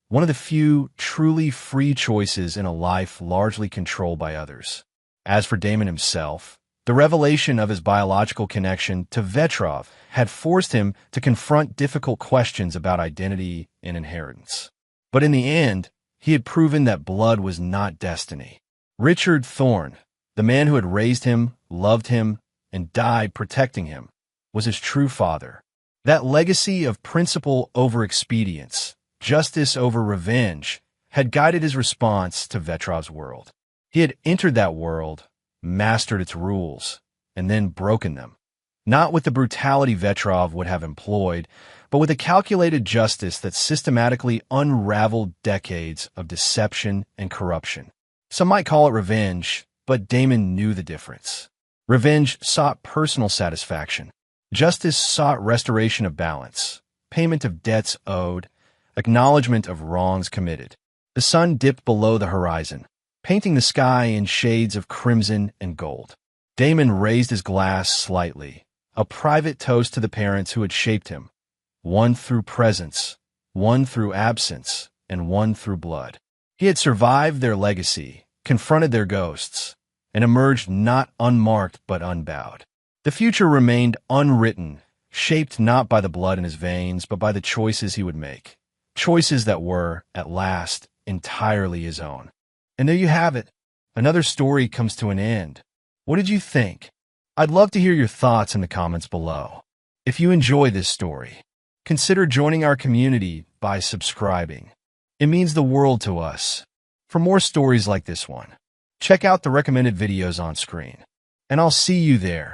One of the few truly free choices in a life largely controlled by others. As for Damon himself, the revelation of his biological connection to Vetrov had forced him to confront difficult questions about identity and inheritance. But in the end, he had proven that blood was not destiny. Richard Thorn, the man who had raised him, loved him, and died protecting him, was his true father. That legacy of principle over expedience, justice over revenge, had guided his response to Vetrov's world. He had entered that world, mastered its rules, and then broken them. Not with the brutality Vetrov would have employed, but with a calculated justice that systematically unraveled decades of deception and corruption. Some might call it revenge, but Damon knew the difference. Revenge sought personal satisfaction. Justice sought restoration of balance, payment of debts owed, acknowledgement of wrongs committed. The sun dipped below the horizon, painting the sky in shades of crimson and gold. Damon raised his glass slightly, a private toast to the parents who had shaped him, one through presence, one through absence, and one through blood. He had survived their legacy, confronted their ghosts, and emerged not unmarked but unbowed. The future remained unwritten, shaped not by the blood in his veins, but by the choices he would make. Choices that were, at last, entirely his own. And there you have it. Another story comes to an end. What did you think? I'd love to hear your thoughts in the comments below. If you enjoy this story, consider joining our community by subscribing. It means the world to us. For more stories like this one, check out the recommended videos on screen. And I'll see you there.